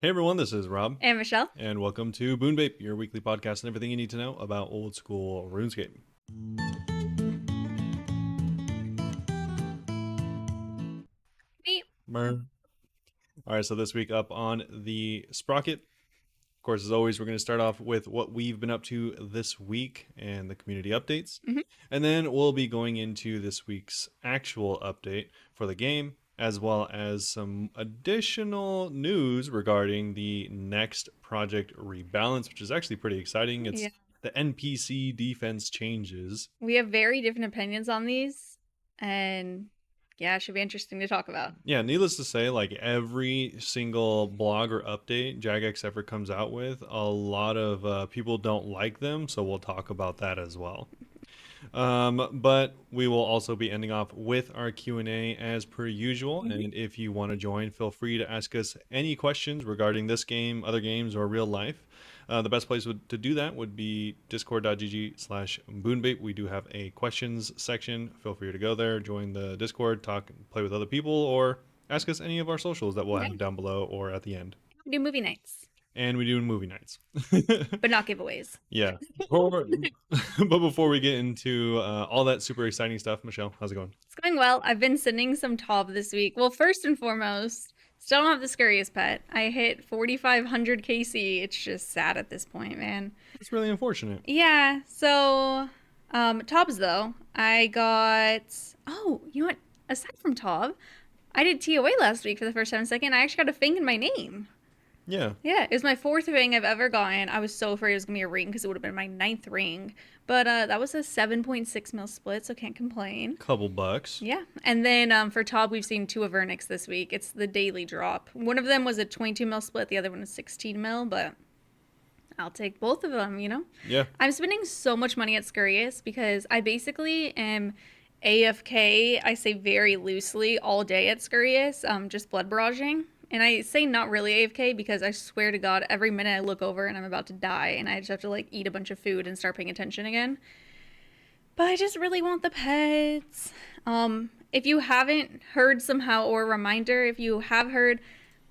Hey everyone, this is Rob, And Michelle. and welcome to Bunebape, your weekly podcast and everything you need to know about old school RuneScape. Neat. All right, so this week up on the Sprocket, of course, as always, we're going to start off with what we've been up to this week and the community updates, hmm and then we'll be going into this week's actual update for the game, as well as some additional news regarding the next project rebalance, which is actually pretty exciting. Yeah. It's the NPC defense changes. We have very different opinions on these. And yeah, it should be interesting to talk about. Yeah, needless to say, like every single blog or update Jagex ever comes out with, a lot of people don't like them, so we'll talk about that as well. But we will also be ending off with our Q&A as per usual. hmm And if you want to join, feel free to ask us any questions regarding this game, other games, or real life. The best place to do that would be discord.gg/boonbape. We do have a questions section. Feel free to go there, join the Discord, talk, play with other people, or ask us any of our socials that we'll Yeah. have down below or at the end. We do movie nights, And we do movie nights. but not giveaways. Yeah. But before we get into all that super exciting stuff, Michelle, how's it going? It's going well. I've been sending some top this week. Well, first and foremost, still don't have the scariest pet. I hit 4,500 KC. It's just sad at this point, man. It's really unfortunate. Yeah, so Tobs though, I got you know what? Aside from Tob, I did TOA last week for the first time and second. I actually got a thing in my name. Yeah. Yeah, it was my fourth ring I've ever gotten. I was so afraid it was gonna be a ring because it would have been my ninth ring. But that was a 7.6 mil split, so can't complain. Couple bucks. Yeah, and then for Tob, we've seen two of Vernix this week. It's the daily drop. One of them was a 22 mil split, the other one was 16 mil, but I'll take both of them. Yeah. I'm spending so much money at Scurious because I basically am AFK, I say very loosely, all day at Scurious, just blood barraging. And I say not really AFK because I swear to God, every minute I look over and I'm about to die and I just have to like eat a bunch of food and start paying attention again. But I just really want the pets. If you haven't heard somehow, or a reminder, if you have heard,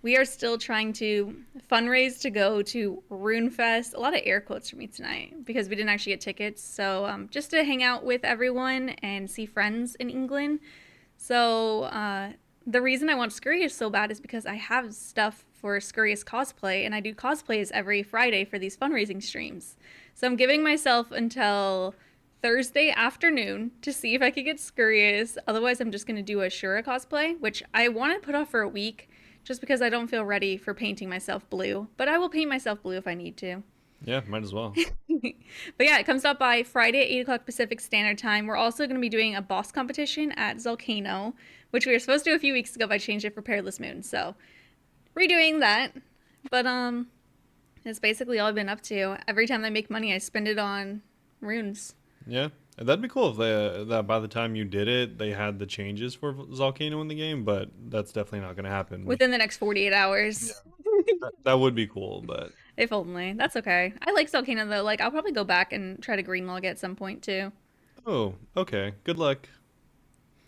we are still trying to fundraise to go to Runefest. A lot of air quotes for me tonight because we didn't actually get tickets. So just to hang out with everyone and see friends in England. So the reason I want Scurious so bad is because I have stuff for Scurious cosplay, and I do cosplays every Friday for these fundraising streams. So I'm giving myself until Thursday afternoon to see if I could get Scurious. Otherwise, I'm just going to do a Shura cosplay, which I want to put off for a week just because I don't feel ready for painting myself blue. But I will paint myself blue if I need to. Yeah, might as well. But yeah, it comes out by Friday at 8 o'clock Pacific Standard Time. We're also going to be doing a boss competition at Zolcano, which we were supposed to do a few weeks ago, but I changed it for Perilous Moon. So redoing that. But that's basically all I've been up to. Every time I make money, I spend it on runes. Yeah. That'd be cool if that by the time you did it, they had the changes for Volcano in the game, but that's definitely not going to happen. Within the next 48 Yeah. hours. That would be cool, but If only. That's okay. I like Zolcano though. Like I'll probably go back and try to greenlog at some point too. oh, okay. Good luck.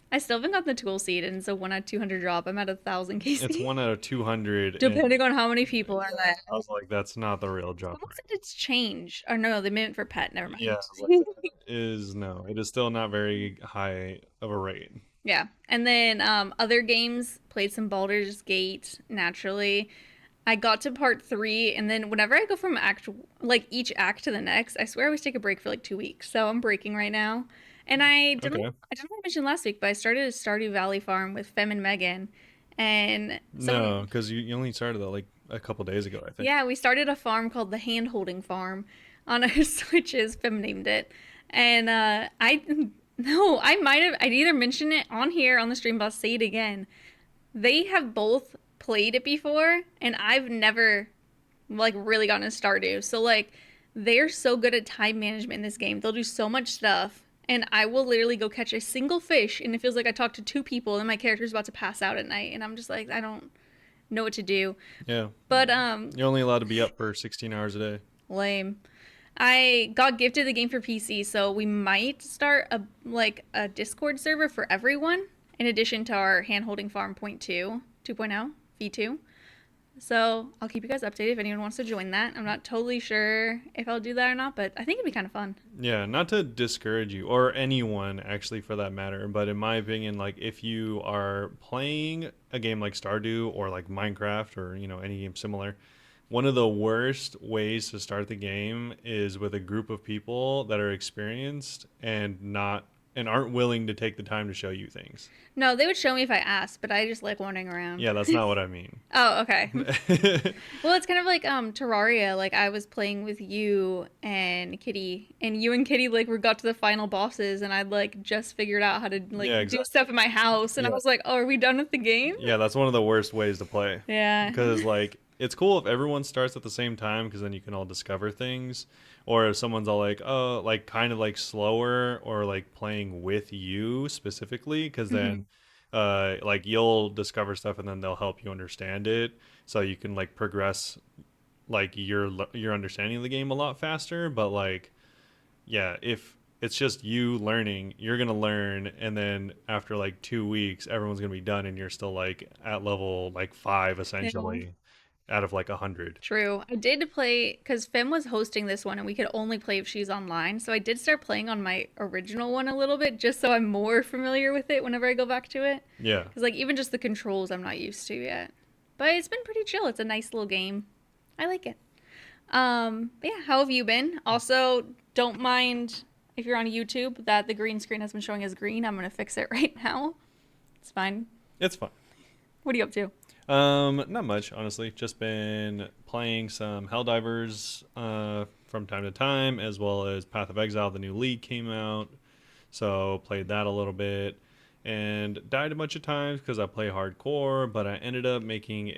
I still haven't got the tool seed, and it's a 1 out of 200 drop. I'm at 1,000 It's KC. 1 out of 200 and Depending on how many people are there. I was like that's not the real drop Someone rate. said it's changed. Or no, they meant for pet. Never Yeah, mind. like that is no. It is still not very high of a rate. Yeah. And then other games, played some Baldur's Gate naturally. I got to part three, and then whenever I go from like each act to the next, I swear I always take a break for like 2 weeks. So I'm breaking right now. And Okay. I don't know if I mentioned last week, but I started a Stardew Valley farm with Fem and Megan. And No, some because you only started that like a couple days ago, I think. Yeah, we started a farm called the Hand Holding Farm on our Switches. Fem named it. And I no, I'd either mention it on here on the stream, but I'll say it again. They have both played it before, and I've never like really gotten a Stardew. So like they're so good at time management in this game. They'll do so much stuff. And I will literally go catch a single fish, and it feels like I talked to two people, and my character's about to pass out at night, and I'm just like, I don't know what to do. Yeah. But You're only allowed to be up for 16 hours a day. lame. I got gifted the game for PC, so we might start a Discord server for everyone in addition to our hand holding farm point 2, 2.0, V2. So I'll keep you guys updated if anyone wants to join that. I'm not totally sure if I'll do that or not, but I think it'd be kind of fun. Yeah, not to discourage you or anyone actually for that matter, but in my opinion, like if you are playing a game like Stardew or like Minecraft or any game similar, one of the worst ways to start the game is with a group of people that are experienced and aren't willing to take the time to show you things. No, they would show me if I asked, but I just like wandering around. Yeah, that's not what I mean. Oh, okay. Well, it's kind of like Terraria. Like I was playing with you and Kitty, and you and Kitty like we got to the final bosses, and I'd like just figured out how to Yeah, like do exactly. stuff in my house, and I Yeah. was like, "Oh, are we done with the game?" Yeah, that's one of the worst ways to play. Yeah. Because, like, it's cool if everyone starts at the same time because then you can all discover things. Or if someone's all like, oh, like kind of like slower or like playing with you specifically, because Hmm. then like you'll discover stuff and then they'll help you understand it. So you can like progress like your understanding of the game a lot faster. But like, yeah, if it's just you learning, you're gonna learn, and then after like 2 weeks, everyone's gonna be done, and you're still like at level like five Yeah. essentially out of like 100. True. I did play because Fem was hosting this one and we could only play if she's online. So I did start playing on my original one a little bit just so I'm more familiar with it whenever I go back to it. Yeah, Because, like, even just the controls I'm not used to yet. But it's been pretty chill. It's a nice little game. I like it. But yeah, how have you been? Also, don't mind if you're on YouTube that the green screen has been showing as green. I'm going to fix it right now. It's fine. it's fun. What are you up to? Not much, honestly. Just been playing some Helldivers from time to time, as well as Path of Exile. The new league came out, so played that a little bit, and died a bunch of times because I play hardcore. But I ended up making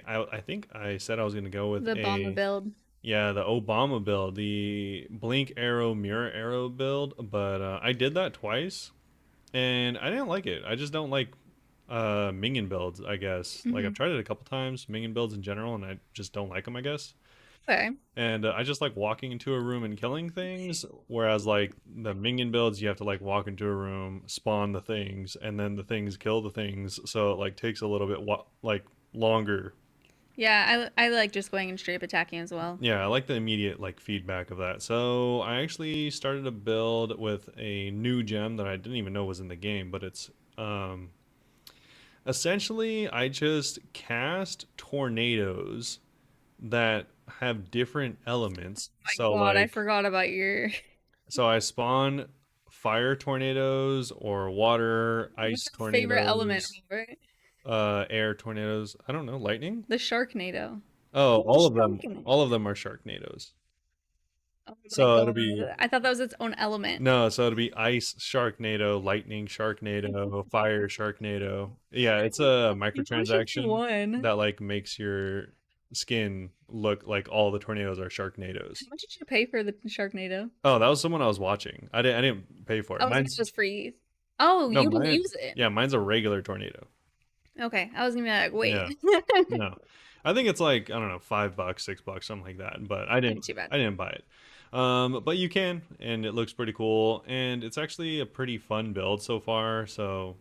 I think I said I was gonna go with The bomber a build. yeah the Obama build, the blink arrow mirror arrow build. But I did that twice, and I didn't like it. I just don't like minion builds, I guess. Like I've Hmm. tried it a couple times, minion builds in general, and I just don't like them, I guess. Okay. And I just like walking into a room and killing things, whereas like the minion builds, you have to like walk into a room, spawn the things, and then the things kill the things, so it like takes a little bit like longer. Yeah, I like just going and straight up attacking as well. Yeah, I like the immediate like feedback of that. So I actually started a build with a new gem that I didn't even know was in the game, but it's um essentially, I just cast tornadoes that have different elements. My So God, I like forgot about your. so I spawn fire tornadoes or water, What's ice your favorite element, tornadoes, Robert? air tornadoes. I don't know, lightning? The Sharknado. Oh, Sharknado. all of them are sharknadoes. Oh my So it'll God. be I thought that was its own element. no, so it'll be ice sharknado, lightning sharknado, fire sharknado. Yeah, it's a Which is microtransaction one? that like makes your skin look like all the tornadoes are How sharknadoes. much did you pay for the Sharknado? Oh, that was someone I was watching. I didn't pay for I it. was thinking it Mine's was free. Oh, no, you didn't mine use it. yeah, mine's a regular tornado. Okay, I was gonna be like, Yeah. wait. No. I think it's like, I don't know, $5, $6, something like that. But Not too bad. I didn't buy it. But you can, and it looks pretty cool, and it's actually a pretty fun build so far. So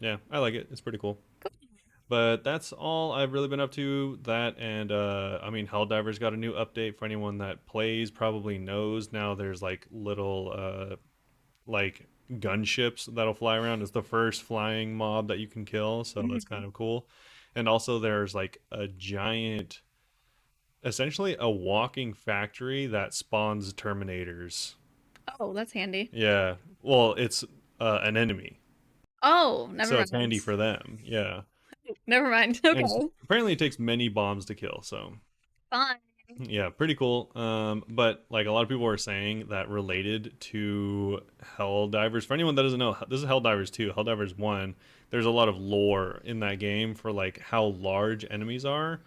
yeah, I like it. It's pretty cool. But that's all I've really been up to. That and I mean, Helldivers got a new update for anyone that plays. Probably knows now. There's like little like gunships that'll fly around. It's the first flying mob that you can kill, so that's Mhm. kind of cool. And also, there's like a giant, essentially a walking factory that spawns Terminators. Oh, that's handy. Yeah, well, it's an enemy, Oh, never so it's mind. handy for them. Yeah, Never mind. and Okay. apparently it takes many bombs to kill. So Fine. yeah, pretty cool. But like a lot of people are saying that related to Helldivers. For anyone that doesn't know, this is Helldivers 2. Helldivers 1. There's a lot of lore in that game for like how large enemies are,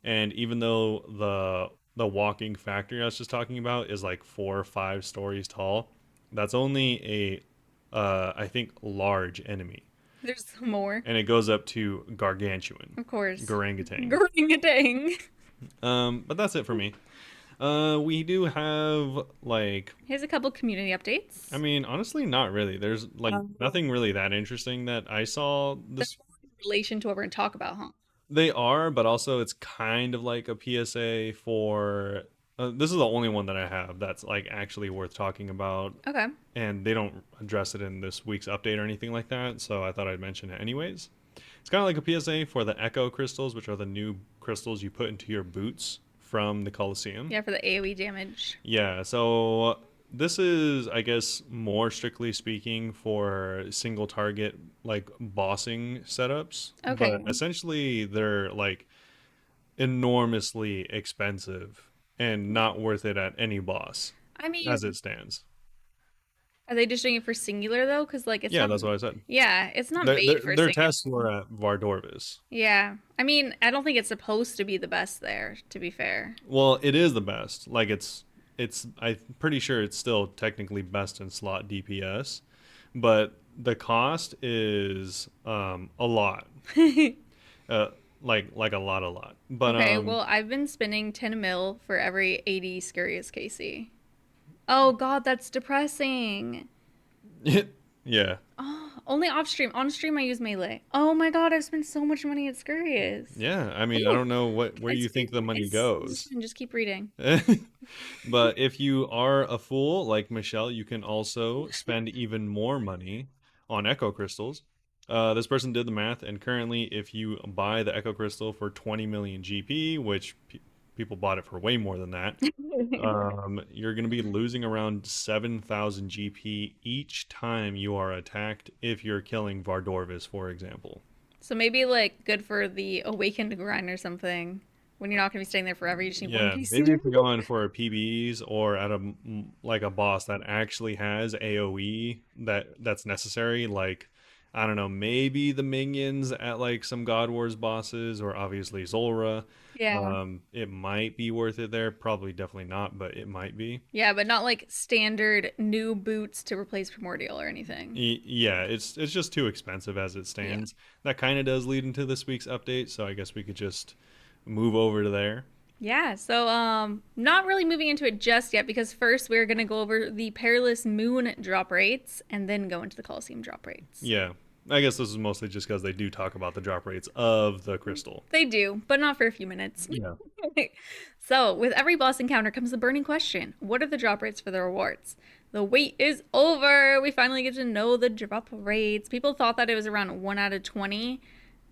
and even though the walking factory I was just talking about is like 4 or 5 stories tall, that's only I think large enemy, There's more, and it goes up to gargantuan, of course. orangutan. Gring-a-dang. But that's it for me. We do have like, Here's a couple community I updates. mean, honestly, not really. There's like Um, nothing really that interesting that I saw They're this. more in relation to what we're going to talk about, huh? They are, but also it's kind of like a PSA for. This is the only one that I have that's like actually worth talking about, Okay. and they don't address it in this week's update or anything like that. So I thought I'd mention it anyways. It's kind of like a PSA for the Echo crystals, which are the new crystals you put into your boots from the Colosseum. Yeah, for the AoE damage. Yeah, so this is, I guess, more strictly speaking for single target like bossing setups, but Okay. essentially they're like enormously expensive and not worth it at any boss I as it mean, stands. are they just doing it for singular though? Because like it's Yeah, not. that's what I said. Yeah, it's not Their made their, for their singular. tests were at Vardorvis. Yeah. I mean, I don't think it's supposed to be the best there, to be fair. Well, it is the best. Like it's I'm pretty sure it's still technically best in slot DPS, but the cost is a lot. Uh like a lot. But Okay, well, I've been spending 10 mil for every 80 Scurious KC. Oh god, that's depressing. yeah. Oh, only off stream. On stream, I use melee. Oh my god, I've spent so much money at Scurious. Yeah, I mean, I Ooh, don't know where you think the money it's goes. fine. Just keep reading. But if you are a fool like Michelle, you can also spend even more money on Echo Crystals. This person did the math, and currently, if you buy the Echo Crystal for 20 million GP, which people bought it for way more than that, you're going to be losing around 7,000 GP each time you are attacked if you're killing Vardorvis, for example. So maybe like good for the awakened grind or something. When you're not gonna be staying there forever, you just need one Yeah, maybe KC. if you're going for PBs or at a like a boss that actually has AoE that's necessary, like I don't know, maybe the minions at like some God Wars bosses or obviously Zulra. Yeah. It might be worth it there. Probably definitely not, but it might be. Yeah, but not like standard new boots to replace Primordial or anything. Yeah, it's just too expensive as it Yeah. stands. That kind of does lead into this week's update, so I guess we could just move over to there. Yeah, so not really moving into it just yet because first we're gonna go over the Perilous Moon drop rates and then go into the Coliseum drop rates. Yeah, I guess this is mostly just because they do talk about the drop rates of the crystal. They do, but not for a few minutes. Yeah. So, with every boss encounter comes the burning question: what are the drop rates for the rewards? The wait is over. We finally get to know the drop rates. People thought that it was around 1 out of 20.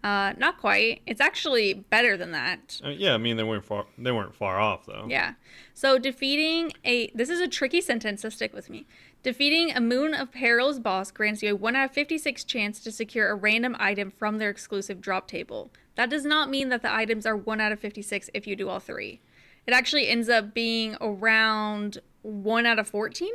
Not quite. It's actually better than that. Yeah, I mean they weren't far off though. Yeah. So defeating a this is a tricky sentence, so stick with me. Defeating a Moon of Perils boss grants you a 1 out of 56 chance to secure a random item from their exclusive drop table. That does not mean that the items are 1 out of 56 if you do all three. It actually ends up being around 1 out of 14.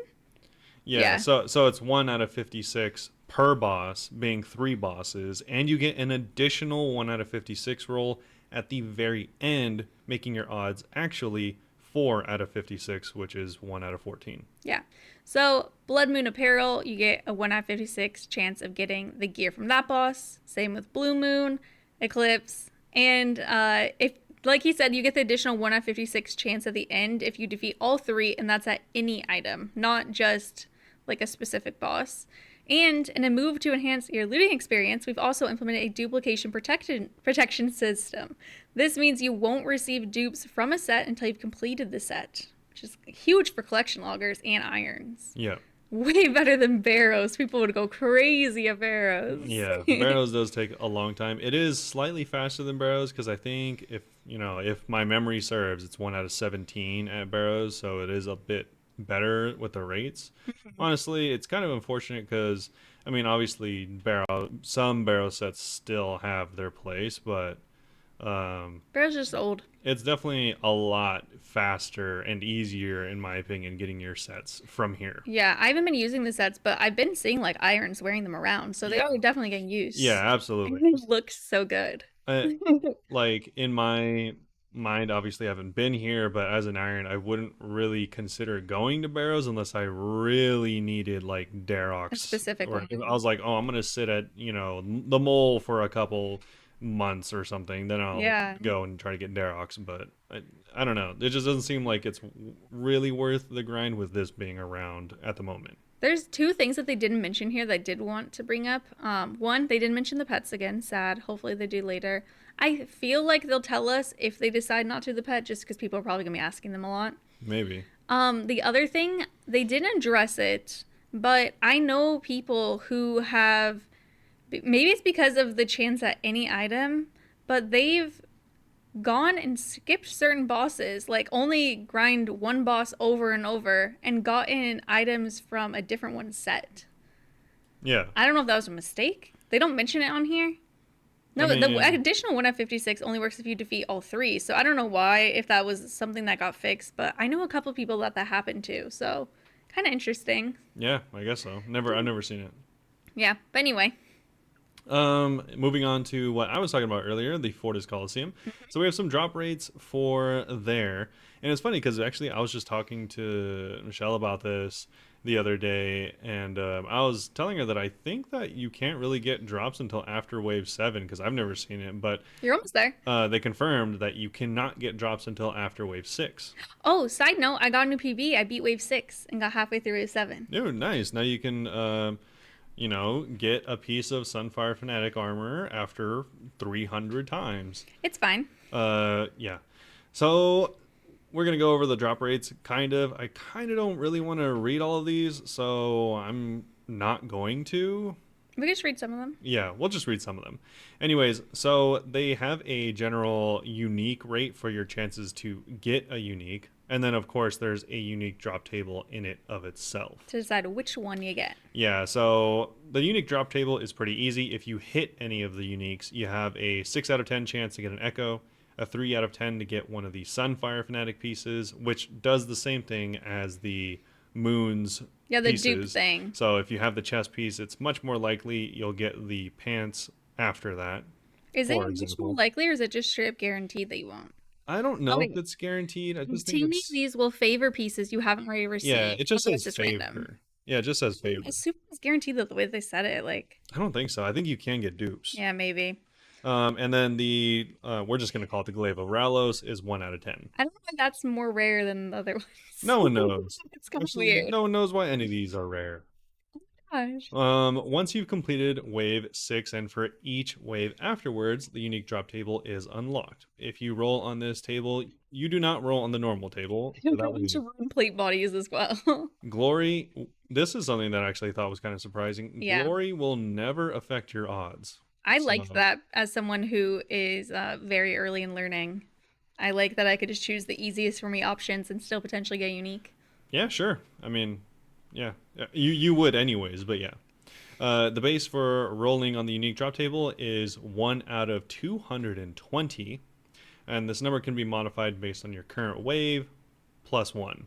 Yeah, Yeah. so it's 1 out of 56 per boss, being 3 bosses, and you get an additional 1 out of 56 roll at the very end, making your odds actually 4 out of 56, which is 1 out of 14. Yeah. So, Blood Moon Apparel, you get a 1 out of 56 chance of getting the gear from that boss. Same with Blue Moon, Eclipse, and if, like he said, you get the additional 1 out of 56 chance at the end if you defeat all three, and that's at any item, not just like a specific boss. And in a move to enhance your looting experience, we've also implemented a duplication protection system. This means you won't receive dupes from a set until you've completed the set, which is huge for collection loggers and irons. Yeah. Way better than Barrows. People would go crazy at Barrows. Yeah, Barrows does take a long time. It is slightly faster than Barrows because I think if my memory serves, it's 1 out of 17 at Barrows, so it is a bit better with the rates. Honestly, it's kind of unfortunate because I mean, obviously, some Barrow sets still have their place, but Barrows just old. it's definitely a lot faster and easier, in my opinion, getting your sets from here. Yeah, I haven't been using the sets, but I've been seeing like irons wearing them around, so they Yeah. are definitely getting used. Yeah, And absolutely. they look so good. Uh, like in my mind, obviously I haven't been here, but as an iron, I wouldn't really consider going to Barrows unless I really needed like A Darox, specific or one. if I was like, oh, I'm gonna sit at the mole for a couple months or something, then I'll Yeah. go and try to get Darox. But I don't know, it just doesn't seem like it's really worth the grind with this being around at the moment. There's two things that they didn't mention here that I did want to bring up. One, they didn't mention the pets again. Sad. Hopefully they do later. I feel like they'll tell us if they decide not to the pet, just because people are probably gonna be asking them a lot. Maybe. The other thing, they didn't address it, but I know people who have, maybe it's because of the chance at any item, but they've gone and skipped certain bosses, like only grind one boss over and over and gotten items from a different one set. Yeah. I don't know if that was a mistake. They don't mention it on here. I No, the mean, additional 1 F56 only works if you defeat all three. So I don't know why, if that was something that got fixed, but I know a couple people that happened to. So kind of interesting. yeah, I guess so. I've never seen it. Yeah. But anyway, Moving on to what I was talking about earlier, the Fortis Coliseum. So we have some drop rates for there, and it's funny because actually I was just talking to Michelle about this the other day, and I was telling her that I think that you can't really get drops until after Wave 7 because I've never seen it, but you're almost there. they confirmed that you cannot get drops until after Wave 6. Oh, side note, I got a new PB. I beat Wave 6 and got halfway through Wave 7. Oh, nice. Now you can get a piece of Sunfire Fanatic armor after 300 times. It's fine. Yeah. So we're gonna go over the drop rates. I kind of don't really want to read all of these, so I'm not going to. We can just read some of them. Yeah, we'll just read some of them. Anyways, so they have a general unique rate for your chances to get a unique. And then, of course, there's a unique drop table in it of itself. To decide which one you get. Yeah, so the unique drop table is pretty easy. If you hit any of the uniques, you have a 6 out of 10 chance to get an Echo, a 3 out of 10 to get one of the Sunfire Fanatic pieces, which does the same thing as the Moon's Yeah, the pieces. dupe thing. So if you have the chest piece, it's much more likely you'll get the pants after that. Is it For much more example. likely, or is it just straight up guaranteed that you won't? I don't know if Okay. it's guaranteed. I just think To me, it's these will favor pieces you haven't already yeah. received. It just Also, it's says just random. favor. Yeah, it just says favor. I assume it's guaranteed that the way they said it, like, I don't think so. I think you can get dupes. yeah, maybe. And then the we're just gonna call it the Glaive of Ralos is 1 out of 10. I don't know if that's more rare than the other ones. No one knows. It's kind of Actually, weird. no one knows why any of these are rare. Gosh. Once you've completed wave 6 and for each wave afterwards, the unique drop table is unlocked. If you roll on this table, you do not roll on the normal table. A bunch of rune plate bodies as well. Glory, this is something that I actually thought was kind of surprising. Yeah. Glory will never affect your odds. I liked So- that as someone who is very early in learning. I like that I could just choose the easiest for me options and still potentially get unique. Yeah, sure. I mean, yeah, you would anyways, but yeah. The base for rolling on the unique drop table is 1 out of 220, and this number can be modified based on your current wave plus 1,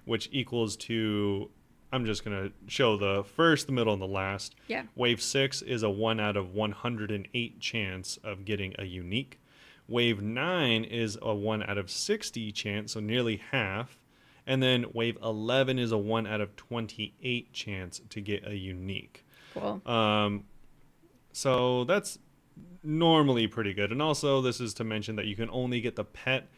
which equals to, I'm just going to show the first, the middle, and the last. Yeah. Wave 6 is a 1 out of 108 chance of getting a unique. Wave 9 is a 1 out of 60 chance, so nearly half. And then wave 11 is a 1 out of 28 chance to get a unique. Cool. So that's normally pretty good. And also, this is to mention that you can only get the pet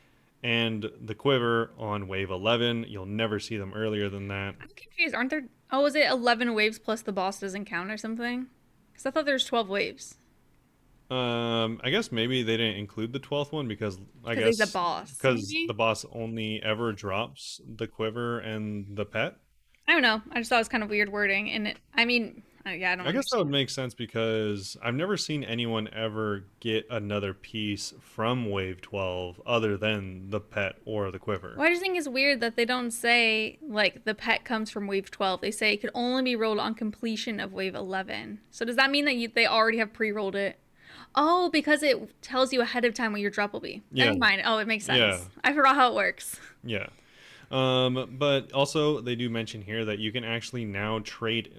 and the quiver on wave 11. You'll never see them earlier than that. I'm confused. Aren't there? Oh, is it 11 waves plus the boss doesn't count or something? Because I thought there was 12 waves. I guess maybe they didn't include the 12th one because I Because guess he's a boss. because maybe? the boss only ever drops the quiver and the pet. I don't know. I just thought it was kind of weird wording. And I mean, yeah, I don't I guess that would understand. make sense because I've never seen anyone ever get another piece from Wave 12 other than the pet or the quiver. Well, I just think it's weird that they don't say, like, the pet comes from wave 12. They say it could only be rolled on completion of wave 11. So does that mean that they already have pre-rolled it? Oh, because it tells you ahead of time what your drop will be. Yeah. Never mind. Oh, it makes sense. Yeah. I forgot how it works. Yeah. But also, they do mention here that you can actually now trade.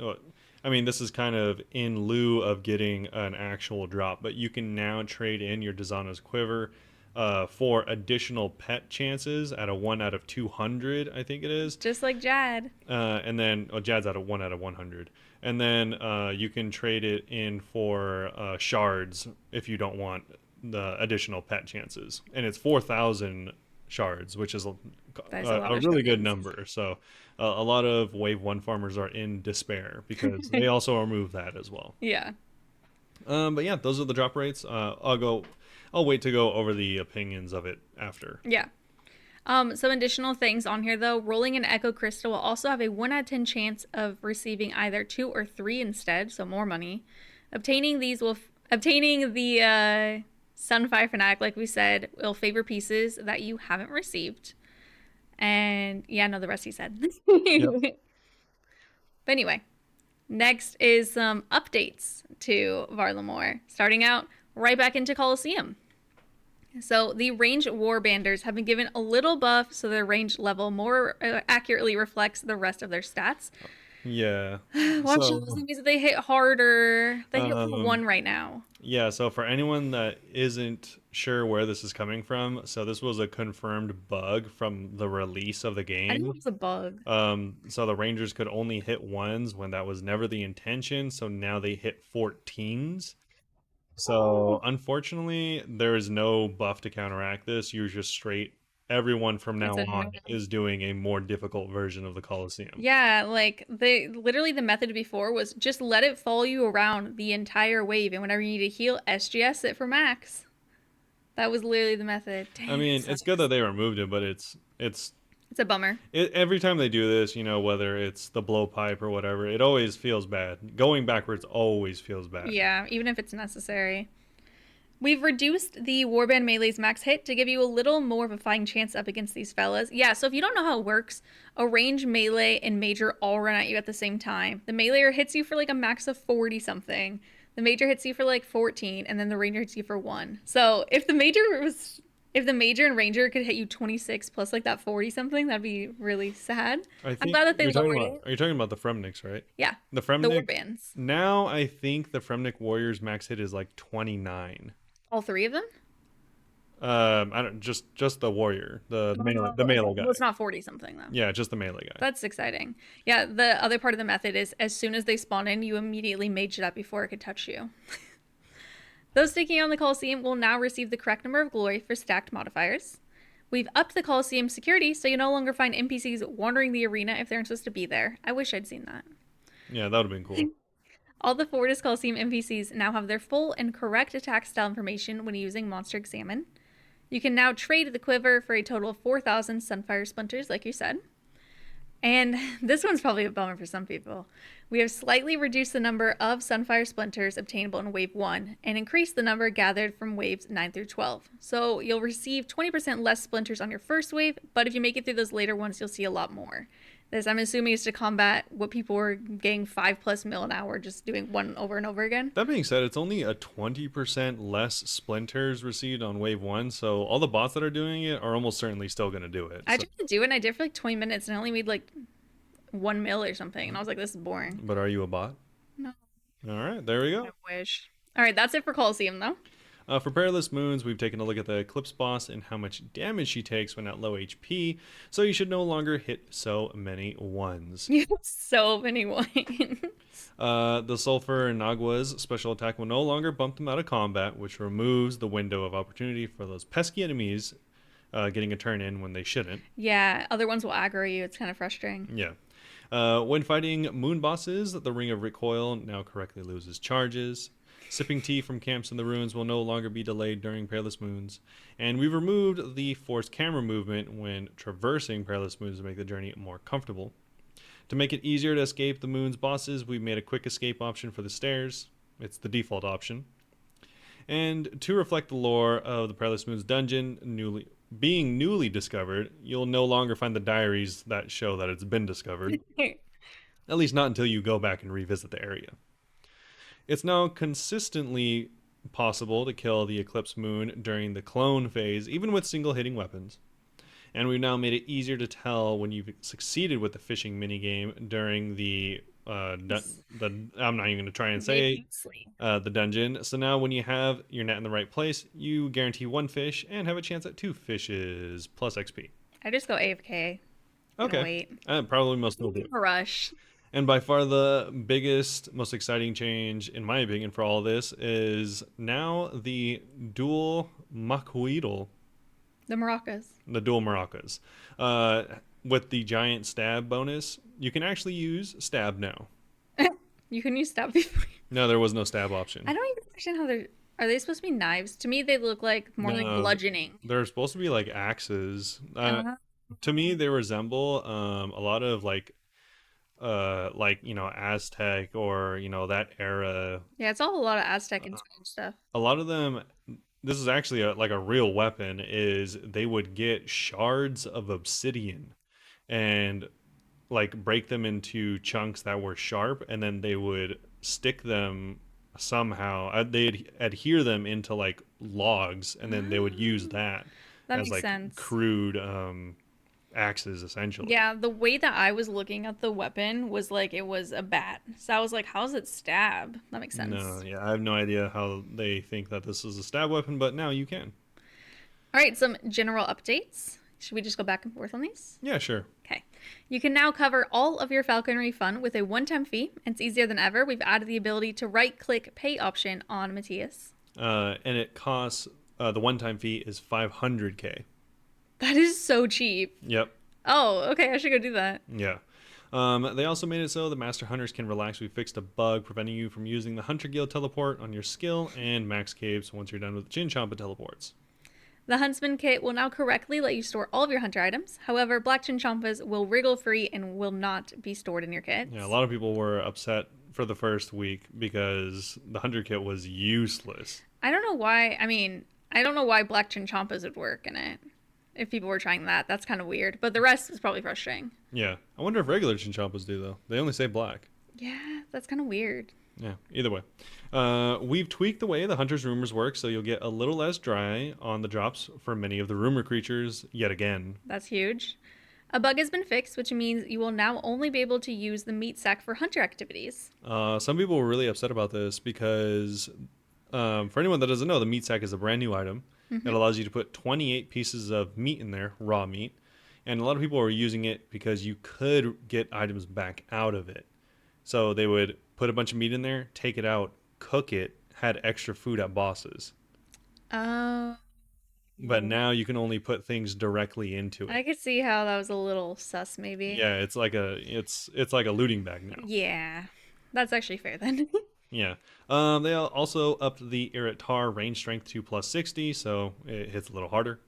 I mean, this is kind of in lieu of getting an actual drop, but you can now trade in your Dazana's quiver for additional pet chances at a 1 out of 200, I think it is. Just like Jad. And then Jad's at a 1 out of 100. And then you can trade it in for shards if you don't want the additional pet chances. And it's 4,000 shards, which is That is a lot a of really good tokens. number. So a lot of Wave 1 farmers are in despair because they also remove that as well. Yeah. But yeah, those are the drop rates. I'll wait to go over the opinions of it after. Yeah. Some additional things on here though. Rolling an Echo Crystal will also have a 1 out of 10 chance of receiving either 2 or 3 instead, so more money. Obtaining the Sunfire Fanatic, like we said, will favor pieces that you haven't received. And yeah, no, the rest he said. Yep. But anyway, next is some updates to Varlamore. Starting out right back into Colosseum. So the range warbanders have been given a little buff so their range level more accurately reflects the rest of their stats. Yeah. Watch those, that means that they hit harder. They hit for Um, 1 right now. yeah, so for anyone that isn't sure where this is coming from, so this was a confirmed bug from the release of the I think it game. was a bug. So the Rangers could only hit ones when that was never the intention, so now they hit 14s. So unfortunately, there is no buff to counteract this. You're just straight. Everyone from It's now on annoying. is doing a more difficult version of the Coliseum. Yeah, like the method before was just let it follow you around the entire wave, and whenever you need to heal, SGS it for max. That was literally the method. I Dang, it mean, it's good sucks. that they removed it, but it's It's a bummer. every time they do this, whether it's the blowpipe or whatever, it always feels bad. Going backwards always feels bad. Yeah, even if it's necessary. We've reduced the Warband Melee's max hit to give you a little more of a fighting chance up against these fellas. Yeah, so if you don't know how it works, a range melee and major all run at you at the same time. The meleeer hits you for like a max of 40 something. The major hits you for like 14, and then the ranger hits you for 1. So if the major and ranger could hit you 26 plus like that 40 something, that'd be really sad. I I'm think glad that they you're talking lowered about. it. Are you talking about the Fremniks, right? Yeah, The the Fremnik. warbands. Now I think the Fremnik Warriors max hit is like 29. All 3 of them? I don't just the warrior, the Okay. melee Well, guy. it's not 40 something though. Yeah, just the melee guy. That's exciting. Yeah, the other part of the method is as soon as they spawn in, you immediately mage it up before it could touch you. Those sticking on the Coliseum will now receive the correct number of glory for stacked modifiers. We've upped the Coliseum security so you no longer find NPCs wandering the arena if they aren't supposed to be there. I wish I'd seen that. Yeah, that would have been cool. All the Fortis Coliseum NPCs now have their full and correct attack style information when using Monster Examine. You can now trade the quiver for a total of 4,000 Sunfire Splinters, like you said. And this one's probably a bummer for some people. We have slightly reduced the number of Sunfire Splinters obtainable in Wave 1 and increased the number gathered from Waves 9 through 12. So you'll receive 20% less Splinters on your first wave, but if you make it through those later ones, you'll see a lot more. This, I'm assuming, is to combat what people were getting 5+ mil an hour just doing one over and over again. That being said, it's only a 20% less splinters received on wave 1, so all the bots that are doing it are almost certainly still going to do it. I So, tried to do it and I did it for like 20 minutes and I only made like 1 mil or something. And I was like, this is boring. but are you a bot? No, All right, there we I go. wish. All right, that's it for Coliseum though. For Perilous Moons, we've taken a look at the Eclipse boss and how much damage she takes when at low HP, so you should no longer hit so many ones. You have so many ones. The Sulfur and Nagua's special attack will no longer bump them out of combat, which removes the window of opportunity for those pesky enemies getting a turn in when they shouldn't. Yeah, other ones will aggro you. It's kind of frustrating. Yeah. When fighting moon bosses, the Ring of Recoil now correctly loses charges. Sipping tea from camps in the ruins will no longer be delayed during Perilous Moons. And we've removed the forced camera movement when traversing Perilous Moons to make the journey more comfortable. To make it easier to escape the moon's bosses, we've made a quick escape option for the stairs. It's the default option. And to reflect the lore of the Perilous Moons dungeon being newly discovered, you'll no longer find the diaries that show that it's been discovered. At least not until you go back and revisit the area. It's now consistently possible to kill the Eclipse Moon during the clone phase, even with single hitting weapons. And we've now made it easier to tell when you've succeeded with the fishing minigame during the I'm not even going to try and say the dungeon. So now when you have your net in the right place, you guarantee 1 fish and have a chance at 2 fishes plus XP. I just go AFK. Okay. Wait. Probably most people do. A rush. And by far the biggest, most exciting change, in my opinion, for all this is now the dual Makuidal The maracas. The dual maracas. Uh, with the giant stab bonus, you can actually use stab now. You can use stab before. No, there was no stab I option. don't even understand how they're. Are they supposed to be knives? To me, they look like more like No, bludgeoning. they're supposed to be like axes. Uh, To me, they resemble a lot of like Aztec or that era. yeah, it's all a lot of Aztec inspired stuff. A lot of them, this is actually like a real weapon, is they would get shards of obsidian and like break them into chunks that were sharp, and then they would stick them somehow. They'd adhere them into like logs, and then they would use Ah, that that as makes like sense. crude axes essentially. Yeah, the way that I was looking at the weapon was like it was a bat. So I was like, how's it stab? That makes No, sense. yeah, I have no idea how they think that this is a stab weapon, but now you can. All right, some general updates. Should we just go back and forth on these? Yeah, sure. Okay. You can now cover all of your falconry fun with a one-time fee. It's easier than ever. We've added the ability to right-click pay option on Matthias. And it costs the one-time fee is 500k. That is so cheap. Yep. Oh, okay, I should go do that. Yeah. They also made it so the Master Hunters can relax. We fixed a bug preventing you from using the Hunter Guild teleport on your skill and max capes once you're done with the Chin Champa teleports. The Huntsman kit will now correctly let you store all of your hunter items. However, Black Chinchampas will wriggle free and will not be stored in your Yeah, a kits. lot of people were upset for the first week because the Hunter kit was useless. I don't know why. I mean, I don't know why Black Chinchampas would work in it. If people were trying that, that's kind of weird. But the rest is probably frustrating. Yeah, I wonder if regular Chin Champas do though. They only say black. Yeah, that's kind of weird. Yeah, either way. We've tweaked the way the Hunter's rumors work, so you'll get a little less dry on the drops for many of the rumor creatures yet again. That's huge. A bug has been fixed, which means you will now only be able to use the meat sack for hunter activities. Some people were really upset about this because, for anyone that doesn't know, the meat sack is a brand new item. It allows you to put 28 pieces of meat in there, raw meat. And a lot of people were using it because you could get items back out of it. So they would put a bunch of meat in there, take it out, cook it, had extra food at bosses. Uh, But now you can only put things directly into I it. could see how that was a little sus, maybe. Yeah, it's like a looting bag now. Yeah, that's actually fair then. Yeah. They also upped the Iritar range strength to plus 60, so it hits a little harder.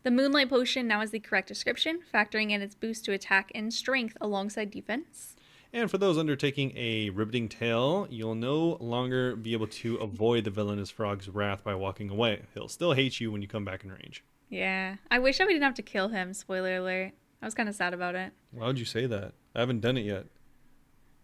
The Moonlight Potion now has the correct description, factoring in its boost to attack and strength alongside defense. And for those undertaking a riveting tale, you'll no longer be able to avoid the villainous frog's wrath by walking away. He'll still hate you when you come back in range. Yeah, I wish I didn't have to kill him, spoiler alert. I was kind of sad about it. Why would you say that? I haven't done it yet.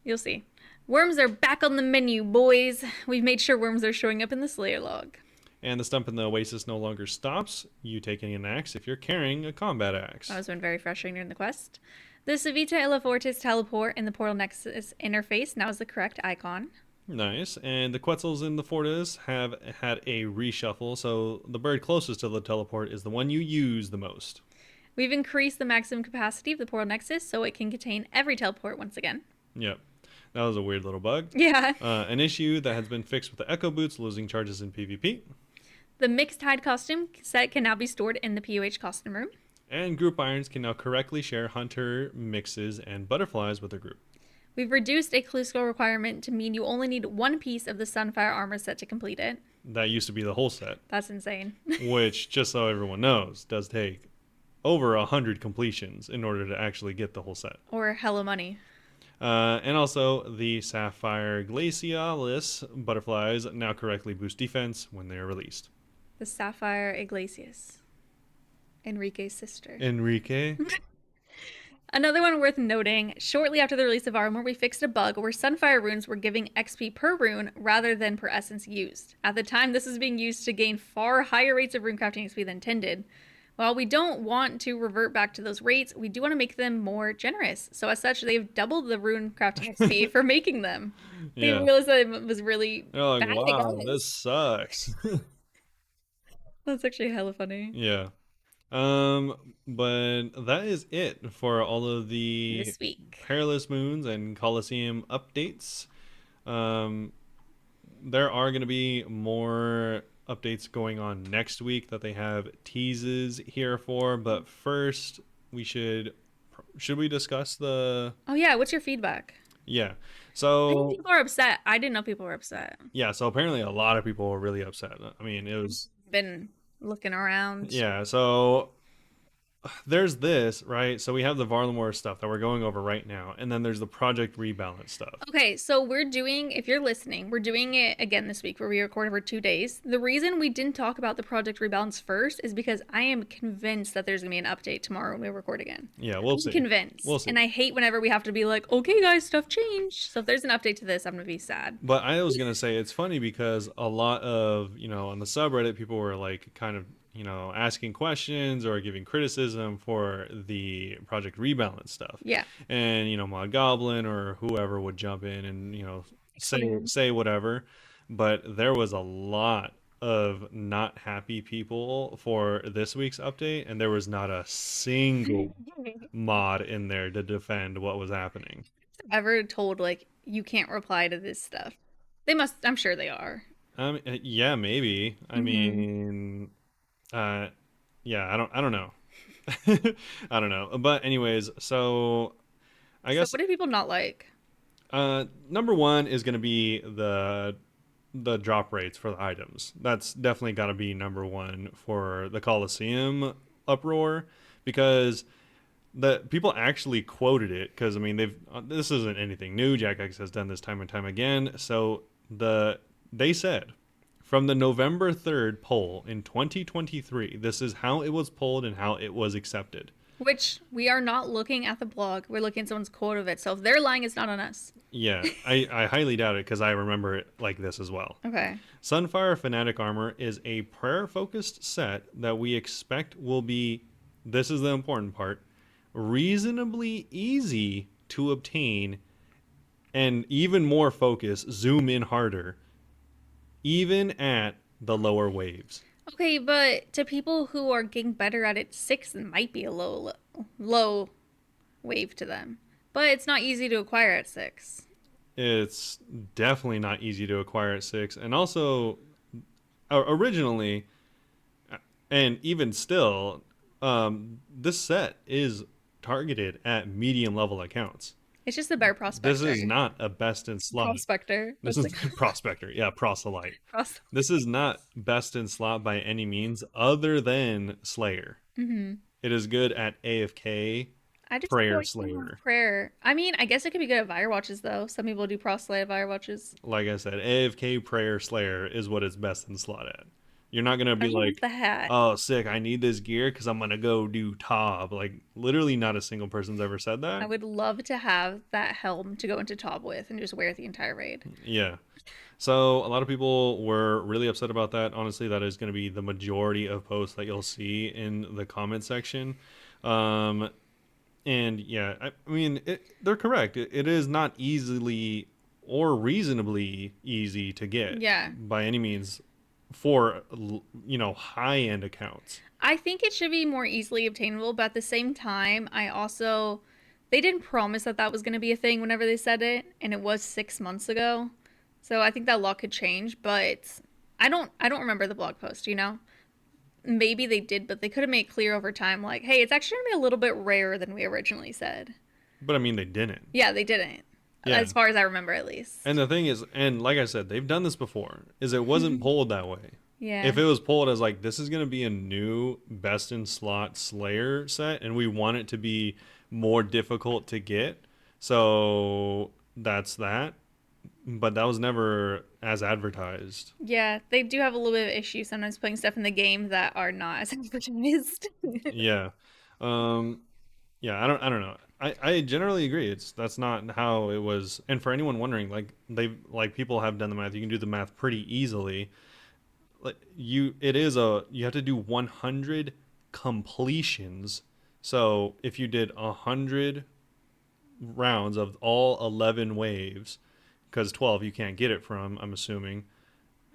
You'll see. Worms are back on the menu, boys. We've made sure worms are showing up in the Slayer log. And the stump in the oasis no longer stops you taking an axe if you're carrying a combat axe. That was been very frustrating during the quest. The Civita Elefortis teleport in the Portal Nexus interface now is the correct icon. Nice. And the Quetzals in the Fortis have had a reshuffle, so the bird closest to the teleport is the one you use the most. We've increased the maximum capacity of the Portal Nexus so it can contain every teleport once again. Yep. That was a weird little bug. Yeah. An issue that has been fixed with the Echo Boots losing charges in PvP. The Mixed Hide costume set can now be stored in the POH costume room. And group irons can now correctly share hunter mixes and butterflies with their group. We've reduced a clue skill requirement to mean you only need one piece of the Sunfire armor set to complete it. That used to be the whole set, That's insane. which, just so everyone knows, does take over 100 completions in order to actually get the whole set. Or hella money. And also, the Sapphire Glacialis butterflies now correctly boost defense when they are released. The Sapphire Iglesias. Enrique's sister. Enrique? Another one worth noting, shortly after the release of Varlamore, we fixed a bug where Sunfire runes were giving XP per rune rather than per essence used. At the time, this was being used to gain far higher rates of rune crafting XP than intended. While we don't want to revert back to those rates, we do want to make them more generous. So as such, they've doubled the rune crafting XP for making them. They Yeah. realized that it was really They're like, bad, wow, guys. this sucks. That's actually hella funny. Yeah. But that is it for all of the This week. Perilous Moons and Coliseum updates. There are going to be more updates going on next week that they have teases here for. But first, we should we discuss the Oh yeah, what's your feedback? yeah. I think So people are upset. I didn't know people were upset. yeah, so apparently a lot of people were really upset. I mean, it was Been looking around. yeah. So there's this, right? So we have the Varlamore stuff that we're going over right now, and then there's the Project Rebalance stuff. Okay, so we're doing, if you're listening, we're doing it again this week where we record over 2 days. The reason we didn't talk about the Project Rebalance first is because I am convinced that there's going to be an update tomorrow when we record again. Yeah, we'll I'm see. We'll convinced. see. And I hate whenever we have to be like, okay, guys, stuff changed. So if there's an update to this, I'm going to be sad. But I was gonna say it's funny because a lot of on the subreddit people were like kind of asking questions or giving criticism for the Project Rebalance stuff. Yeah. And Mod Goblin or whoever would jump in and say whatever. But there was a lot of not happy people for this week's update, and there was not a single mod in there to defend what was happening. Ever told, like, you can't reply to this stuff? They must, I'm sure they are. Yeah, maybe. I mean, uh, yeah, I don't know. I don't know. But anyways, so I So guess what do people not like? number one is going to be the drop rates for the items. That's definitely got to be number one for the Coliseum uproar because the people actually quoted it because I mean this isn't anything new. Jack X has done this time and time again. So they said from the November 3rd poll in 2023, this is how it was polled and how it was accepted. Which we are not looking at the blog. We're looking at someone's quote of it. So if they're lying, it's not on us. Yeah, I highly doubt it because I remember it like this as well. Okay. Sunfire Fanatic Armor is a prayer focused set that we expect will be, this is the important part, reasonably easy to obtain and even more focus, zoom in harder, even at the lower waves. Okay, but to people who are getting better at it, 6 might be a low wave to them. But it's not easy to acquire at 6. It's definitely not easy to acquire at 6. And also, originally, and even still, this set is targeted at medium level accounts. It's just a better prospector. This is not a best in slot. Prospector. This is prospector. Yeah, proselyte. This is not best in slot by any means, other than Slayer. Mm-hmm. It is good at AFK. I just Prayer like Slayer. Prayer. I mean, I guess it could be good at Firewatches though. Some people do proselyte Firewatches. Like I said, AFK Prayer Slayer is what it's best in slot at. You're not gonna be like, the hat. oh, sick, I need this gear because I'm gonna go do Tob. Like, literally, not a single person's ever said that. I would love to have that helm to go into Tob with and just wear it the entire raid. Yeah. So a lot of people were really upset about that. Honestly, that is going to be the majority of posts that you'll see in the comment section. And yeah, I mean, they're correct. It is not easily or reasonably easy to get. Yeah. By any means for high-end accounts. I think it should be more easily obtainable, but at the same time, they didn't promise that that was going to be a thing whenever they said it, and it was 6 months ago. So I think that law could change, but I don't remember the blog post, Maybe they did, but they could have made clear over time, like, hey, it's actually going to be a little bit rarer than we originally said. But I mean, they didn't. Yeah, they didn't. Yeah. As far as I remember, at least. And the thing is, and like I said, they've done this before, is it wasn't polled that way. Yeah. If it was polled as like, this is going to be a new best in slot Slayer set, and we want it to be more difficult to get, so that's that. But that was never as advertised. Yeah, they do have a little bit of issue sometimes putting stuff in the game that are not as advertised. Yeah. Yeah, I don't know. I generally agree. That's not how it was. And for anyone wondering, like people have done the math. You can do the math pretty easily. You have to do 100 completions. So if you did 100 rounds of all 11 waves, because 12 you can't get it from, I'm assuming,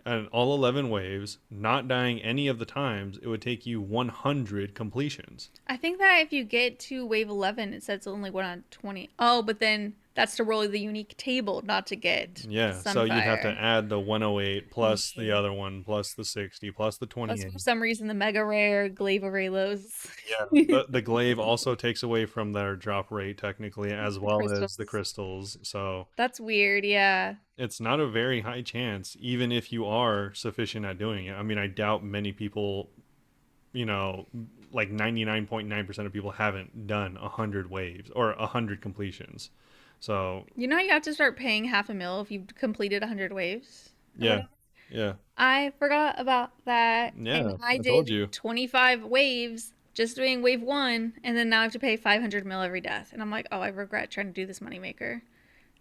and all 11 waves, not dying any of the times, it would take you 100 completions. I think that if you get to wave 11, it says it's only 1 on 20. Oh, but then That's to roll the unique table, not to get Yeah, so you'd have to Sunfire. add the 108 plus the Yeah. other one plus the 60 plus the Plus, for 28. some reason, the mega rare Glaive of Raylos. Yeah, the glaive also takes away from their drop rate technically, as The well as the crystals. crystals. So That's weird, yeah. it's not a very high chance, even if you are sufficient at doing it. I mean, I doubt many people, you know, like 99.9% of people haven't done 100 waves or 100 completions. So You know, you have to start paying half a mil if you've completed 100 waves or yeah, whatever. yeah, I forgot about that, and yeah. I I told did you. 25 waves just doing wave one, and then now I have to pay 500 mil every death. And I'm like, oh, I regret trying to do this moneymaker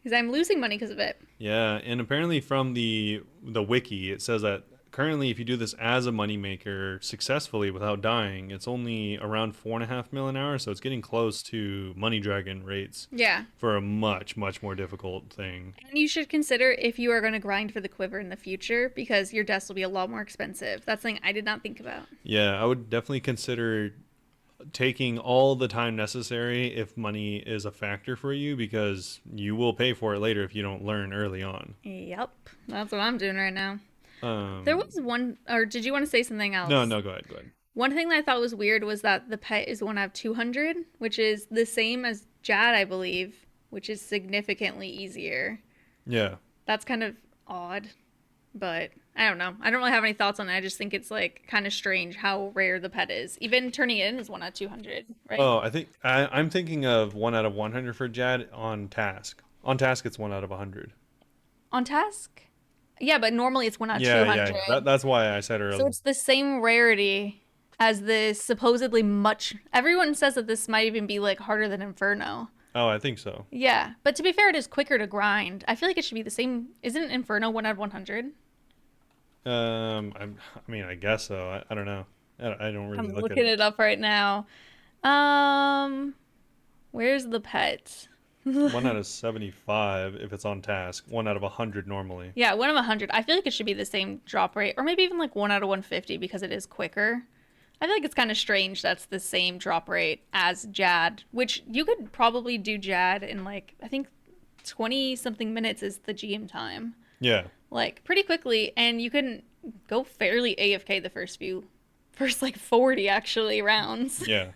because I'm losing money because of it. Yeah, and apparently from the wiki, it says that currently, if you do this as a moneymaker successfully without dying, it's only around 4.5 mil an hour, so it's getting close to money dragon rates Yeah. for a much more difficult thing. And you should consider if you are going to grind for the quiver in the future because your deaths will be a lot more expensive. That's something I did not think about. Yeah, I would definitely consider taking all the time necessary if money is a factor for you because you will pay for it later if you don't learn early on. Yep. That's what I'm doing right now. There Um, was one, or did you want to say something no, else? no, go ahead, go ahead. One thing that I thought was weird was that the pet is one out of 200, which is the same as Jad, I believe, which is significantly easier. Yeah. That's kind of odd, but I don't know. I don't really have any thoughts on it. I just think it's like kind of strange how rare the pet is. Even turning it in is one out of 200, right? Oh, I think I'm thinking of 1 out of 100 for Jad on task. On task, it's 1 out of 100. On task? Yeah, but normally it's one out of Yeah, yeah, 200. yeah. That's why I said So earlier. it's the same rarity as the supposedly much. Everyone says that this might even be like harder than Inferno. Oh, I think so. Yeah, but to be fair, it is quicker to grind. I feel like it should be the same. Isn't Inferno 1 out of 100? I mean, I guess so. I don't know. I don't really I'm look at looking it. it up right now. Um, where's the pet? 1 out of 75 if it's on task. 1 out of 100 normally. Yeah, 1 of 100. I feel like it should be the same drop rate, or maybe even like 1 out of 150 because it is quicker. I feel like it's kind of strange that's the same drop rate as Jad, which you could probably do Jad in like I think 20 something minutes is the GM time. Yeah, Like pretty quickly, and you can go fairly AFK the first like 40 actually rounds. yeah,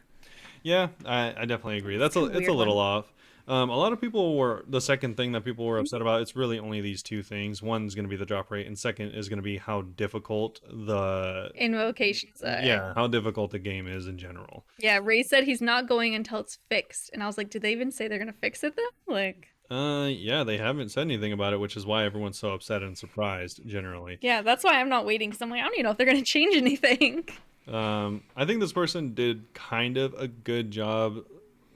yeah. I definitely agree. It's a It's a weird little one. off. A lot of people were the second thing that people were upset about. It's really only these two things. One's going to be the drop rate, and second is going to be how difficult the Invocations are. yeah how difficult the game is in general. Yeah, Ray said he's not going until it's fixed. And I was like, did they even say they're gonna fix it though? Like, Yeah, they haven't said anything about it, which is why everyone's so upset and surprised generally. yeah, that's why I'm not waiting because I'm like, I don't even know if they're gonna change anything. I think this person did kind of a good job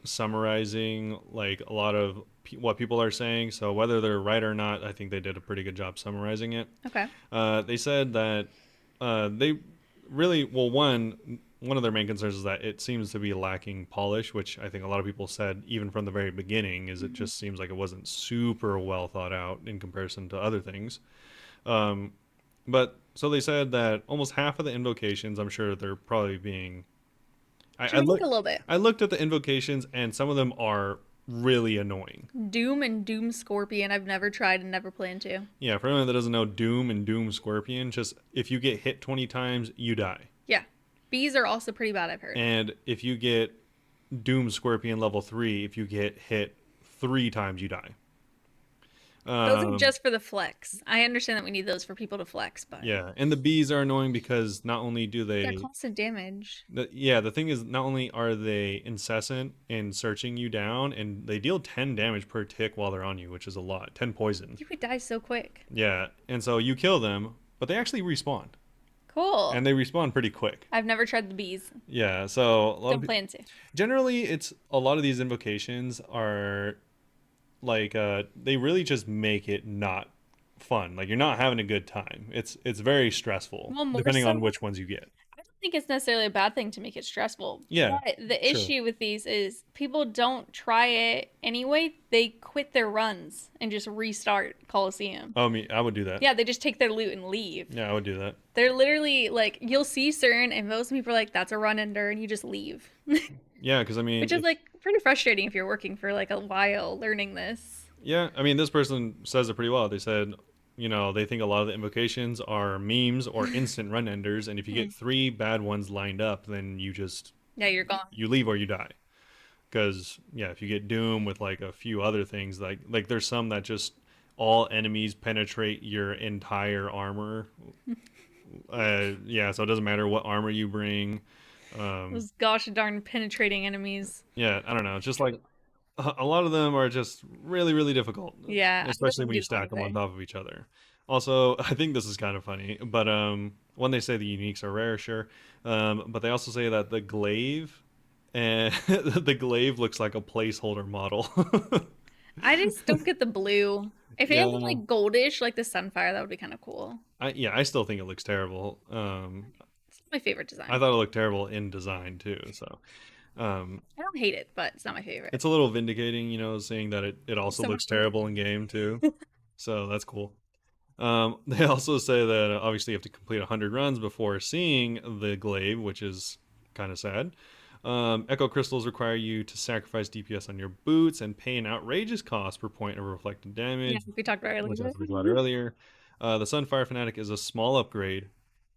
summarizing like a lot of what people are saying. So whether they're right or not, I think they did a pretty good job summarizing it. Okay. They said that they really well one of their main concerns is that it seems to be lacking polish, which I think a lot of people said even from the very beginning is it just seems like it wasn't super well thought out in comparison to other things. Um, but so they said that almost half of the invocations, I'm sure they're probably being. I Should look look a little bit. I looked at the invocations and some of them are really annoying. Doom and Doom Scorpion, I've never tried and never plan to. Yeah, for anyone that doesn't know, Doom and Doom Scorpion, just if you get hit 20 times, you die. Yeah. Bees are also pretty bad, I've heard. And if you get Doom Scorpion level 3, if you get hit 3 times, you die. Those are Um, just for the flex. I understand that we need those for people to flex, but yeah, and the bees are annoying because not only do they're they constant damage. the thing is not only are they incessant in searching you down and they deal 10 damage per tick while they're on you, which is a lot. 10 poison. You could die so quick. Yeah, and so you kill them, but they actually respawn. Cool. And they respawn pretty quick. I've never tried the bees. Yeah, so a lot Don't of plan to. generally it's a lot of these invocations are like they really just make it not fun. Like you're not having a good time. It's very stressful Well, more depending on so, which ones you get. I don't think it's necessarily a bad thing to make it stressful. Yeah, But the sure. issue with these is people don't try it anyway. They quit their runs and just restart Coliseum. Oh, me, I would do that. Yeah, they just take their loot and leave. Yeah, I would do that. They're literally like, you'll see certain, and most people are like, that's a run ender, and you just leave. Yeah, because I mean, Which is like pretty frustrating if you're working for like a while learning this. Yeah, I mean, this person says it pretty well. They said, they think a lot of the invocations are memes or instant run enders, and if you Hmm. get three bad ones lined up, then you just Yeah, you're gone. you leave or you die. Because yeah, if you get Doom with like a few other things, like there's some that just all enemies penetrate your entire armor. Yeah, so it doesn't matter what armor you bring. Um, Those gosh darn penetrating enemies. yeah, I don't know. It's just like a lot of them are just really, really difficult, Yeah, I especially wouldn't when you do stack them on anything. top of each other. Also, I think this is kind of funny, but when they say the uniques are rare, sure, but they also say that the glaive and the glaive looks like a placeholder model. I just don't get the blue. If it had been Yeah, like goldish, like the Sunfire, that would be kind of cool. I still think it looks terrible. It's my favorite I design. thought it looked terrible in design too. So um, I don't hate it, but it's not my favorite. it's a little vindicating, saying that it also Someone looks else. terrible in game too. So that's cool. They also say that obviously you have to complete 100 runs before seeing the glaive, which is kind of sad. Echo crystals require you to sacrifice DPS on your boots and pay an outrageous cost per point of reflected Yeah, damage, we talked about it which I earlier. talked about earlier. The Sunfire Fanatic is a small upgrade,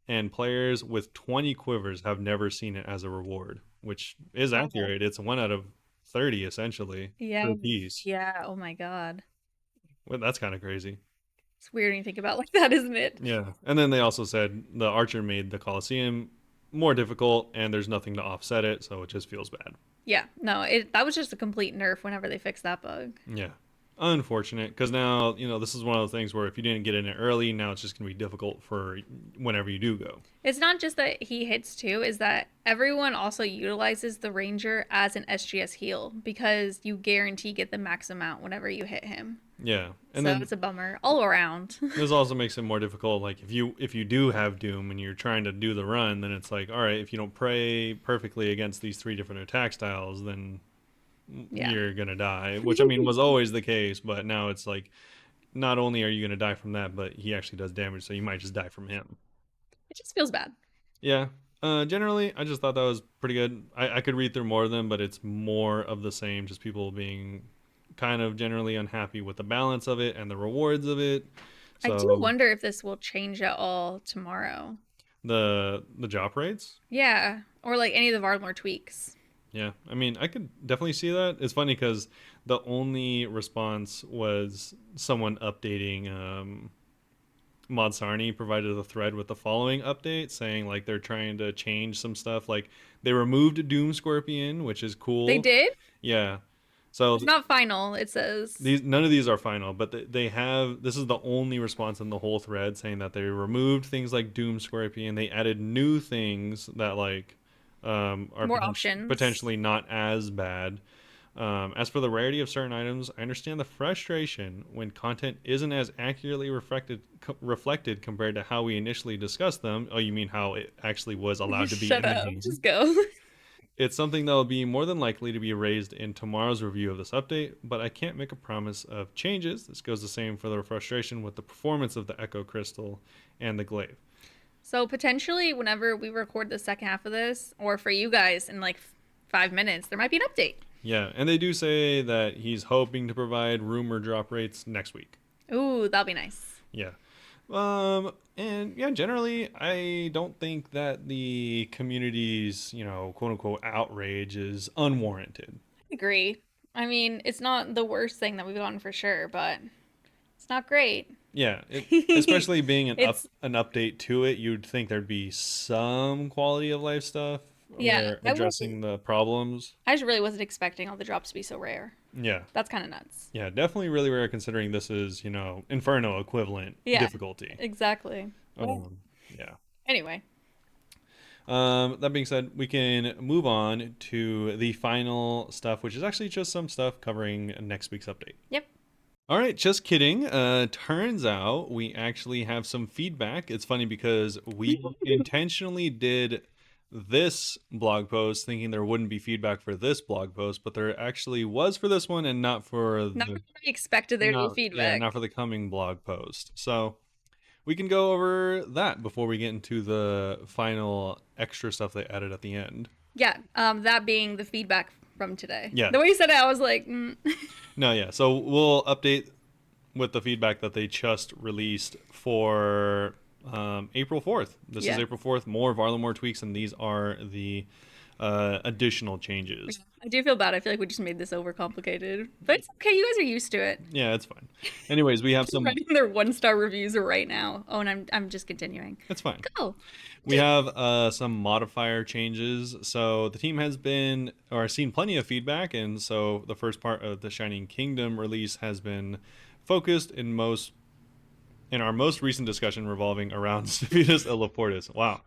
and players with 20 quivers have never seen it as a reward, which is Wow. accurate. It's 1 out of 30 essentially Yeah. per piece. Yeah. Oh my God. Well, that's kind of crazy. It's weird when you think about it like that, isn't it? Yeah, and then they also said the archer made the Colosseum more difficult, and there's nothing to offset it, so it just feels bad. Yeah. No, that was just a complete nerf whenever they fixed that bug. Yeah, unfortunate because now this is one of those things where if you didn't get in it early, now it's just gonna be difficult for whenever you do go. It's not just that he hits too, is that everyone also utilizes the Ranger as an SGS heal because you guarantee get the max amount whenever you hit him. Yeah, and So then it's a bummer all around. this also makes it more difficult. Like if you do have Doom and you're trying to do the run, then it's like, all right, if you don't pray perfectly against these three different attack styles, then Yeah. you're gonna die. Which I mean was always the case, but now it's like not only are you gonna die from that, but he actually does damage, so you might just die from him. It just feels bad. Yeah. Generally, I just thought that was pretty good. I could read through more of them, but it's more of the same, just people being kind of generally unhappy with the balance of it and the rewards of it. I do So wonder if this will change at all tomorrow. the job rates, Yeah. Or like any of the Varlamore tweaks. yeah. I mean, I could definitely see that. It's funny because the only response was someone updating. Mod Sarni provided a thread with the following update saying like they're trying to change some stuff. Like they removed Doom Scorpion, which is They cool. did? Yeah. So It's not final, it says. these none of these are final, but they have this is the only response in the whole thread saying that they removed things like Doom Scorpion. They added new things that like are More options. potentially not as bad. As for the rarity of certain items, I understand the frustration when content isn't as accurately reflected compared to how we initially discussed them. Oh, you mean how it actually was allowed to be Shut in the up. game? Just go. It's something that will be more than likely to be raised in tomorrow's review of this update, but I can't make a promise of changes. This goes the same for the frustration with the performance of the Echo Crystal and the Glaive. So potentially whenever we record the second half of this, or for you guys in like 5 minutes, there might be an update. Yeah, and they do say that he's hoping to provide rumor drop rates next week. Ooh, that'll be nice. Yeah. And yeah, generally, I don't think that the community's, quote unquote outrage is unwarranted. I agree. I mean, it's not the worst thing that we've gotten for sure, but it's not great. Yeah, especially being It's an update to it, you'd think there'd be some quality of life stuff yeah, or addressing the problems. I just really wasn't expecting all the drops to be so rare. Yeah. That's kind of nuts. Yeah, definitely really rare considering this is, Inferno equivalent Yeah, difficulty. exactly. Well, Yeah. anyway, That being said, we can move on to the final stuff, which is actually just some stuff covering next week's update. yep. All right, just kidding. Turns out we actually have some feedback. It's funny because we intentionally did this blog post thinking there wouldn't be feedback for this blog post, but there actually was for this one and not for Not the really expected there to be not feedback. for the coming blog post. So we can go over that before we get into the final extra stuff they added at the end. Yeah, that being the feedback from today. Yeah. The way you said it, I was like, No, yeah. So we'll update with the feedback that they just released for April 4th. This is yeah. April 4th. More Varlamore tweaks, and these are the additional changes. I do feel bad. I feel like we just made this overcomplicated, but it's okay. You guys are used to it. Yeah, it's fine. Anyways, we have I'm some. writing their 1-star reviews right now. Oh, and I'm just continuing. It's fine. Go. We have some modifier changes. So the team has been or seen plenty of feedback, and so the first part of the Shining Kingdom release has been focused in our most recent discussion revolving around Stupidus Illiportus. Wow.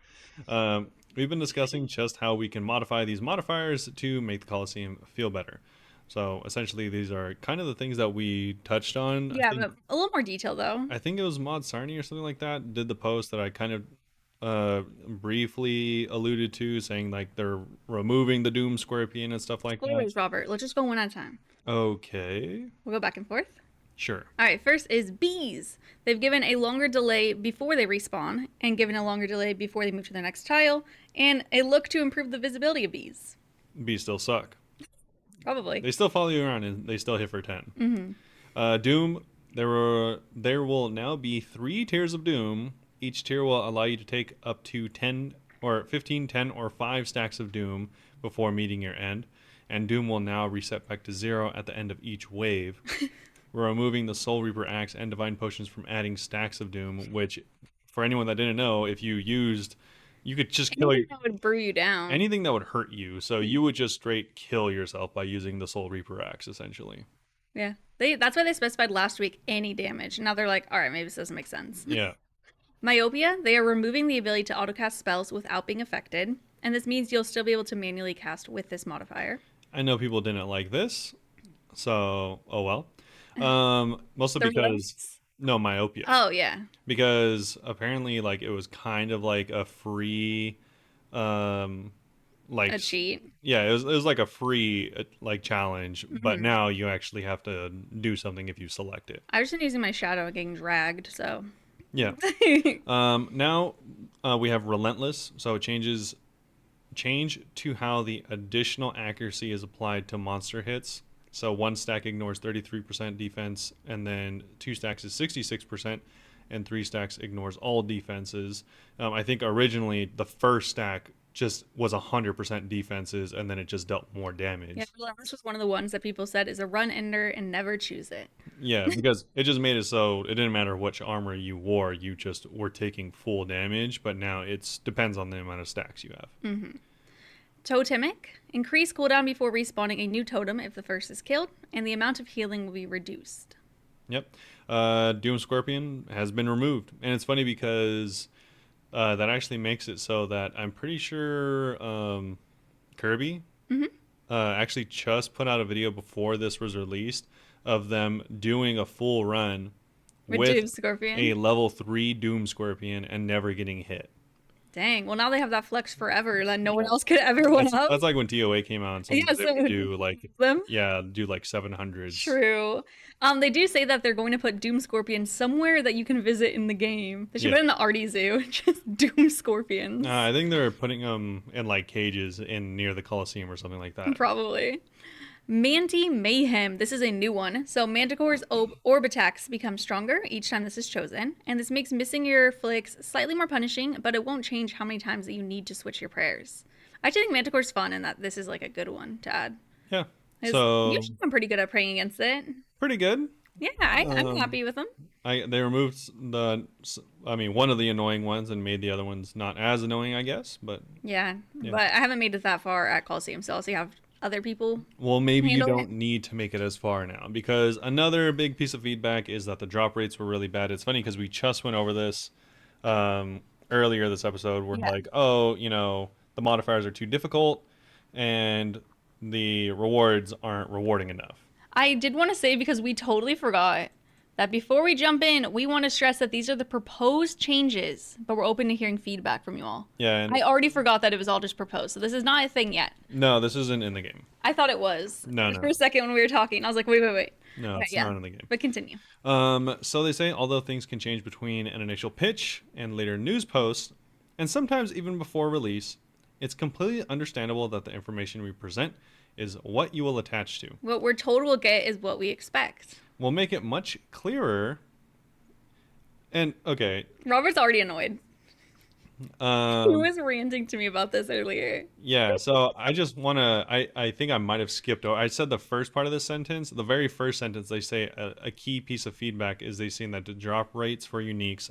We've been discussing just how we can modify these modifiers to make the Colosseum feel better. So essentially, these are kind of the things that we touched on. Yeah, but a little more detail though. I think it was Mod Sarni or something like that did the post that I kind of briefly alluded to, saying like they're removing the Doom Scorpion and stuff like that. Spoilers, Robert. Let's just go one at a time. Okay, We'll go back and forth. sure. All right, first is bees. They've given a longer delay before they respawn and given a longer delay before they move to their next tile and a look to improve the visibility of bees. Bees still suck. Probably. They still follow you around and they still hit for 10. Mm-hmm. Doom, there will now be 3 tiers of Doom. Each tier will allow you to take up to 10 or 15, 10, or 5 stacks of Doom before meeting your end. And Doom will now reset back to 0 at the end of each wave. We're removing the Soul Reaper Axe and Divine Potions from adding stacks of Doom, which, for anyone that didn't know, if you used, you could just kill Anything that would brew you down. anything that would hurt you. So you would just straight kill yourself by using the Soul Reaper Axe, essentially. Yeah. That's why they specified last week any damage. Now they're like, all right, maybe this doesn't make sense. Yeah. Myopia, they are removing the ability to autocast spells without being affected. And this means you'll still be able to manually cast with this modifier. I know people didn't like this, so oh well. Mostly The because no myopia. Oh, yeah. Because apparently, like it was kind of like a free, like A cheat. yeah, it was like a free like challenge, but now you actually have to do something if you select it. I've just been using my shadow and getting dragged, so. Yeah. Now we have relentless, so it change to how the additional accuracy is applied to monster hits. So 1 stack ignores 33% defense, and then 2 stacks is 66%, and 3 stacks ignores all defenses. I think originally the first stack just was 100% defenses, and then it just dealt more damage. Yeah, this was one of the ones that people said is a run ender and never choose it. Yeah, because it just made it so it didn't matter which armor you wore, you just were taking full damage, but now it depends on the amount of stacks you have. Totemic. Increase cooldown before respawning a new totem if the first is killed, and the amount of healing will be reduced. Yep. Doom Scorpion has been removed. And it's funny because that actually makes it so that I'm pretty sure Kirby actually just put out a video before this was released of them doing a full run With with Doom Scorpion. a level 3 Doom Scorpion and never getting hit. Dang. Well, now they have that flex forever that no one else could ever one up. That's like when TOA came out and someone Yeah, was able so- to do like Them? do like 700s. True. They do say that they're going to put Doom Scorpion somewhere that you can visit in the game. They should Yeah. put it in the Artie Zoo. Just Doom Scorpions. I think they're putting them in like cages in near the Coliseum or something like that. Probably. Manti Mayhem. This is a new one. So Manticore's orb attacks become stronger each time this is chosen, and this makes missing your flicks slightly more punishing, but it won't change how many times that you need to switch your prayers. I actually think Manticore's fun and that this is like a good one to add. Yeah. 'Cause So usually I'm pretty good at praying against it. pretty good. Yeah, I'm happy with them. They removed one of the annoying ones and made the other ones not as annoying, I guess. But Yeah, but I haven't made it that far at Coliseum, so I'll see how other people. well, maybe you Handle don't need to make it as far now, because another big piece of feedback is that the drop rates were really bad. It's funny because we just went over this earlier this episode. We're Yeah. like, oh, the modifiers are too difficult and the rewards aren't rewarding enough. I did want to say, because we totally forgot, that before we jump in, we want to stress that these are the proposed changes, but we're open to hearing feedback from you all. Yeah, and I already forgot that it was all just proposed, so this is not a thing yet. no, this isn't in the game. I thought it was. No. For a second when we were talking, I was like, wait. No, Okay, it's yeah. not in the game. But continue. So they say, although things can change between an initial pitch and later news posts, and sometimes even before release, it's completely understandable that the information we present is what you will attach to. What we're told we'll get is what we expect. We'll make it much clearer. And okay, Robert's already annoyed. He um, was ranting to me about this earlier. yeah. So I just wanna. I think I might have skipped over. I said the first part of this sentence. The very first sentence, they say a key piece of feedback is they saying that the drop rates for uniques,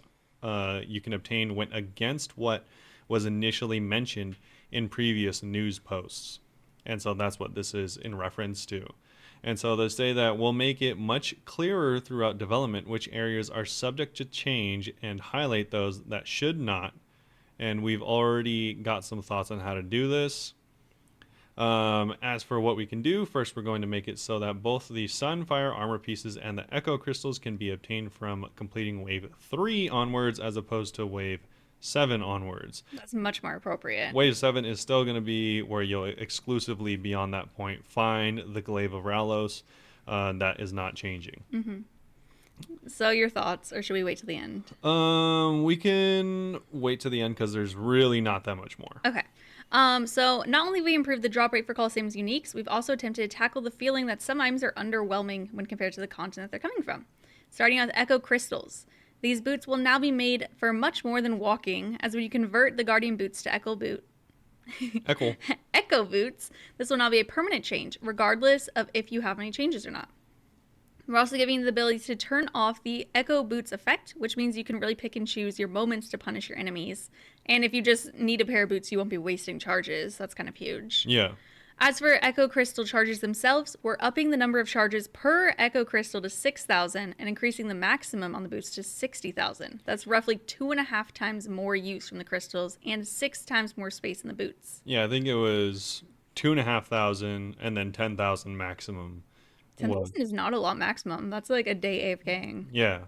you can obtain went against what was initially mentioned in previous news posts, and so that's what this is in reference to. And so they say that we'll make it much clearer throughout development which areas are subject to change and highlight those that should not. And we've already got some thoughts on how to do this. As for what we can do, first we're going to make it so that both the Sunfire armor pieces and the Echo crystals can be obtained from completing Wave 3 onwards as opposed to Wave 7 onwards. That's much more appropriate. Wave 7 is still going to be where you'll exclusively beyond that point find the Glaive of Ralos. That is not changing. So your thoughts, or should we wait till the end? We can wait to the end because there's really not that much more. Okay. So not only have we improved the drop rate for Colosseum's uniques, we've also attempted to tackle the feeling that some items are underwhelming when compared to the content that they're coming from. Starting with Echo Crystals. These boots will now be made for much more than walking, as when you convert the Guardian boots to Echo Echo boots, this will now be a permanent change, regardless of if you have any changes or not. We're also giving you the ability to turn off the Echo Boots effect, which means you can really pick and choose your moments to punish your enemies. And if you just need a pair of boots, you won't be wasting charges. That's kind of huge. Yeah. As for Echo Crystal charges themselves, we're upping the number of charges per Echo Crystal to 6,000 and increasing the maximum on the boots to 60,000. That's roughly 2.5 times more use from the crystals and 6 times more space in the boots. Yeah, I think it was 2,500 and then 10,000 maximum. 10,000 is not a lot maximum. That's like a day AFKing. Yeah.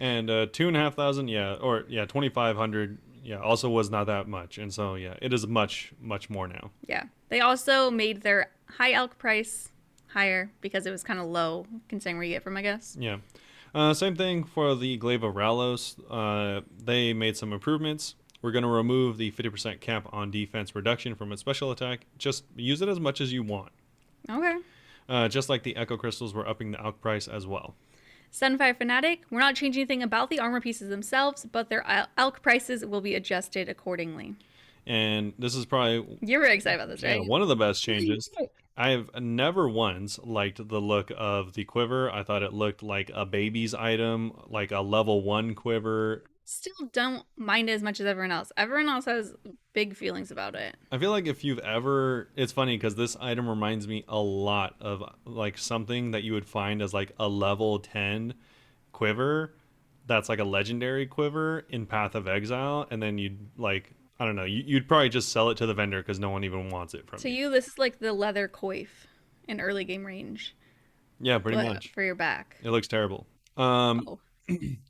And 2,500, yeah, or yeah, 2,500, yeah, also was not that much. And so, yeah, it is much, much more now. Yeah. They also made their high elk price higher because it was kind of low, considering where you get from, I guess. Yeah. Same thing for the Glaive of Ralos. They made some improvements. We're going to remove the 50% cap on defense reduction from its special attack. Just use it as much as you want. Okay. Just like the Echo Crystals, we're upping the elk price as well. Sunfire Fanatic, we're not changing anything about the armor pieces themselves, but their elk prices will be adjusted accordingly. And this is probably... You're very excited about this, right? Yeah, one of the best changes. I've never once liked the look of the quiver. I thought it looked like a baby's item, like a level 1 quiver. Still don't mind it as much as everyone else. Everyone else has big feelings about it. I feel like if you've ever... It's funny because this item reminds me a lot of like something that you would find as like a level 10 quiver that's like a legendary quiver in Path of Exile, and then you'd like... I don't know. You'd probably just sell it to the vendor because no one even wants it from you. To you, this is like the leather coif in early game range. Yeah, pretty much. For your back. It looks terrible. But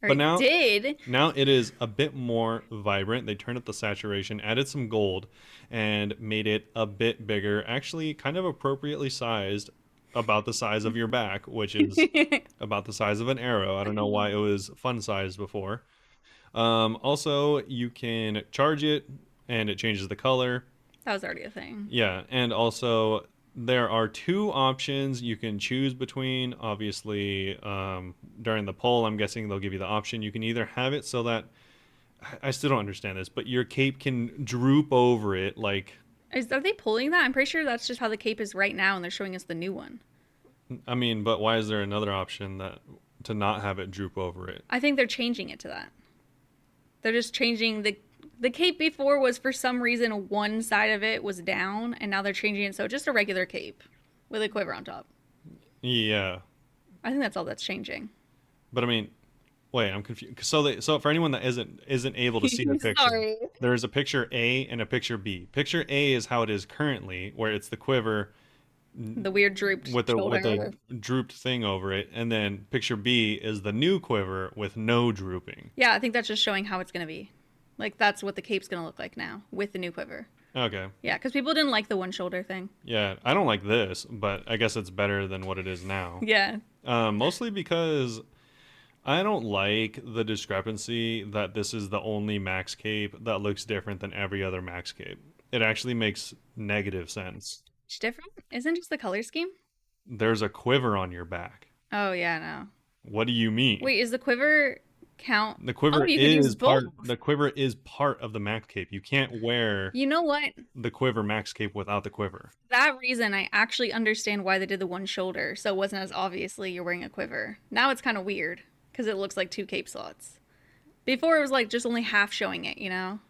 now it is a bit more vibrant. They turned up the saturation, added some gold, and made it a bit bigger. Actually, kind of appropriately sized, about the size of your back, which is about the size of an arrow. I don't know why it was fun sized before. Also, you can charge it, and it changes the color. That was already a thing. Yeah, and also there are 2 options you can choose between. Obviously, during the poll, I'm guessing they'll give you the option. You can either have it so that, I still don't understand this, but your cape can droop over it, like... Are they pulling that? I'm pretty sure that's just how the cape is right now, and they're showing us the new one. I mean, but why is there another option that to not have it droop over it? I think they're changing it to that. They're just changing the cape before was for some reason one side of it was down, and now they're changing it so just a regular cape with a quiver on top. Yeah. I think that's all that's changing. But I mean, wait, I'm confused. So for anyone that isn't able to see the picture, Sorry. There's a picture A and a picture B. Picture A is how it is currently, where it's the quiver, the weird drooped with the drooped thing over it, and then picture B is the new quiver with no drooping. Yeah, I think that's just showing how it's gonna be. Like that's what the cape's gonna look like now with the new quiver. Okay. Yeah, because people didn't like the one shoulder thing. Yeah, I don't like this, but I guess it's better than what it is now. Yeah. Mostly because I don't like the discrepancy that this is the only max cape that looks different than every other max cape. It actually makes negative sense. It's different. Isn't just the color scheme? There's a quiver on your back. Oh yeah, no. What do you mean? Wait, is the quiver count? The Oh, quiver you could use is both. part. The quiver is part of the max cape. You can't wear You know what? the quiver max cape without the quiver. That reason I actually understand why they did the one shoulder, so it wasn't as obviously you're wearing a quiver. Now it's kind of weird because it looks like two cape slots. Before it was like just only half showing it, you know?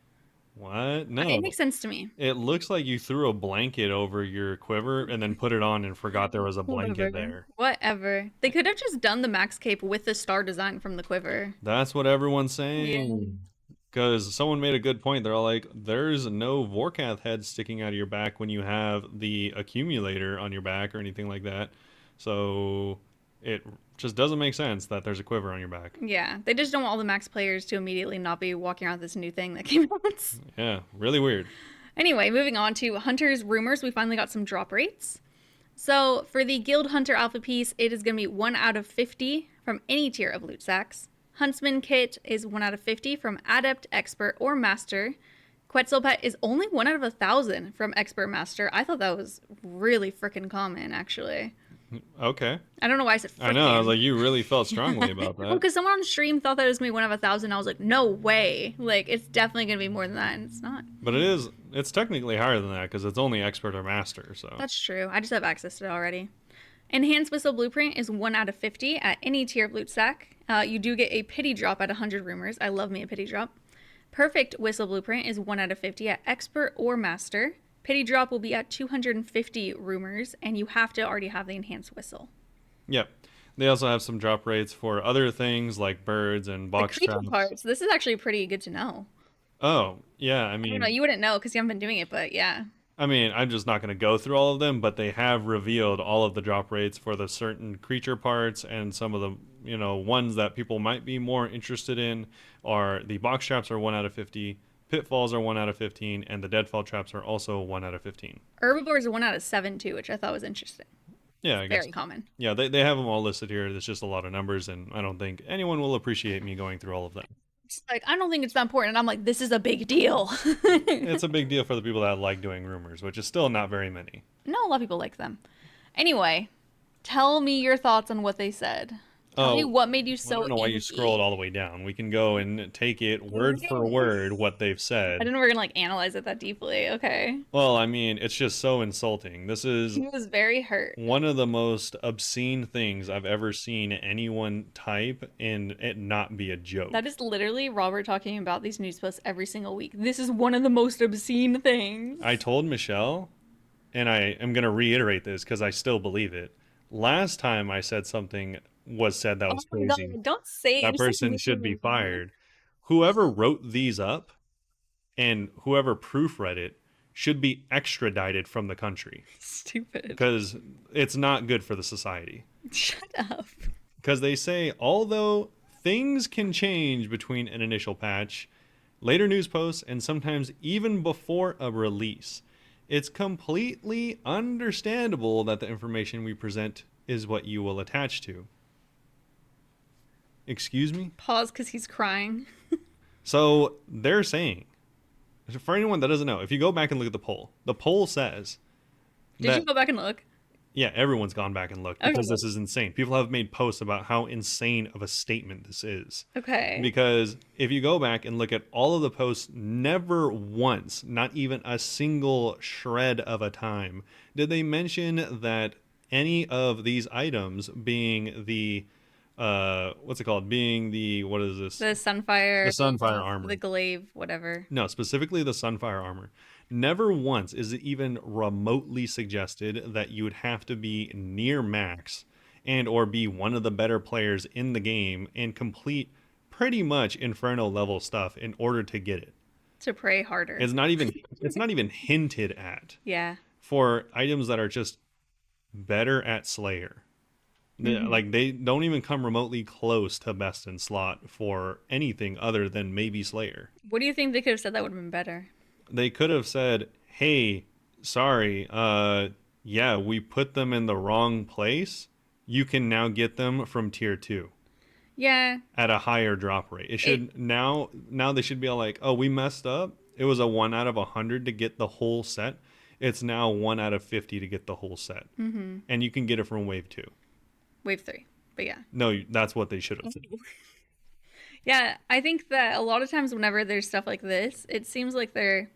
What? It No. makes sense to me. It looks like you threw a blanket over your quiver and then put it on and forgot there was a Whatever. blanket there. Whatever. They could have just done the max cape with the star design from the quiver. That's what everyone's Yeah. saying. Because someone made a good point. They're all like, there's no Vorkath head sticking out of your back when you have the accumulator on your back or anything like that. So it just doesn't make sense that there's a quiver on your back. Yeah, they just don't want all the max players to immediately not be walking around with this new thing that came out. Yeah, really weird. Anyway, moving on to Hunter's Rumors, we finally got some drop rates. So for the Guild Hunter Alpha piece, it is going to be 1 out of 50 from any tier of loot sacks. Huntsman Kit is 1 out of 50 from Adept, Expert, or Master. Quetzal Pet is only 1 out of 1,000 from Expert Master. I thought that was really freaking common, actually. Okay. I don't know why I said freaking. I know. I was like, you really felt strongly about Well, that. because someone on stream thought that it was going to be 1 out of 1,000. I was like, no way. Like, it's definitely going to be more than that, and it's not. But it's technically higher than that because it's only expert or master. So That's true. I just have access to it already. Enhanced Whistle Blueprint is 1 out of 50 at any tier of loot sack. You do get a pity drop at 100 rumors. I love me a pity drop. Perfect Whistle Blueprint is 1 out of 50 at expert or master. Pity drop will be at 250 rumors, and you have to already have the enhanced whistle. yep. They also have some drop rates for other things like birds and The box creature traps. parts. This is actually pretty good to know. Oh, yeah. I don't know. You wouldn't know because you haven't been doing it, but yeah. I'm just not going to go through all of them, but they have revealed all of the drop rates for the certain creature parts and some of the, ones that people might be more interested in are the box traps are 1 out of 50, pitfalls are 1 out of 15, and the deadfall traps are also 1 out of 15. Herbivores are 1 out of 7 too, which I thought was interesting. Yeah, I guess. Very common. Yeah, they have them all listed here. There's just a lot of numbers, and I don't think anyone will appreciate me going through all of them. It's like, I don't think it's that important. And I'm like, this is a big deal. It's a big deal for the people that like doing rumors, which is still not very many. No, a lot of people like them. Anyway, tell me your thoughts on what they said. Tell me what made you I so don't know why you scrolled all the way down. We can go and take it word for word what they've said. I didn't know we were gonna analyze it that deeply. Okay. Well, it's just so insulting. This is He was very hurt. one of the most obscene things I've ever seen anyone type and it not be a joke. That is literally Robert talking about these news posts every single week. This is one of the most obscene things. I told Michelle, and I am going to reiterate this because I still believe it. Last time I said something was said that was crazy. God, don't say That person should be fired. Whoever wrote these up and whoever proofread it should be extradited from the country. Stupid. Because it's not good for the society. Shut up. Because they say, although things can change between an initial patch, later news posts, and sometimes even before a release, it's completely understandable that the information we present is what you will attach to. Excuse me? Pause because he's crying. So they're saying, for anyone that doesn't know, if you go back and look at the poll says Did you go back and look? Yeah, everyone's gone back and looked because this is insane. People have made posts about how insane of a statement this is. Okay. Because if you go back and look at all of the posts, never once, not even a single shred of a time, did they mention that any of these items being the what's it called? Being the what is this? The Sunfire. The Sunfire armor. The Glaive, whatever. No, specifically the Sunfire armor. Never once is it even remotely suggested that you would have to be near max and or be one of the better players in the game and complete pretty much Inferno level stuff in order to get it. To pray harder. It's not even hinted at. Yeah. For items that are just better at Slayer. Like they don't even come remotely close to best in slot for anything other than maybe Slayer. What do you think they could have said that would have been better? They could have said, "Hey, sorry, yeah, we put them in the wrong place. You can now get them from tier 2." Yeah. At a higher drop rate. It should now they should be all like, "Oh, we messed up. It was a 1 out of 100 to get the whole set. It's now 1 out of 50 to get the whole set. And you can get it from wave 2. Wave 3. But yeah. No, that's what they should have said. Yeah, I think that a lot of times whenever there's stuff like this, it seems like they're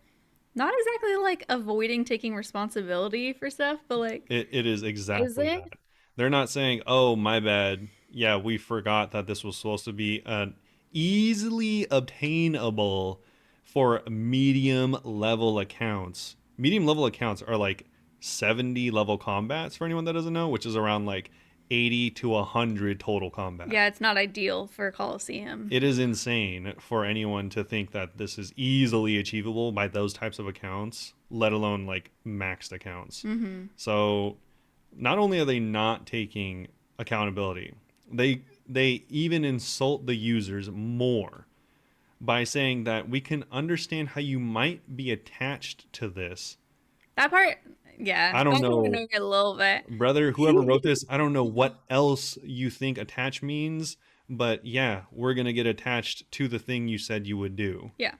not exactly like avoiding taking responsibility for stuff, but like, It is is exactly it? that. They're not saying, "Oh, my bad. Yeah, we forgot that this was supposed to be an easily obtainable for medium level accounts." Medium level accounts are like 70 level combats for anyone that doesn't know, which is around like 80 to 100 total combat. Yeah, it's not ideal for Coliseum. It is insane for anyone to think that this is easily achievable by those types of accounts, let alone like maxed accounts. So not only are they not taking accountability, they even insult the users more by saying that we can understand how you might be attached to this. That part, yeah, I don't I'm kind of know, annoying a little bit. brother, whoever wrote this, I don't know what else you think attach means, but yeah, we're going to get attached to the thing you said you would do. Yeah.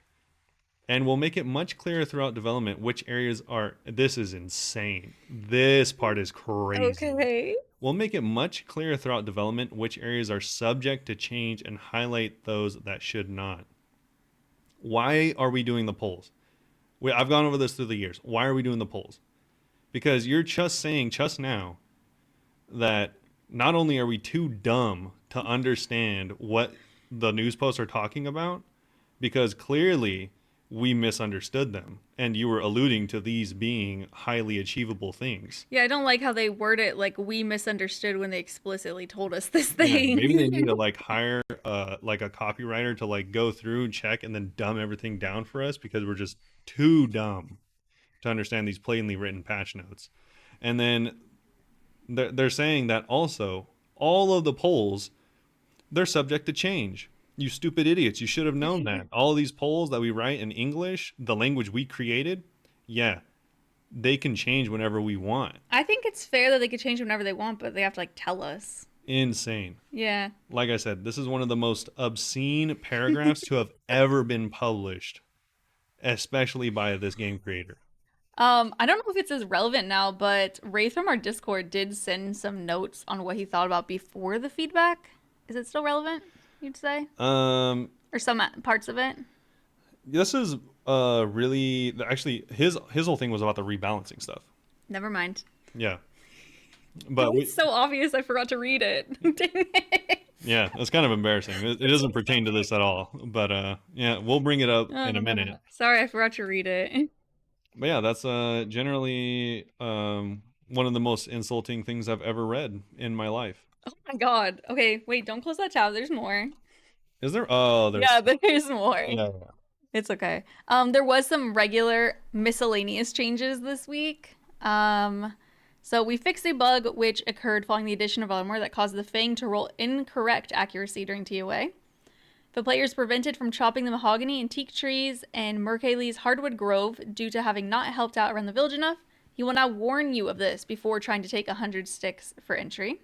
And we'll make it much clearer throughout development which areas are. This is insane. This part is crazy. Okay. We'll make it much clearer throughout development which areas are subject to change and highlight those that should not. Why are we doing the polls? I've gone over this through the years. Why are we doing the polls? Because you're just saying just now that not only are we too dumb to understand what the news posts are talking about, because clearly we misunderstood them and you were alluding to these being highly achievable things. Yeah, I don't like how they word it like we misunderstood when they explicitly told us this Yeah, maybe they need thing. to like hire like a copywriter to like go through and check and then dumb everything down for us because we're just too dumb to understand these plainly written patch notes. And then they're saying that also all of the polls, they're subject to change. You stupid idiots, you should have known that. All of these polls that we write in English, the language we created, yeah, they can change whenever we want. I think it's fair that they could change whenever they want, but they have to like tell us. Insane. Yeah. Like I said, this is one of the most obscene paragraphs to have ever been published, especially by this game creator. I don't know if it's as relevant now, but Wraith from our Discord did send some notes on what he thought about before the feedback. Is it still relevant, you'd say? Um, Or some parts of it? this is really actually his whole thing was about the rebalancing stuff. Never mind. Yeah, That but was so obvious I forgot to read it. Dang it. yeah, it's kind of embarrassing. It doesn't pertain to this at all. But yeah, we'll bring it up in a minute. Sorry, I forgot to read it. But yeah, that's generally one of the most insulting things I've ever read in my life. Oh my god. Okay, wait, don't close that tab. There's more. Is there? Oh, there's. Yeah, there's more. Yeah. It's okay. There was some regular miscellaneous changes this week. So we fixed a bug which occurred following the addition of Varlamore that caused the Fang to roll incorrect accuracy during TOA. If a player is prevented from chopping the mahogany and teak trees and Merkalee's hardwood grove due to having not helped out around the village enough, he will now warn you of this before trying to take 100 sticks for entry.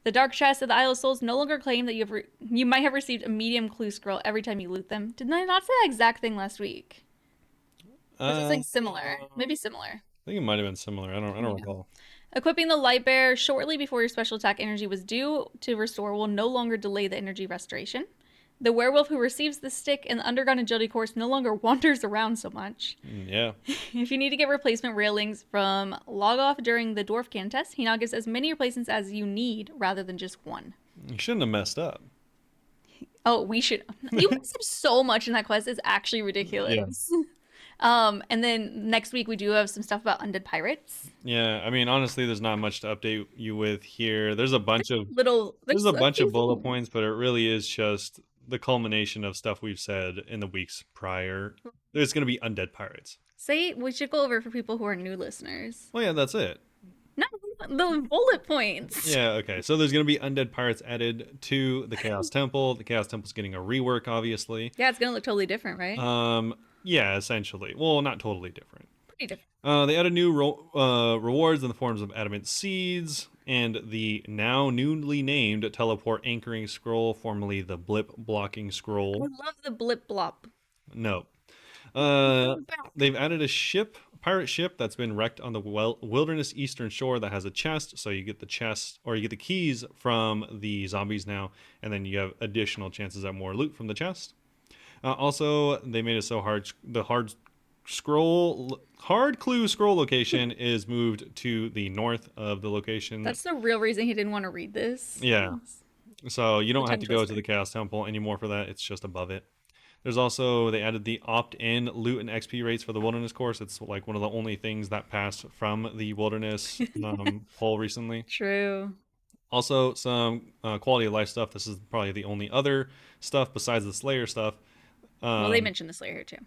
The Dark Chest of the Isle of Souls no longer claim that you might have received a medium clue scroll every time you loot them. Did I not say that exact thing last week? Was it like similar? Maybe similar. I think it might have been similar. I don't recall. Equipping the Light Bear shortly before your special attack energy was due to restore will no longer delay the energy restoration. The werewolf who receives the stick in the underground agility course no longer wanders around so much. Yeah. If you need to get replacement railings from log off during the dwarf can test, he now gives as many replacements as you need rather than just one. You shouldn't have messed up. Oh, we should. You messed up so much in that quest. It's actually ridiculous. And then next week we do have some stuff about undead pirates. Yeah, I mean, honestly, there's not much to update you with here. There's a bunch of There's a bunch few of bullet things. points, but it really is just the culmination of stuff we've said in the weeks prior. There's going to be undead pirates. Say we should go over for people who are new listeners. Well, yeah, that's it. No, the bullet points. Yeah, okay. So there's going to be undead pirates added to the Chaos Temple. The Chaos Temple's getting a rework, obviously. Yeah, it's gonna look totally different, right? Yeah, essentially. Well, not totally different. Pretty different. They added new rewards in the forms of adamant seeds and the now newly named teleport anchoring scroll, formerly the blip blocking scroll. I love the blip blop. No. They've added a ship pirate ship that's been wrecked on the wilderness eastern shore that has a chest. So you get the chest, or you get the keys from the zombies now, and then you have additional chances at more loot from the chest. Also, they made it so the hard clue scroll location is moved to the north of the location. That's the real reason he didn't want to read this. Yeah. So you don't have to Potential go to the spin. Chaos Temple anymore for that. It's just above it. There's also, they added the opt-in loot and XP rates for the wilderness course. It's like one of the only things that passed from the wilderness poll recently. True. Also, some quality of life stuff. This is probably the only other stuff besides the Slayer stuff. Well, they mentioned the Slayer here too.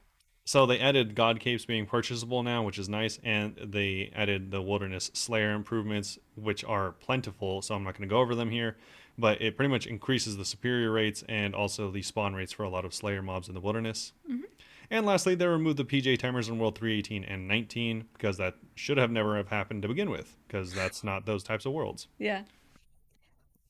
So they added God Capes being purchasable now, which is nice, and they added the Wilderness Slayer improvements, which are plentiful. So I'm not going to go over them here, but it pretty much increases the superior rates and also the spawn rates for a lot of Slayer mobs in the Wilderness. Mm-hmm. And lastly, they removed the PJ timers in World 318 and 19 because that should have never have happened to begin with, because that's not those types of worlds. Yeah.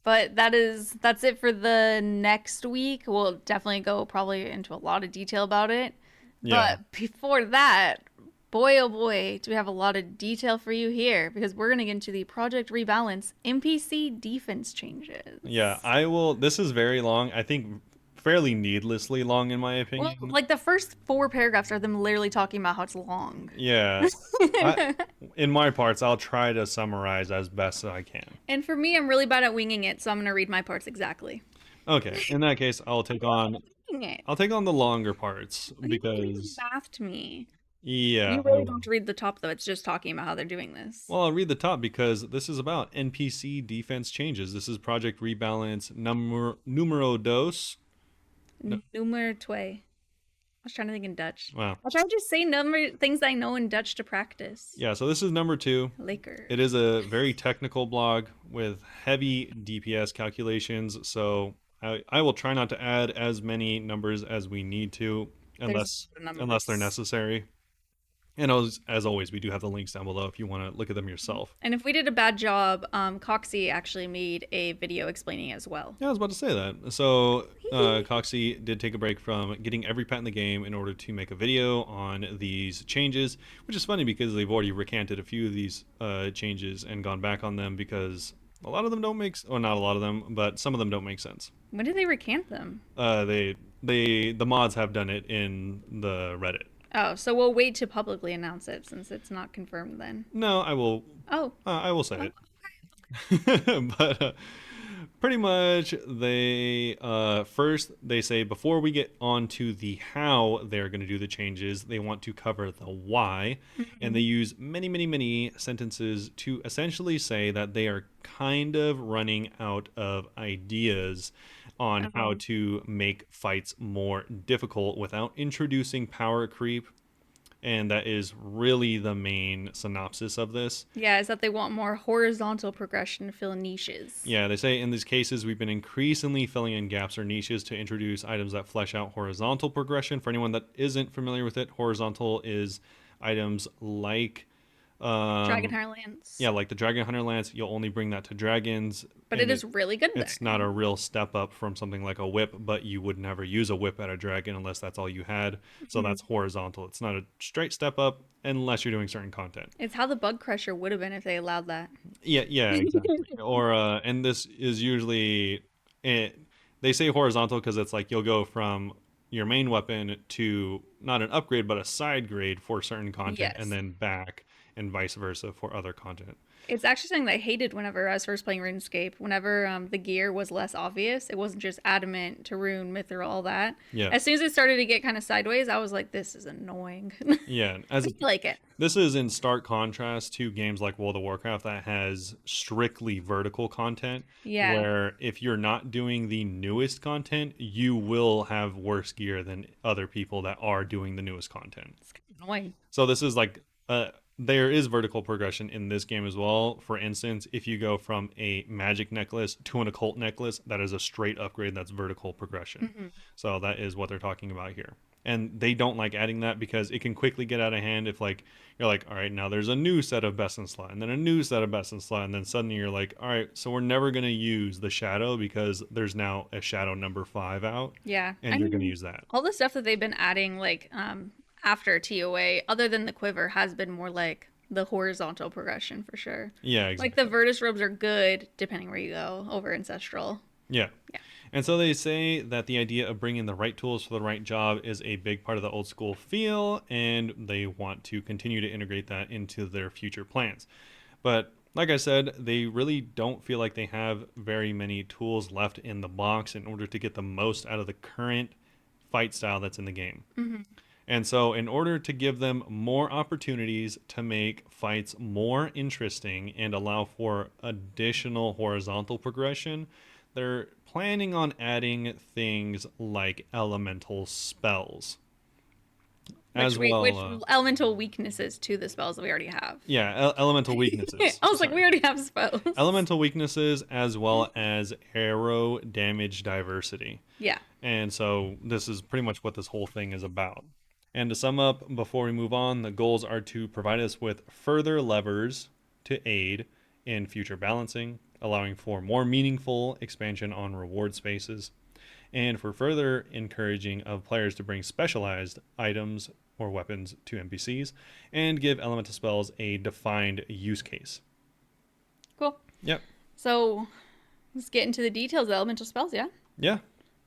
But that's it for the next week. We'll definitely go probably into a lot of detail about it. Yeah. But before that, boy oh boy, do we have a lot of detail for you here because we're gonna get into the Project Rebalance NPC defense changes. Yeah, I will. This is very long. I think fairly needlessly long, in my Well, opinion. like the first 4 paragraphs are them literally talking about how it's long. Yeah. I, in my parts, I'll try to summarize as best as I can. And for me, I'm really bad at winging it, so I'm gonna read my parts exactly. Okay, in that case, Wing it. I'll take on the longer parts You can read because math to me. yeah, You I really will. don't read the top though. It's just talking about how they're doing this. Well, I'll read the top because this is about NPC defense changes. This is Project Rebalance numero dos. No, Nummer twee. I was trying to think in Dutch. wow. I'll try to just say number things I know in Dutch to practice. Yeah, so this is number 2. Laker. It is a very technical blog with heavy DPS calculations, so I will try not to add as many numbers as we need to, There's unless they're numbers. necessary. And as always, we do have the links down below if you want to look at them yourself. And if we did a bad job, Coxie actually made a video explaining it as well. Yeah, I was about to say that. So, Coxie did take a break from getting every pet in the game in order to make a video on these changes, which is funny because they've already recanted a few of these changes and gone back on them because a lot of them don't make, or not a lot of them, but some of them don't make sense. When did they recant them? The mods have done it in the Reddit. Oh, so we'll wait to publicly announce it since it's not confirmed then. No, I will. Oh. I will say it. But pretty much, they first they say before we get on to the how they're going to do the changes, they want to cover the why, and they use many sentences to essentially say that they are kind of running out of ideas on how to make fights more difficult without introducing power creep. And that is really the main synopsis of this. Yeah, is that they want more horizontal progression to fill niches. Yeah, they say in these cases, we've been increasingly filling in gaps or niches to introduce items that flesh out horizontal progression. For anyone that isn't familiar with it, horizontal is items like Dragon Hunter Lance. yeah, like the Dragon Hunter Lance. You'll only bring that to dragons. But it is really good there. It's not a real step up from something like a whip, but you would never use a whip at a dragon unless that's all you had. So that's horizontal. It's not a straight step up unless you're doing certain content. It's how the Bug Crusher would have been if they allowed that. Yeah, exactly. Or and this is usually they say horizontal because it's like you'll go from your main weapon to not an upgrade but a side grade for certain content, and Yes. then back, and vice versa for other content. It's actually something that I hated whenever I was first playing RuneScape. Whenever the gear was less obvious, it wasn't just adamant to rune, mithril, all that. Yeah. As soon as it started to get kind of sideways, I was like, this is annoying. Yeah, I like it. this is in stark contrast to games like World of Warcraft that has strictly vertical content. Yeah. Where if you're not doing the newest content, you will have worse gear than other people that are doing the newest content. It's kind of annoying. So this is like there is vertical progression in this game as well. For instance, if you go from a magic necklace to an occult necklace, that is a straight upgrade. That's vertical progression. So that is what they're talking about here. And they don't like adding that because it can quickly get out of hand if like you're like, all right, now there's a new set of best in slot, and then a new set of best in slot, and then suddenly you're like, all right, so we're never gonna use the shadow because there's now a shadow number 5 out, Yeah. and you're gonna use that. All the stuff that they've been adding, like after TOA, other than the quiver, has been more like the horizontal progression for sure. Yeah, Like the exactly. Virtus robes are good depending where you go over Ancestral. Yeah. Yeah. And so they say that the idea of bringing the right tools for the right job is a big part of the old school feel, and they want to continue to integrate that into their future plans. But like I said, they really don't feel like they have very many tools left in the box in order to get the most out of the current fight style that's in the game. Mm-hmm. And so, in order to give them more opportunities to make fights more interesting and allow for additional horizontal progression, they're planning on adding things like elemental spells as Which well. elemental weaknesses to the spells that we already have. Yeah, elemental I weaknesses. was like, we Sorry. already have spells. Elemental weaknesses as well as arrow damage diversity. Yeah. And so this is pretty much what this whole thing is about. And to sum up, before we move on, the goals are to provide us with further levers to aid in future balancing, allowing for more meaningful expansion on reward spaces, and for further encouraging of players to bring specialized items or weapons to NPCs, and give elemental spells a defined use case. Cool. Yep. So let's get into the details of elemental spells, yeah? Yeah.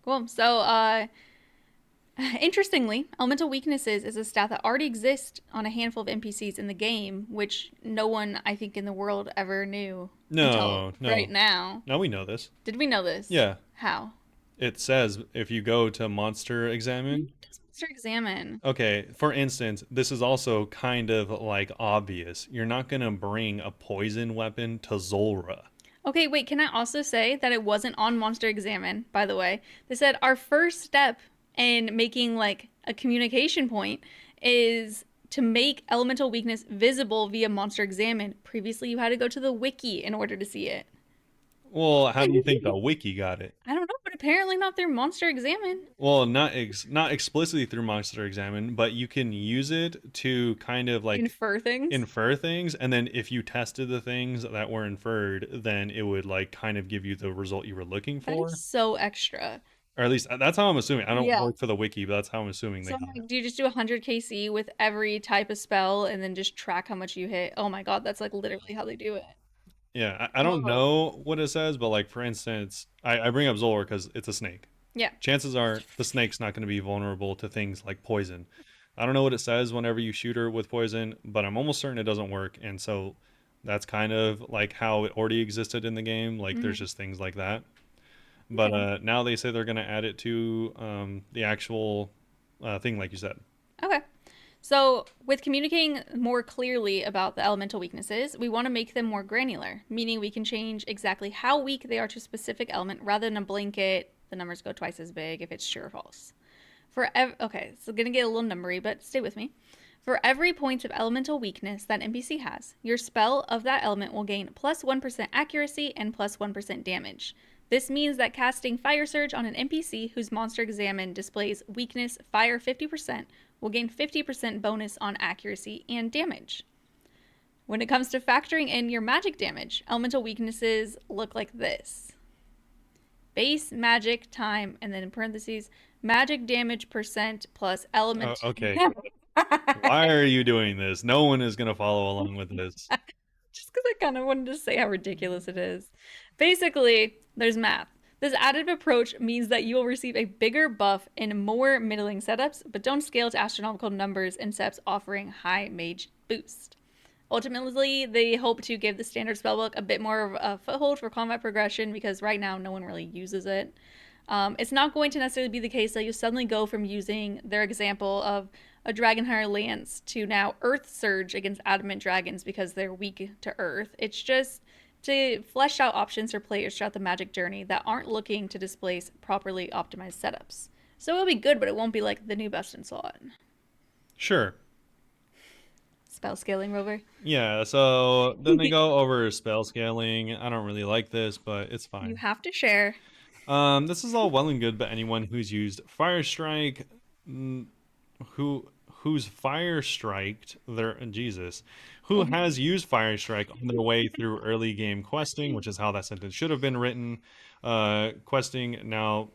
Cool. So, interestingly, elemental weaknesses is a stat that already exists on a handful of NPCs in the game, which no one, I think, in the world ever knew until No, right no. now. Now we know this. Did we know this? Yeah. How? It says if you go to Monster Examine. Does Monster Examine? Okay, for instance, this is also kind of like obvious. You're not going to bring a poison weapon to Zulra. Okay, wait, can I also say that it wasn't on Monster Examine, by the way? They said our first step in making like a communication point is to make elemental weakness visible via Monster Examine. Previously, you had to go to the wiki in order to see it. Well, how do you think the wiki got it? I don't know, but apparently not through Monster Examine. Well, not explicitly through Monster Examine, but you can use it to kind of like Infer things. infer things, and then if you tested the things that were inferred, then it would like kind of give you the result you were looking That is for. so extra. Or at least that's how I'm assuming. I don't Yeah. work for the wiki, but that's how I'm assuming they So I'm got it. like, do you just do 100 KC with every type of spell and then just track how much you hit? Oh my god, that's like literally how they do it. Yeah, I don't Oh. know what it says, but like for instance, I bring up Zolor because it's a snake. Yeah. Chances are the snake's not going to be vulnerable to things like poison. I don't know what it says whenever you shoot her with poison, but I'm almost certain it doesn't work. And so that's kind of like how it already existed in the game. Like there's Mhm. just things like that. But Okay. now they say they're going to add it to the actual thing, like you said. Okay. So, with communicating more clearly about the elemental weaknesses, we want to make them more granular, meaning we can change exactly how weak they are to a specific element rather than a blanket, the numbers go twice as big if it's true or false. Okay, so gonna get a little numbery, but stay with me. For every point of elemental weakness that NPC has, your spell of that element will gain plus 1% accuracy and plus 1% damage. This means that casting Fire Surge on an NPC whose Monster Examine displays weakness Fire 50% will gain 50% bonus on accuracy and damage. When it comes to factoring in your magic damage, elemental weaknesses look like this: base magic time, and then in parentheses, magic damage percent plus element. Okay. Why are you doing this? No one is going to follow along with this. Just because I kind of wanted to say how ridiculous it is. Basically, there's math. This additive approach means that you will receive a bigger buff in more middling setups, but don't scale to astronomical numbers in setups offering high mage boost. Ultimately, they hope to give the standard spellbook a bit more of a foothold for combat progression because right now no one really uses it. It's not going to necessarily be the case that you suddenly go from using their example of a Dragonheart Lance to now Earth Surge against Adamant Dragons because they're weak to Earth. It's just to flesh out options for players throughout the Magic journey that aren't looking to displace properly optimized setups. So it'll be good, but it won't be like the new best in slot. Sure. Spell scaling, Rover. Yeah, so then they go over spell scaling. I don't really like this, but it's You fine. have to share. This is all well and good, but anyone who's used Fire Strike, who's Fire Striked their Jesus, who has used Fire Strike on their way through early game questing, which is how that sentence should have been written. Questing now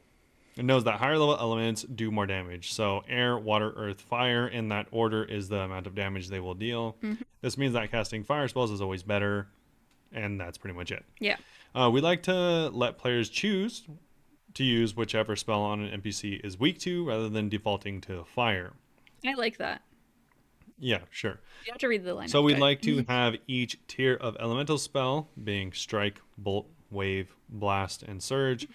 It knows that higher level elements do more damage. So air, water, earth, fire, in that order is the amount of damage they will deal. Mhm. This means that casting fire spells is always better, and that's pretty much it. Yeah. We like to let players choose to use whichever spell on an NPC is weak to rather than defaulting to fire. I like that. Yeah, sure. You have to read the lineup So we'd guide. like to have each tier of elemental spell, being strike, bolt, wave, blast, and surge,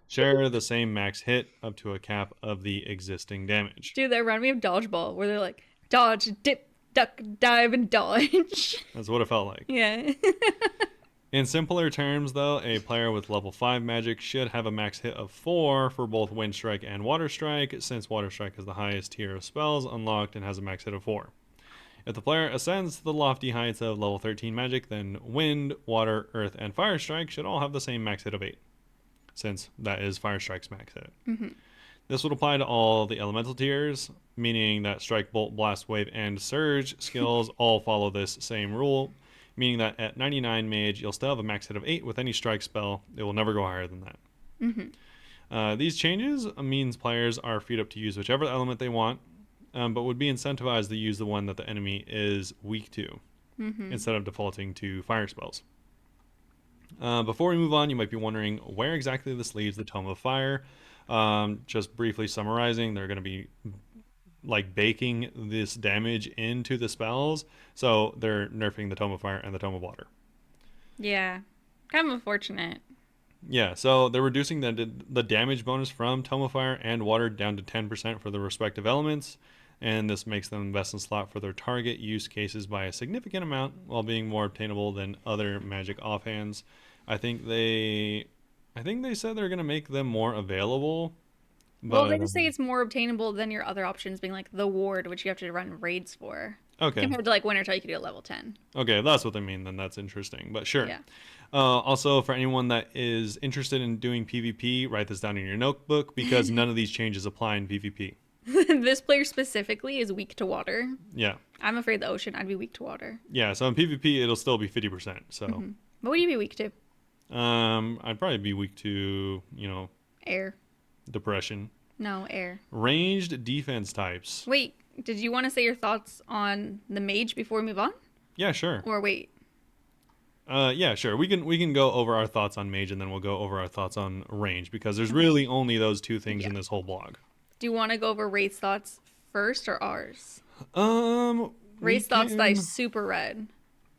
share the same max hit up to a cap of the existing damage. Dude, that reminded me of dodgeball, where they're like dodge, dip, duck, dive, and dodge. That's what it felt like. Yeah. In simpler terms, though, a player with level 5 magic should have a max hit of 4 for both Wind Strike and Water Strike, since Water Strike is the highest tier of spells unlocked and has a max hit of 4. If the player ascends to the lofty heights of level 13 magic, then Wind, Water, Earth, and Fire Strike should all have the same max hit of 8, since that is Fire Strike's max hit. Mm-hmm. This would apply to all the elemental tiers, meaning that Strike, Bolt, Blast, Wave, and Surge skills all follow this same rule, meaning that at 99 Mage, you'll still have a max hit of 8 with any strike spell. It will never go higher than that. These changes means players are freed up to use whichever element they want, but would be incentivized to use the one that the enemy is weak to, instead of defaulting to fire spells. Before we move on, you might be wondering where exactly this leaves the Tome of Fire. Just briefly summarizing, they're going to be like baking this damage into the spells, so they're nerfing the Tome of Fire and the Tome of Water. Yeah. Kind of unfortunate. Yeah, so they're reducing the damage bonus from Tome of Fire and Water down to 10% for the respective elements, and this makes them best in slot for their target use cases by a significant amount while being more obtainable than other magic offhands. I think they said they're going to make them more available. Well, But they just say it's more obtainable than your other options, being like the ward, which you have to run raids for. okay. Compared to like Wintertide, you could do a level 10. Okay, if that's what they mean, then that's interesting. But sure. Yeah. Also, for anyone that is interested in doing PvP, write this down in your notebook because none of these changes apply in PvP. This player specifically is weak to water. Yeah. I'm afraid the ocean, I'd be weak to water. Yeah, so in PvP, it'll still be 50%. So What would you be weak to? I'd probably be weak to, Air. depression. No, air. Ranged defense types. Wait, did you want to say your thoughts on the mage before we move on? Yeah, sure. Or wait. Yeah, sure. We can go over our thoughts on mage and then we'll go over our thoughts on range because there's really only those two things in this whole blog. Do you want to go over Wraith's thoughts first or ours? we Wraith's thoughts can- that I super read.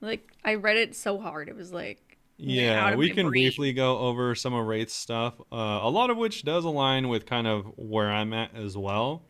Like, I read it so hard. It was like, out Yeah, of we my can brain. briefly go over some of Wraith's stuff. A lot of which does align with kind of where I'm at as well.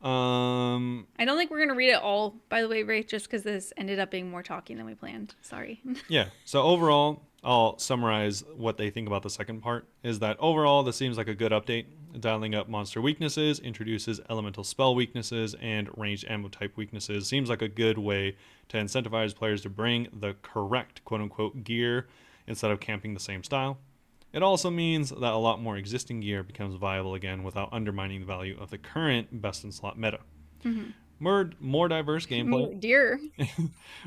I don't think we're going to read it all, by the way, Wraith, just because this ended up being more talking than we planned. Sorry. Yeah. So overall, I'll summarize what they think about the second part. Is that overall, this seems like a good update. Dialing up monster weaknesses, introduces elemental spell weaknesses, and ranged ammo type weaknesses. Seems like a good way to incentivize players to bring the correct quote-unquote gear instead of camping the same style. It also means that a lot more existing gear becomes viable again without undermining the value of the current best in slot meta. More diverse gameplay. Dear.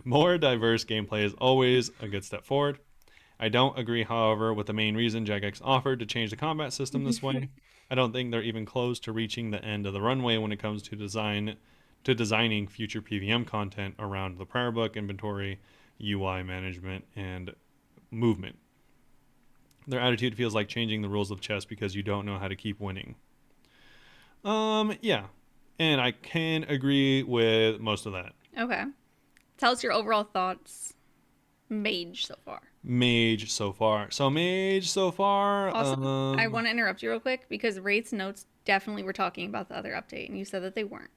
More diverse gameplay is always a good step forward. I don't agree, however, with the main reason Jagex offered to change the combat system this way. I don't think they're even close to reaching the end of the runway when it comes to designing future PVM content around the prayer book, inventory, UI management, and movement. Their attitude feels like changing the rules of chess because you don't know how to keep winning. Yeah. And I can agree with most of that. Okay. Tell us your overall thoughts. Mage so far. Mage so far. Also, I want to interrupt you real quick because Wraith's notes definitely were talking about the other update, and you said that they weren't.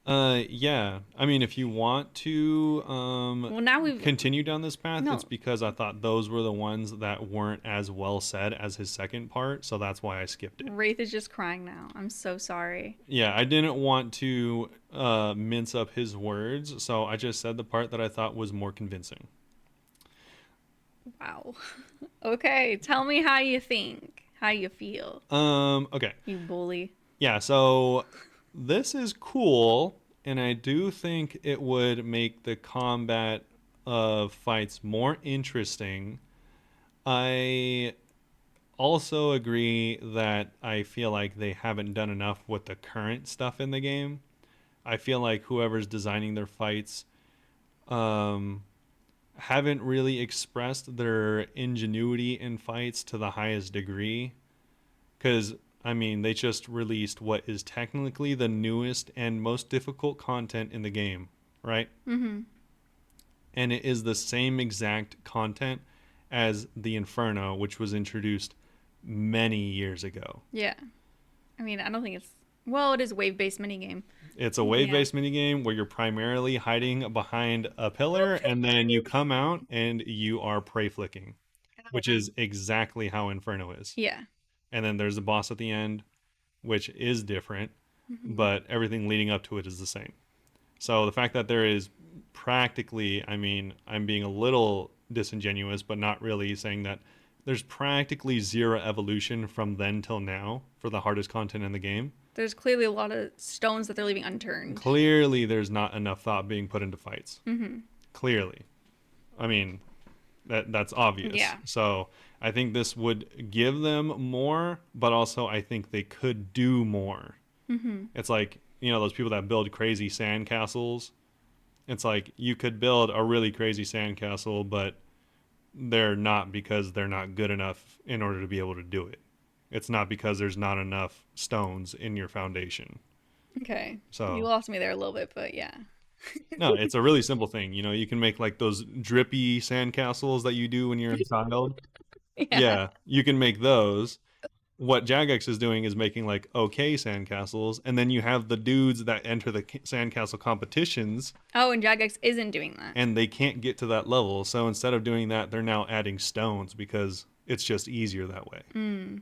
Yeah. I mean, if you want to Well, now we've continue down this path, No. it's because I thought those were the ones that weren't as well said as his second part, so that's why I skipped it. Wraith is just crying now. I'm so sorry. Yeah, I didn't want to mince up his words, so I just said the part that I thought was more convincing. Wow. Okay, tell me how you think, how you feel, Okay. you bully. Yeah, so this is cool, and I do think it would make the combat of fights more interesting. I also agree that I feel like they haven't done enough with the current stuff in the game. I feel like whoever's designing their fights um, haven't really expressed their ingenuity in fights to the highest degree. Because, I mean, they just released what is technically the newest and most difficult content in the game, right? Mm-hmm. And it is the same exact content as the Inferno, which was introduced many years ago. Yeah. I mean, I don't think it's well, it is a wave-based minigame. It's a Yeah. wave-based minigame where you're primarily hiding behind a pillar, and then you come out and you are prey flicking, which is exactly how Inferno is. Yeah. And then there's a boss at the end, which is different, Mm-hmm. but everything leading up to it is the same. So the fact that there is practically, I mean, I'm being a little disingenuous, but not really, saying that there's practically zero evolution from then till now for the hardest content in the game. There's clearly a lot of stones that they're leaving unturned. Clearly, there's not enough thought being put into fights. Mm-hmm. Clearly. I mean, that's obvious. Yeah. So I think this would give them more, but also I think they could do more. Mm-hmm. It's like, you know, those people that build crazy sandcastles. It's like you could build a really crazy sandcastle, but they're not, because they're not good enough in order to be able to do it. It's not because there's not enough stones in your foundation. Okay. You So, lost me there a little bit, but yeah. no, it's a really simple thing. You know, you can make like those drippy sandcastles that you do when you're a child. Yeah. Yeah, you can make those. What Jagex is doing is making like okay sandcastles, and then you have the dudes that enter the sandcastle competitions, Oh, and Jagex isn't doing that. and they can't get to that level. So instead of doing that, they're now adding stones because it's just easier that way. Mm.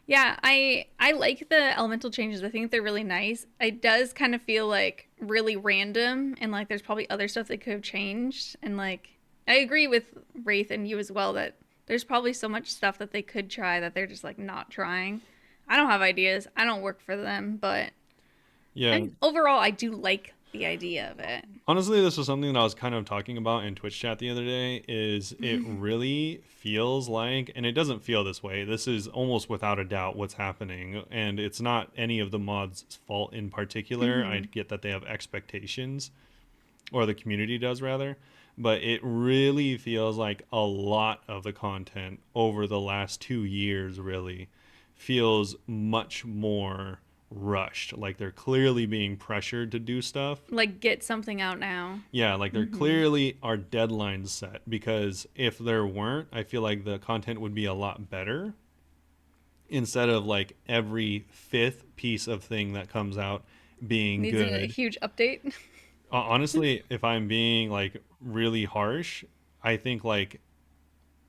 Yeah, I like the elemental changes. I think they're really nice. It does kind of feel like really random and like there's probably other stuff that could have changed. And like I agree with Wraith and you as well that there's probably so much stuff that they could try that they're just like not trying. I don't have ideas. I don't work for them, but Yeah, and overall I do like the idea of it. honestly, this was something that I was kind of talking about in Twitch chat the other day. Is it really feels like, and it doesn't feel this way. This is almost without a doubt what's happening, and it's not any of the mods' fault in particular. I Mm-hmm. get that they have expectations, or the community does rather, but it really feels like a lot of the content over the last 2 years really feels much more rushed. Like they're clearly being pressured to do stuff. Like get something out now. Yeah, like there Mm-hmm. clearly are deadlines set, because if there weren't, I feel like the content would be a lot better, instead of like every fifth piece of thing that comes out being Needs a good. huge update. Honestly, if I'm being like really harsh, I think like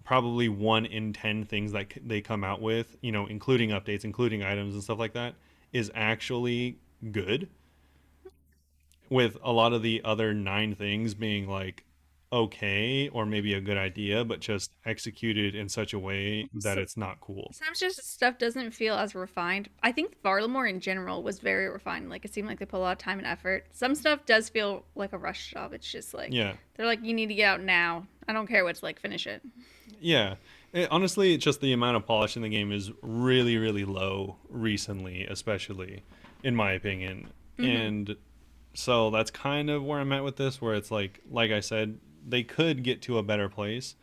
probably 1 in 10 things that they come out with, you know, including updates, including items and stuff like that, is actually good, with a lot of the other 9 things being like okay or maybe a good idea, but just executed in such a way that So, it's not cool. sometimes just stuff doesn't feel as refined. I think Varlamore in general was very refined. Like it seemed like they put a lot of time and effort. Some stuff does feel like a rush job. It's just like Yeah. they're like, you need to get out now. I don't care what it's like, finish it. Yeah. Honestly, it's just the amount of polish in the game is really, really low recently, especially in my opinion. Mm-hmm. And so that's kind of where I'm at with this, where it's like I said, they could get to a better place.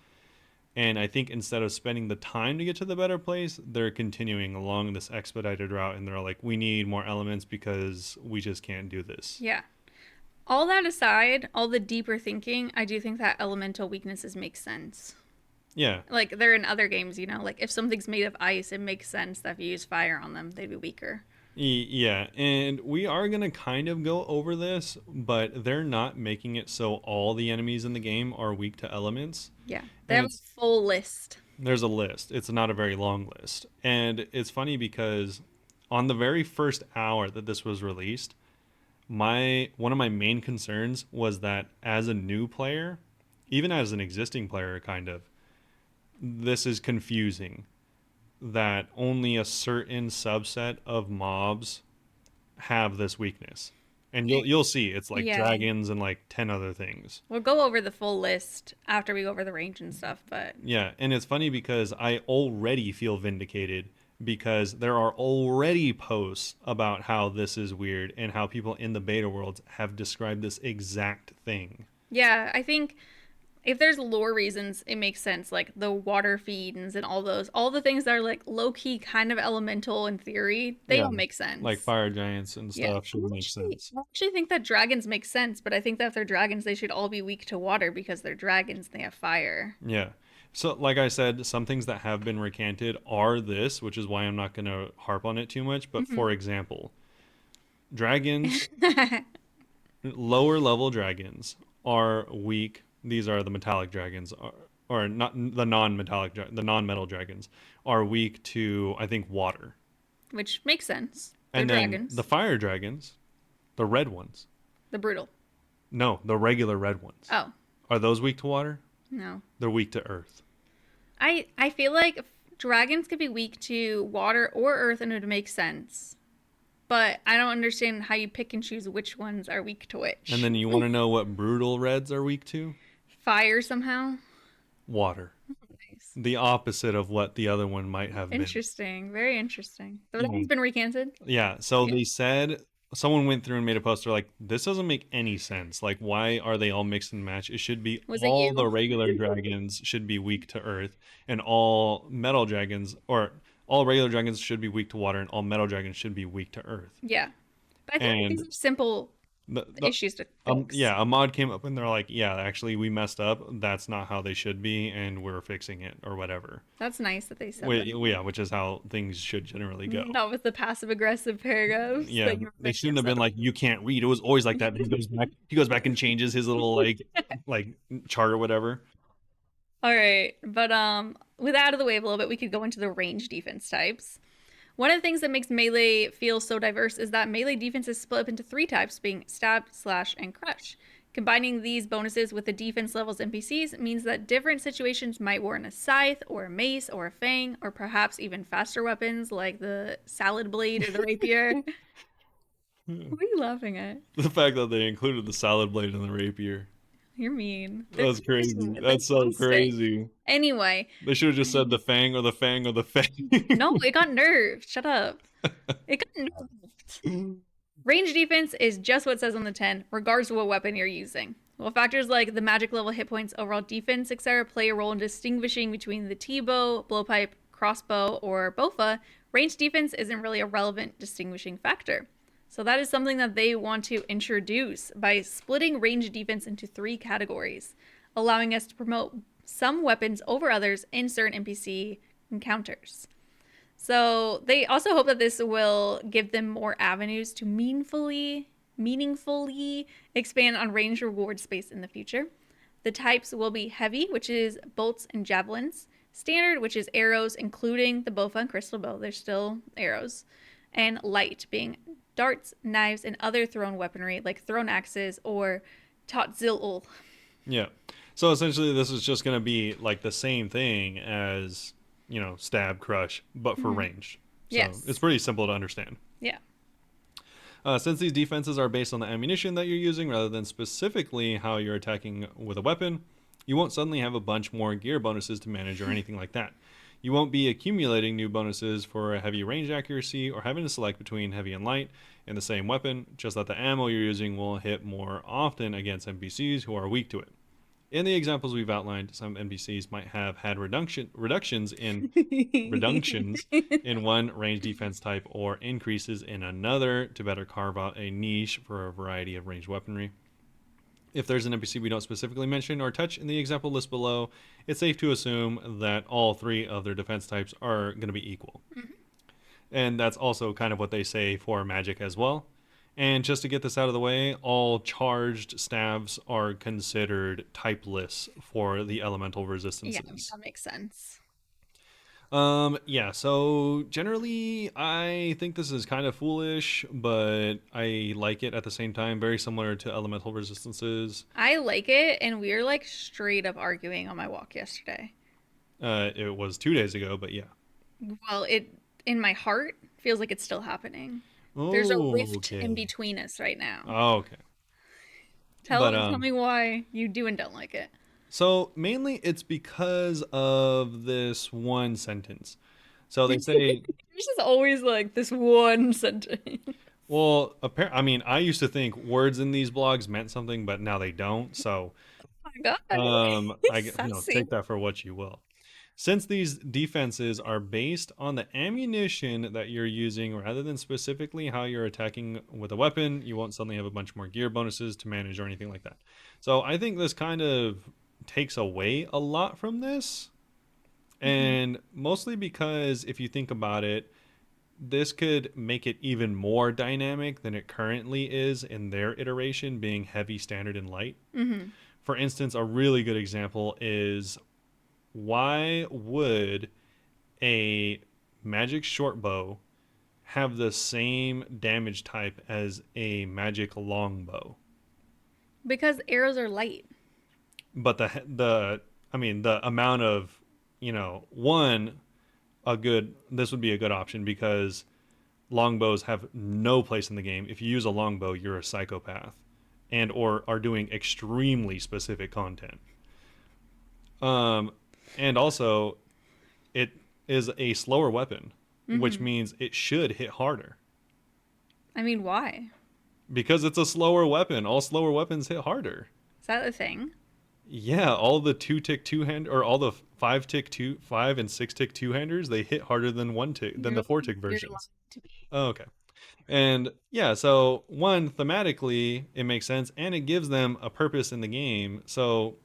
And I think instead of spending the time to get to the better place, they're continuing along this expedited route, and they're like, we need more elements because we just can't do this. Yeah. All that aside, all the deeper thinking, I do think that elemental weaknesses make sense. Yeah. Like they're in other games, you know, like if something's made of ice, it makes sense that if you use fire on them, they'd be weaker. Yeah, and we are going to kind of go over this, but they're not making it so all the enemies in the game are weak to elements. Yeah. They And have a it's full list. there's a list. It's not a very long list. And it's funny because on the very first hour that this was released, my one of my main concerns was that as a new player, even as an existing player kind of, this is confusing that only a certain subset of mobs have this weakness. And you'll see it's like Yeah. dragons and like 10 other things. We'll go over the full list after we go over the range and stuff, but Yeah, and it's funny because I already feel vindicated because there are already posts about how this is weird and how people in the beta worlds have described this exact thing. yeah, I think if there's lore reasons, it makes sense. Like the water feeds and all those, all the things that are like low key kind of elemental in theory, they Yeah, all make like sense. fire giants and Yeah. stuff should make sense. I actually think that dragons make sense, but I think that if they're dragons, they should all be weak to water because they're dragons, they have fire. Yeah. So, like I said, some things that have been recanted are this, which is why I'm not going to harp on it too much. But Hmm. for example, dragons, lower level dragons, are weak. These are the metallic dragons, or not the non-metallic, the non-metal dragons, are weak to, I think, water. Which makes sense. They're And then the dragons. fire dragons, the red ones, The brutal. no, the regular red ones, Oh, are those weak to water? no. They're weak to earth. I feel like dragons could be weak to water or earth and it would make sense. But I don't understand how you pick and choose which ones are weak to And which. then you want to know what brutal reds are weak to? Fire somehow. Water. Nice. The opposite of what the other one might have been. Interesting. Very interesting. So that Yeah. one's been recanted. Yeah. So Yeah. they said someone went through and made a poster like this doesn't make any sense. Like why are they all mixed and matched? It should be Was it all the you? regular dragons should be weak to earth, and all metal dragons or all regular dragons should be weak to water, and all metal dragons should be weak to earth. Yeah. But I think these And are simple the issues to fix. yeah, a mod came up and they're like, yeah, actually we messed up. That's not how they should be, and we're fixing it or whatever. That's nice that they said that. Yeah, which is how things should generally go. Not with the passive aggressive paragraphs Yeah, that you were they very shouldn't have upset been like you can't read. It was always like that. He goes back and changes his little like chart or whatever. All right, but with that out of the way a little bit, we could go into the range defense types. One of the things that makes melee feel so diverse is that melee defense is split up into three types, being stab, slash, and crush. Combining these bonuses with the defense levels NPCs means that different situations might warrant a scythe, or a mace, or a fang, or perhaps even faster weapons like the salad blade or the rapier. What are you laughing at? The fact that they included the salad blade in the rapier. You're mean. That's crazy. They're That's so constant. crazy. Anyway, They should have just said the fang or the fang or the fang. no, it got nerfed. Shut up. It got nerfed. Range defense is just what it says on the 10, regardless of what weapon you're using. While factors like the magic level, hit points, overall defense, etc., play a role in distinguishing between the T-bow, blowpipe, crossbow, or bofa, range defense isn't really a relevant distinguishing factor. So that is something that they want to introduce by splitting range defense into three categories, allowing us to promote some weapons over others in certain NPC encounters. So they also hope that this will give them more avenues to meaningfully expand on range reward space in the future. The types will be heavy, which is bolts and javelins, standard, which is arrows, including the bofa and crystal bow. They're still arrows, and light, being darts, knives, and other thrown weaponry like thrown axes or tatzil. Yeah. So essentially, this is just going to be like the same thing as, stab, crush, but for range. So Yes. it's pretty simple to understand. Yeah. Since these defenses are based on the ammunition that you're using rather than specifically how you're attacking with a weapon, you won't suddenly have a bunch more gear bonuses to manage or anything like that. You won't be accumulating new bonuses for heavy range accuracy or having to select between heavy and light in the same weapon, just that the ammo you're using will hit more often against NPCs who are weak to it. In the examples we've outlined, some NPCs might have had reductions in one range defense type or increases in another to better carve out a niche for a variety of ranged weaponry. If there's an NPC we don't specifically mention or touch in the example list below, it's safe to assume that all three of their defense types are going to be equal. Mm-hmm. And that's also kind of what they say for magic as well. And just to get this out of the way, all charged stabs are considered typeless for the elemental resistances. Yeah, that makes sense. Yeah, so generally I think this is kind of foolish, but I like it at the same time, very similar to elemental resistances. I like it, and we were like straight up arguing on my walk yesterday. It was 2 days ago, but yeah. Well, it in my heart feels like it's still happening. There's a Oh, rift in okay. between us right now. Oh, okay. But Tell me why you do and don't like it. so mainly it's because of this one sentence. So they say, This is always like this one sentence. well, I mean, I used to think words in these blogs meant something, but now they don't. So, Oh my god. take Sassy. that for what you will. Since these defenses are based on the ammunition that you're using rather than specifically how you're attacking with a weapon, you won't suddenly have a bunch more gear bonuses to manage or anything like that. So I think this kind of takes away a lot from this. Mhm. And mostly because if you think about it, this could make it even more dynamic than it currently is in their iteration, being heavy, standard, and light. Mhm. For instance, a really good example is why would a magic short bow have the same damage type as a magic longbow? Because arrows are light. But the amount of, one, a good this would be a good option because longbows have no place in the game. If you use a longbow, you're a psychopath and or are doing extremely specific content. Um and also it is a slower weapon, which Mhm. means it should hit harder. I mean, why? Because it's a slower weapon. All slower weapons hit harder. Is that the thing? Yeah, all the two tick two hand or all the five tick two five and six tick two handers, they hit harder than one tick than You're the four tick you're lying versions. to me. Oh, okay. And yeah, so one, thematically, it makes sense and it gives them a purpose in the game. So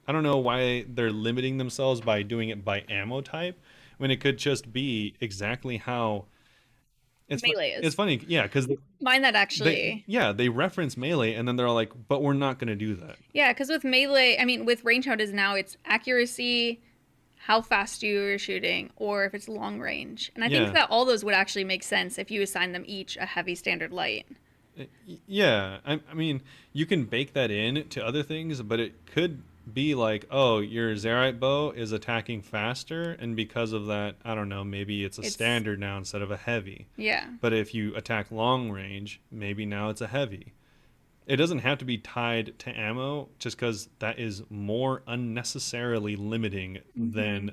I don't know why they're limiting themselves by doing it by ammo type when it could just be exactly how Melee it's is. funny, yeah, because Mind that actually. they reference melee and then they're all like, but we're not gonna do that. Yeah, because with melee, I mean, with range how it is now, it's accuracy, how fast you're shooting, or if it's long range. And I think Yeah, that all those would actually make sense if you assign them each a heavy standard light. yeah. I mean, you can bake that in to other things, but it could be like, oh, your Zerite bow is attacking faster, and because of that, I don't know, maybe it's a It's, standard now instead of a heavy. yeah. But if you attack long range, maybe now it's a heavy. It doesn't have to be tied to ammo, just because that is more unnecessarily limiting Hmm. than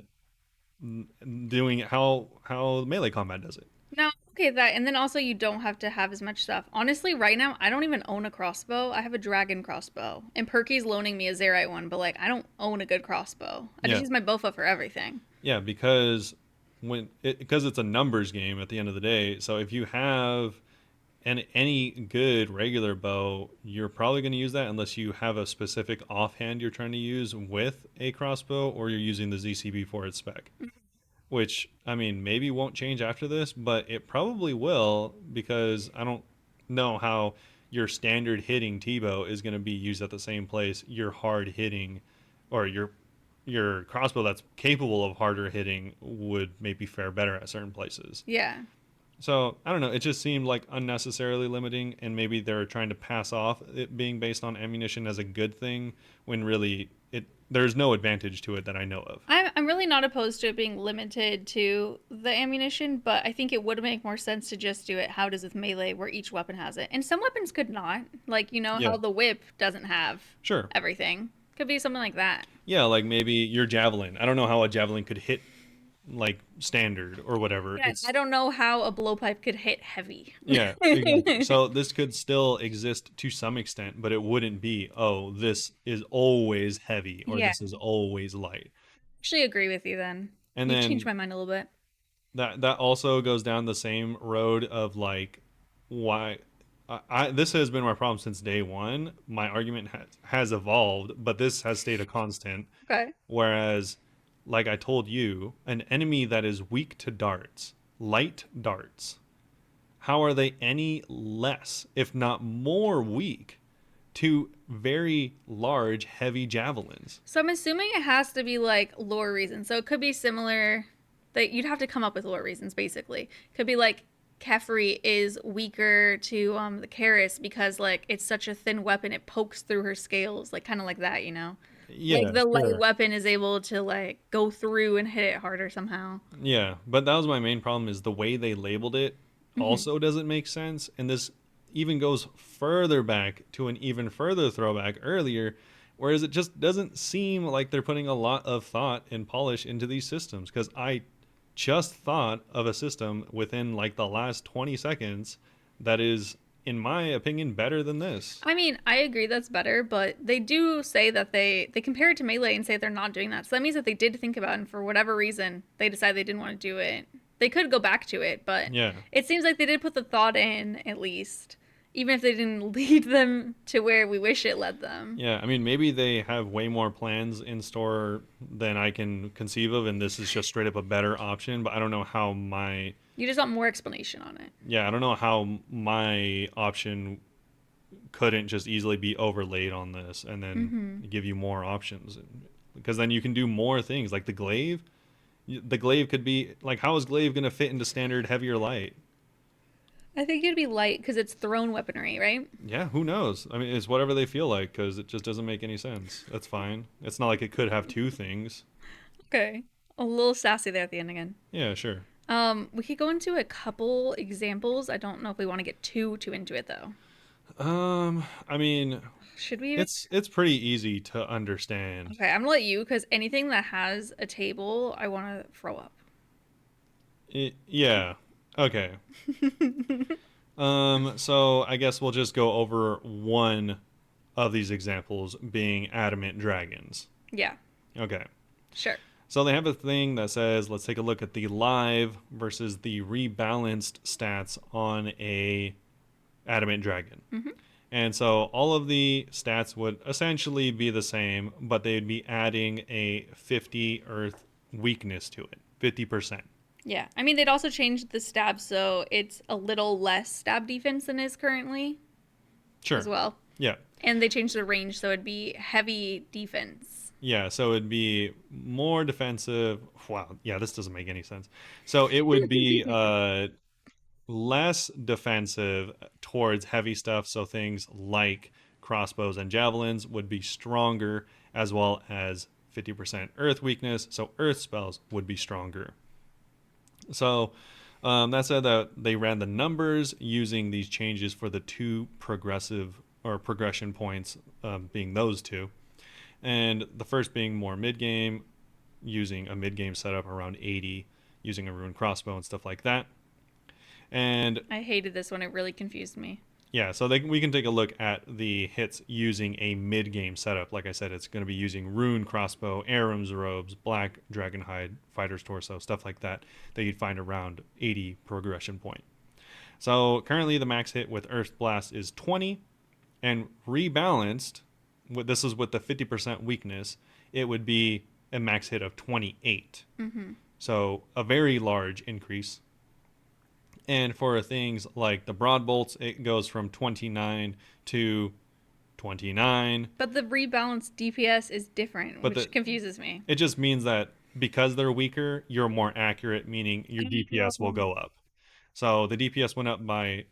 doing how melee combat does it. No, okay, that, and then also you don't have to have as much stuff. Honestly, right now, I don't even own a crossbow. I have a dragon crossbow. And Perky's loaning me a Zerite one, but like, I don't own a good crossbow. I just Yeah, use my Bofa for everything. yeah, because it's a numbers game at the end of the day. So if you have any good regular bow, you're probably going to use that unless you have a specific offhand you're trying to use with a crossbow, or you're using the ZCB for its spec. Which I mean, maybe won't change after this, but it probably will because I don't know how your standard hitting T-bow is going to be used at the same place your hard hitting or your crossbow that's capable of harder hitting would maybe fare better at certain places. Yeah. So I don't know. It just seemed like unnecessarily limiting, and maybe they're trying to pass off it being based on ammunition as a good thing when really there's no advantage to it that I know of. I'm really not opposed to it being limited to the ammunition, but I think it would make more sense to just do it how it is with melee, where each weapon has it. And some weapons could not. Like, you know, Yeah, how the whip doesn't have sure. everything. Could be something like that. Yeah, like maybe your javelin. I don't know how a javelin could hit like standard or whatever. Yeah, I It's don't know how a blowpipe could hit heavy. yeah, exactly. So this could still exist to some extent, but it wouldn't be, oh, this is always heavy or Yeah, this is always light. actually agree with you then. And You changed then my mind a little bit. that also goes down the same road of like why this has been my problem since day one. My argument has evolved, but this has stayed a constant. Okay. Whereas, like I told you, an enemy that is weak to darts, light darts, how are they any less, if not more weak, to very large, heavy javelins? So I'm assuming it has to be like lore reasons. So it could be similar that you'd have to come up with lore reasons basically. Could be like Kefri is weaker to the Karis because like it's such a thin weapon it pokes through her scales, like kind of like that, you know. Like Yeah, the light sure. weapon is able to like go through and hit it harder somehow. Yeah, but that was my main problem is the way they labeled it. also doesn't make sense. And this even goes further back to an even further throwback earlier, whereas it just doesn't seem like they're putting a lot of thought and polish into these systems. Because I just thought of a system within like the last 20 seconds that is, in my opinion, better than this. I mean, I agree that's better, but they do say that they compare it to Melee and say they're not doing that. So that means that they did think about it, and for whatever reason, they decided they didn't want to do it. They could go back to it, but Yeah. it seems like they did put the thought in, at least. Even if they didn't lead them to where we wish it led them. Yeah, I mean, maybe they have way more plans in store than I can conceive of, and this is just straight up a better option. But I don't know how my, You just want more explanation on it. yeah, I don't know how my option couldn't just easily be overlaid on this and then give you more options. Because then you can do more things. Like the glaive, the glaive could be, like, how is glaive going to fit into standard heavier light? I think it'd be light because it's thrown weaponry, right? Yeah, who knows? I mean, it's whatever they feel like because it just doesn't make any sense. That's fine. It's not like it could have two things. Okay. A little sassy there at the end again. Yeah, sure. We could go into a couple examples. I don't know if we want to get too into it though. I mean, Should we? it's pretty easy to understand. Okay, I'm gonna let you because anything that has a table, I want to throw up. Yeah. Okay. So I guess we'll just go over one of these examples being adamant dragons. Yeah, Okay. sure. So they have a thing that says, let's take a look at the live versus the rebalanced stats on a adamant dragon. And so all of the stats would essentially be the same, but they'd be adding a 50 earth weakness to it, 50%. Yeah, I mean they'd also changed the stab, so it's a little less stab defense than is currently Sure. as well. Yeah. And they changed the range, so it'd be heavy defense. Yeah, so it'd be more defensive. Wow, yeah, this doesn't make any sense. So it would be less defensive towards heavy stuff. So things like crossbows and javelins would be stronger, as well as 50% earth weakness. So earth spells would be stronger. So that said, that they ran the numbers using these changes for the two progressive or progression points, being those two. And the first being more mid game, using a mid game setup around 80, using a ruined crossbow and stuff like that. And I hated this one; it really confused me. yeah, so we can take a look at the hits using a mid game setup. Like I said, it's going to be using ruined crossbow, Aram's robes, black dragonhide, fighter's torso, stuff like that you'd find around 80 progression point. So currently the max hit with Earth Blast is 20, and rebalanced, this is with the 50% weakness, it would be a max hit of 28. So a very large increase. And for things like the broad bolts, it goes from 29 to 29. But the rebalanced DPS is different, But which confuses me. It just means that because they're weaker, you're more accurate, meaning your DPS will go up. So the DPS went up by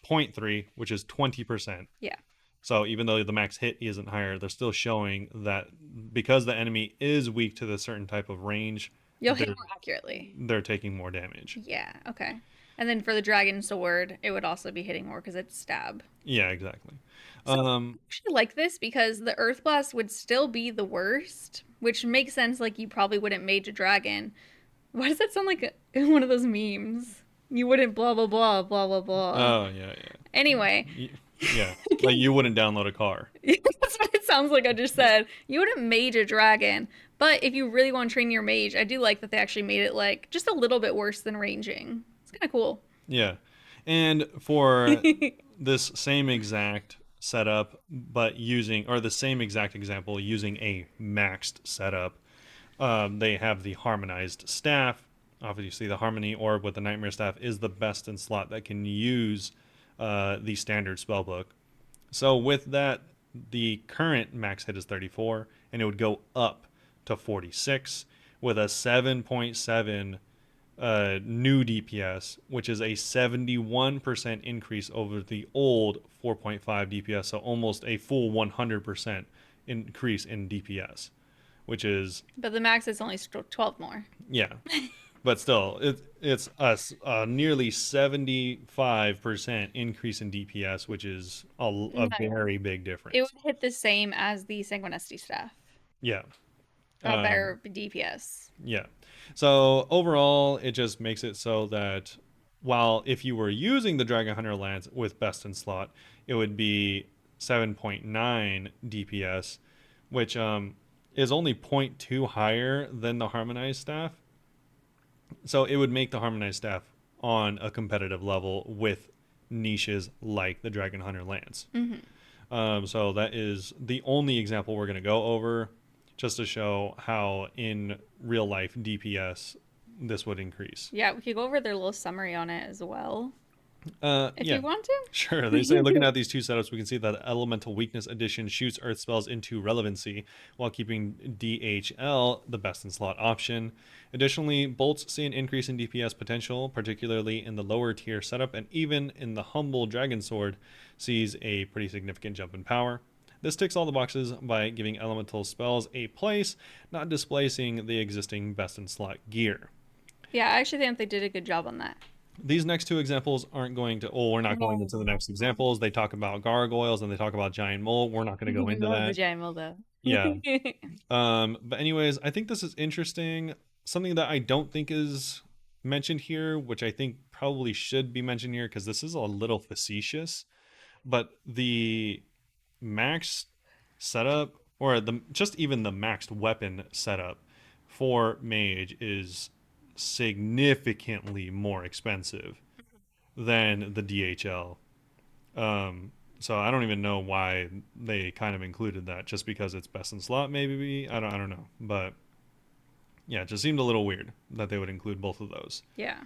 0.3, which is 20%. Yeah. So even though the max hit isn't higher, they're still showing that because the enemy is weak to the certain type of range, You'll hit more accurately. they're taking more damage. Yeah, okay. And then for the dragon sword, it would also be hitting more because it's stab. Yeah, exactly. I actually like this because the Earth Blast would still be the worst, which makes sense. Like, you probably wouldn't mage a dragon. Why does that sound like one of those memes? You wouldn't blah, blah, blah, blah, blah, blah. Oh, yeah. Anyway. Yeah, like you wouldn't download a car. That's what it sounds like I just said. You wouldn't mage a dragon. But if you really want to train your mage, I do like that they actually made it like just a little bit worse than ranging. It's kind of cool. Yeah. And for this same exact setup, but using, or the same exact example, using a maxed setup, they have the harmonized staff. Obviously, the harmony orb with the nightmare staff is the best in slot that can use the standard spellbook. So with that, the current max hit is 34, and it would go up to 46 with a 7.7 new DPS, which is a 71% increase over the old 4.5 DPS, so almost a full 100% increase in DPS, which is... But the max is only 12 more. Yeah. But still, it's a nearly 75% increase in DPS, which is a No, very big it difference. would hit the same as the Sanguinesti staff. Yeah. Um, Better DPS. yeah. So overall, it just makes it so that while if you were using the Dragon Hunter Lance with best in slot, it would be 7.9 DPS, which is only zero point 0.2 higher than the Harmonized Staff. So it would make the Harmonized Staff on a competitive level with niches like the Dragon Hunter Lance. Hmm. So that is the only example we're going to go over just to show how in real life DPS this would increase. Yeah, we could go over their little summary on it as well, if Yeah, you want sure. They say looking to. at these two setups, we can see that Elemental Weakness Addition shoots Earth spells into relevancy while keeping DHL the best in slot option. Additionally, bolts see an increase in DPS potential, particularly in the lower tier setup, and even in the humble Dragon Sword sees a pretty significant jump in power. This ticks all the boxes by giving elemental spells a place, not displacing the existing best in slot gear. Yeah, I actually think they did a good job on that. These next two examples aren't going to, oh, we're not going into the next Oh. examples. They talk about gargoyles and they talk about giant mole. We're not going to go I into love the that. giant though. Yeah. But anyways, I think this is interesting. Something that I don't think is mentioned here, which I think probably should be mentioned here because this is a little facetious, but the max setup or the just even the maxed weapon setup for mage is significantly more expensive than the DHL. So I don't even know why they kind of included that, just because it's best in slot, maybe. I don't know, but yeah, it just seemed a little weird that they would include both of those. Yeah.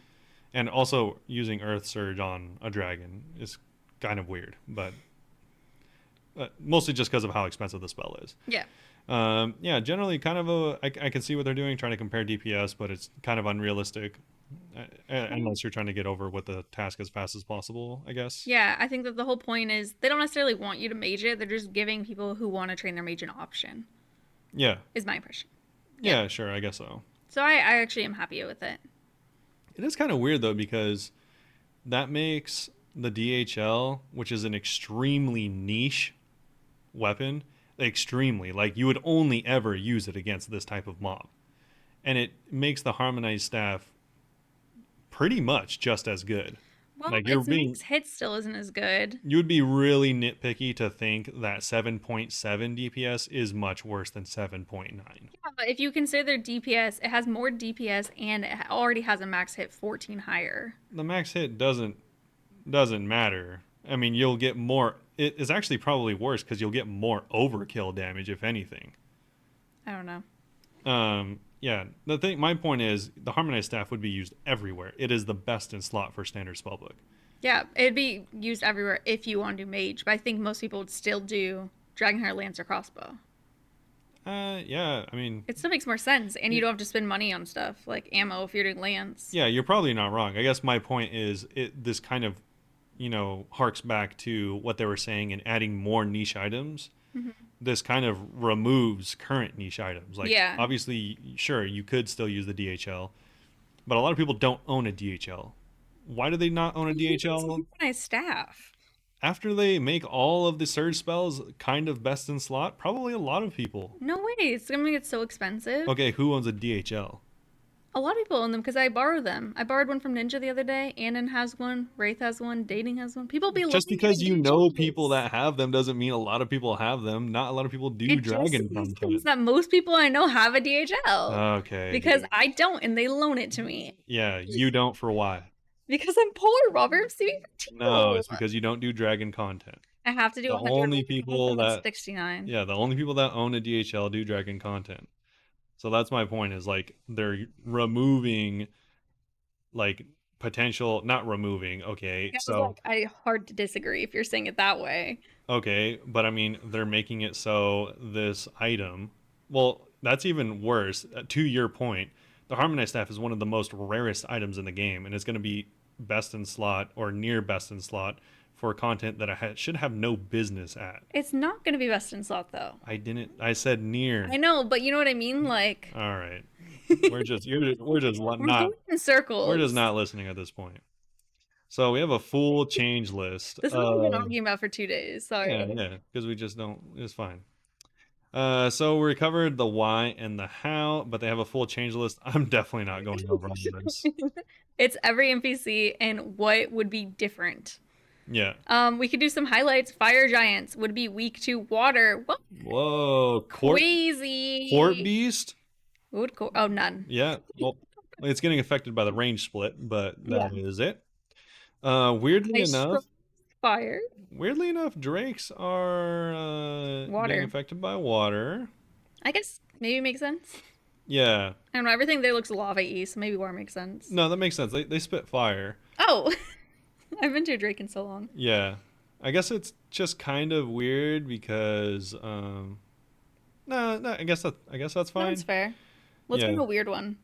And also using Earth Surge on a dragon is kind of weird, but mostly just because of how expensive the spell is. Yeah. Yeah, generally kind of I can see what they're doing, trying to compare DPS, but it's kind of unrealistic unless you're trying to get over with the task as fast as possible, I guess. Yeah, I think that the whole point is they don't necessarily want you to mage it. They're just giving people who want to train their mage an option, Yeah. is my impression. Yeah. Yeah, sure, I guess so. So I actually am happy with it. It is kind of weird though because that makes the DHL, which is an extremely niche weapon, extremely like you would only ever use it against this type of mob. And it makes the harmonized staff pretty much just as good. Well, Like its max hit still isn't as good. you would be really nitpicky to think that 7.7 DPS is much worse than 7.9. Yeah, but if you consider their DPS, it has more DPS and it already has a max hit 14 higher. The max hit doesn't matter. I mean, you'll get more. It is actually probably worse because you'll get more overkill damage if anything. I don't know. Yeah. The thing, my point is, the harmonized staff would be used everywhere. It is the best in slot for standard spellbook. Yeah, it'd be used everywhere if you want to do mage, but I think most people would still do Dragonheart Lance or Crossbow. Yeah. I mean, It still makes more sense, and you don't have to spend money on stuff like ammo if you're doing Lance. yeah, you're probably not wrong. I guess my point is, this kind of, harks back to what they were saying in adding more niche items. Hmm. This kind of removes current niche items. Like, Yeah. obviously, sure, you could still use the DHL, but a lot of people don't own a DHL. Why do they not own a It's DHL? a nice staff. After they make all of the surge spells kind of best in slot, probably a lot of people. No way, it's gonna get so expensive. Okay, who owns a DHL? A lot of people own them because I borrow them. I borrowed one from Ninja the other day. Annan has one. Wraith has one. Dating has one. People be Just looking because at you know people DHLs. that have them doesn't mean a lot of people have them. Not a lot of people do It just dragon means content. that most people I know have a DHL Okay, because dude. I don't, and they loan it to me Yeah, you don't for why? because I'm poor, Robert. I'm saving for No, Teal. it's because you don't do dragon content. I have to do The 100 only to go people from that 69. Yeah, the only people that own a DHL do dragon content. So that's my point is like they're removing like potential, not removing, okay. I was So like, I hard to disagree if you're saying it that way. okay, but I mean they're making it so this item, well, that's even worse. To your point, the harmonized staff is one of the most rarest items in the game and it's going to be best in slot or near best in slot for content that I should have no business at. It's not going to be best in slot though. I said near. I know, but you know what I mean? Like, All right. we're just We're not going in we're just circles. not listening at this point. So we have a full change list This is what we've been of arguing about for 2 days. yeah, Sorry. yeah, because we just don't. It's fine. So we covered the why and the how, but they have a full change list. I'm definitely not going over all of this. It's every NPC and what would be different. Yeah. We could do some highlights. Fire giants would be weak to water. What? Whoa, court Crazy. beast. Oh, none. Yeah. Well, it's getting affected by the range split, but Yeah. that is it. Weirdly Ice enough, strike fire. drakes are getting Water. affected by water. I guess maybe makes sense. Yeah. I don't know. Everything there looks lava-y, so maybe water makes sense. No, that makes sense. They spit fire. Oh, I've been to a Drake in so long. Yeah. I guess it's just kind of weird because no, no, I guess that's No, it's fine. fair. Let's Yeah. bring a weird one.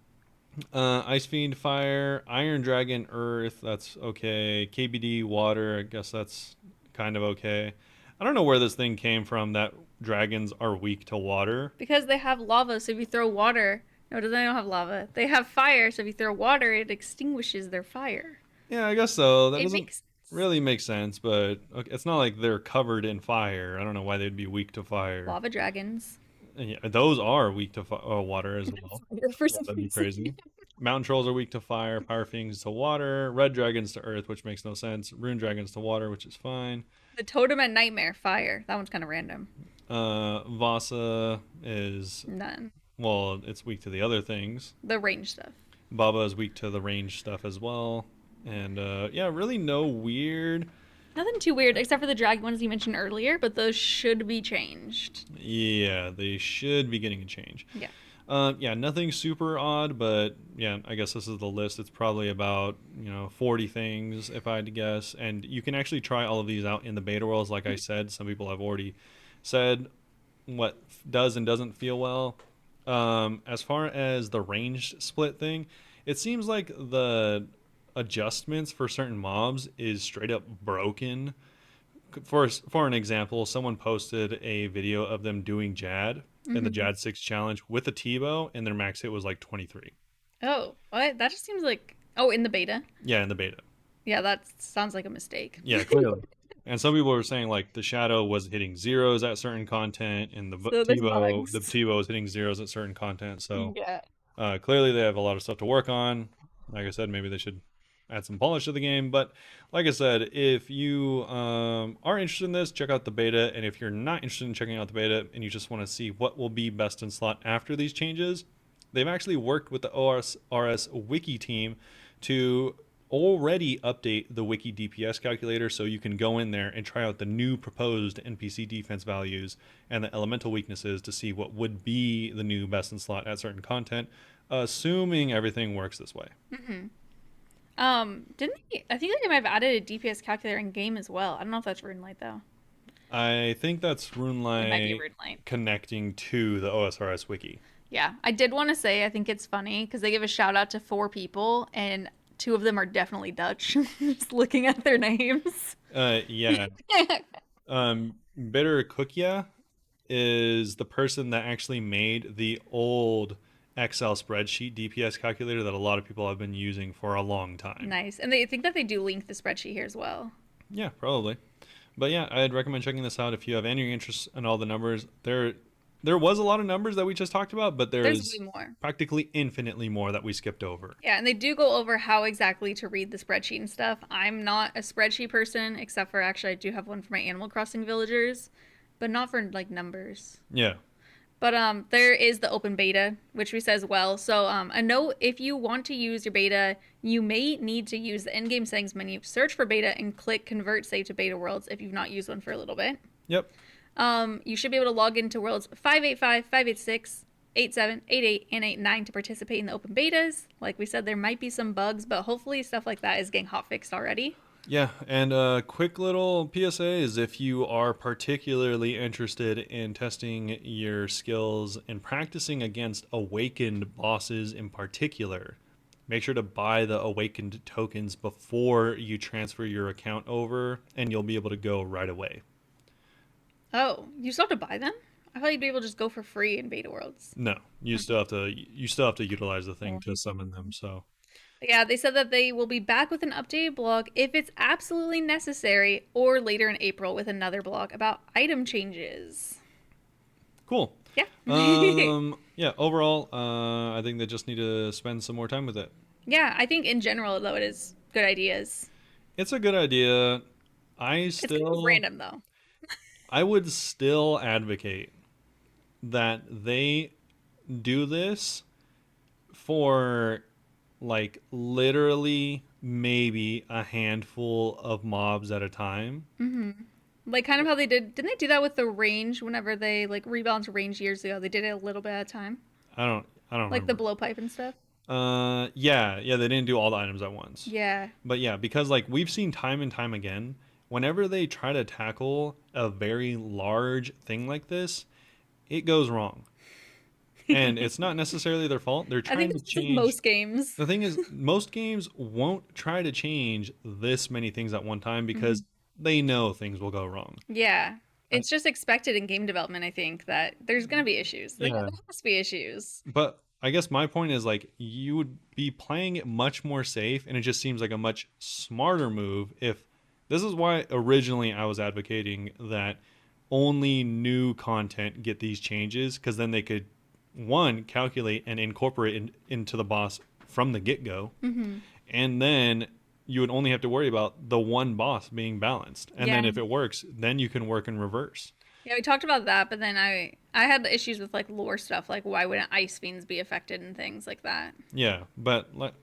Ice Fiend fire, Iron Dragon earth, that's okay. KBD water, I guess that's kind of okay. I don't know where this thing came from that dragons are weak to water. Because they have lava, so if you throw water. No, they don't have lava. They have fire, so if you throw water, it extinguishes their fire. Yeah, I guess so. That It doesn't makes sense. really make sense, but okay, it's not like they're covered in fire. I don't know why they'd be weak to fire. Lava dragons. And yeah, those are weak to water as well. Fire for Yeah, some that'd be reason. crazy. Mountain trolls are weak to fire, power fiends to water, red dragons to earth, which makes no sense, rune dragons to water, which is fine. The totem at nightmare, fire. That one's kind of random. Vasa is, None. well, it's weak to the other things. The range stuff. Baba is weak to the range stuff as well. And yeah, really no weird. Nothing too weird, except for the dragon ones you mentioned earlier, but those should be changed. Yeah, they should be getting a change. Yeah. Yeah, nothing super odd, but yeah, I guess this is the list. It's probably about 40 things if I had to guess, and you can actually try all of these out in the beta worlds. Like I said, some people have already said what does and doesn't feel well. As far as the range split thing, it seems like the adjustments for certain mobs is straight up broken. For an example, someone posted a video of them doing Jad in the Mm-hmm. Jad 6 challenge with a T-bow, and their max hit was like 23. Oh, what? That just seems like. Oh, in the beta? Yeah, in the beta. Yeah, that sounds like a mistake. Yeah, clearly. And some people were saying like the shadow was hitting zeros at certain content, and So there's The bugs. T-bow was hitting zeros at certain content. So Yeah. clearly they have a lot of stuff to work on. Like I said, maybe they should add some polish to the game. But like I said, if you are interested in this, check out the beta. And if you're not interested in checking out the beta and you just want to see what will be best in slot after these changes, they've actually worked with the OSRS wiki team to already update the wiki DPS calculator so you can go in there and try out the new proposed NPC defense values and the elemental weaknesses to see what would be the new best in slot at certain content, assuming everything works this way. Didn't they? I think they might have added a DPS calculator in game as well. I don't know if that's RuneLight though. I think that's It might be RuneLight RuneLight. connecting to the OSRS wiki. Yeah, I did want to say I think it's funny because they give a shout out to 4 people and 2 of them are definitely Dutch. Just looking at their names. Yeah. Bitter Cookia is the person that actually made the old Excel spreadsheet DPS calculator that a lot of people have been using for a long time. Nice. And they think that they do link the spreadsheet here as well. Yeah, probably. But yeah, I'd recommend checking this out if you have any interest in all the numbers. There was a lot of numbers that we just talked about, but There's there's way more. practically infinitely more that we skipped over. Yeah, and they do go over how exactly to read the spreadsheet and stuff. I'm not a spreadsheet person, except for actually I do have one for my Animal Crossing villagers, but not for like numbers. Yeah. But there is the open beta, which we said as well. So a note: if you want to use your beta, you may need to use the in-game settings menu, search for beta, and click Convert Save to Beta Worlds if you've not used one for a little bit. Yep. You should be able to log into worlds 585, 586, 87, 88, and 89 to participate in the open betas. Like we said, there might be some bugs, but hopefully stuff like that is getting hotfixed already. Yeah, and a quick little PSA is if you are particularly interested in testing your skills and practicing against awakened bosses in particular, make sure to buy the awakened tokens before you transfer your account over, and you'll be able to go right away. Oh, you still have to buy them? I thought you'd be able to just go for free in beta worlds. No, you still have to utilize the thing Yeah. to summon them. So Yeah, they said that they will be back with an updated blog if it's absolutely necessary, or later in April with another blog about item changes. cool. Yeah. Yeah. Overall, I think they just need to spend some more time with it. Yeah, I think in general, though, it is good ideas. It's a good idea. I It's kind of still, random, though. I would still advocate that they do this for like literally maybe a handful of mobs at a time. Like, kind of how they did. Didn't they do that with the range whenever they, like, rebalanced range years ago? They did it a little bit at a time. I don't Like the remember. blowpipe and stuff. Yeah, they didn't do all the items at once. Yeah. But yeah, because like we've seen time and time again, whenever they try to tackle a very large thing like this, it goes wrong. And it's not necessarily their fault. They're I think trying to it's just change. most games. The thing is, most games won't try to change this many things at one time Mhm. because they know things will go wrong. Yeah. I, It's just expected in game development, I think, that there's going to be issues. yeah, There has to be issues. but I guess my point is like you would be playing it much more safe, and it just seems like a much smarter move if this is why originally I was advocating that only new content get these changes because then they could one calculate and incorporate into the boss from the get-go, Hmm. and then you would only have to worry about the one boss being balanced, and Yeah. then if it works then you can work in reverse. Yeah, we talked about that, but then I had the issues with like lore stuff, like why wouldn't ice fiends be affected and things like that. Yeah, but like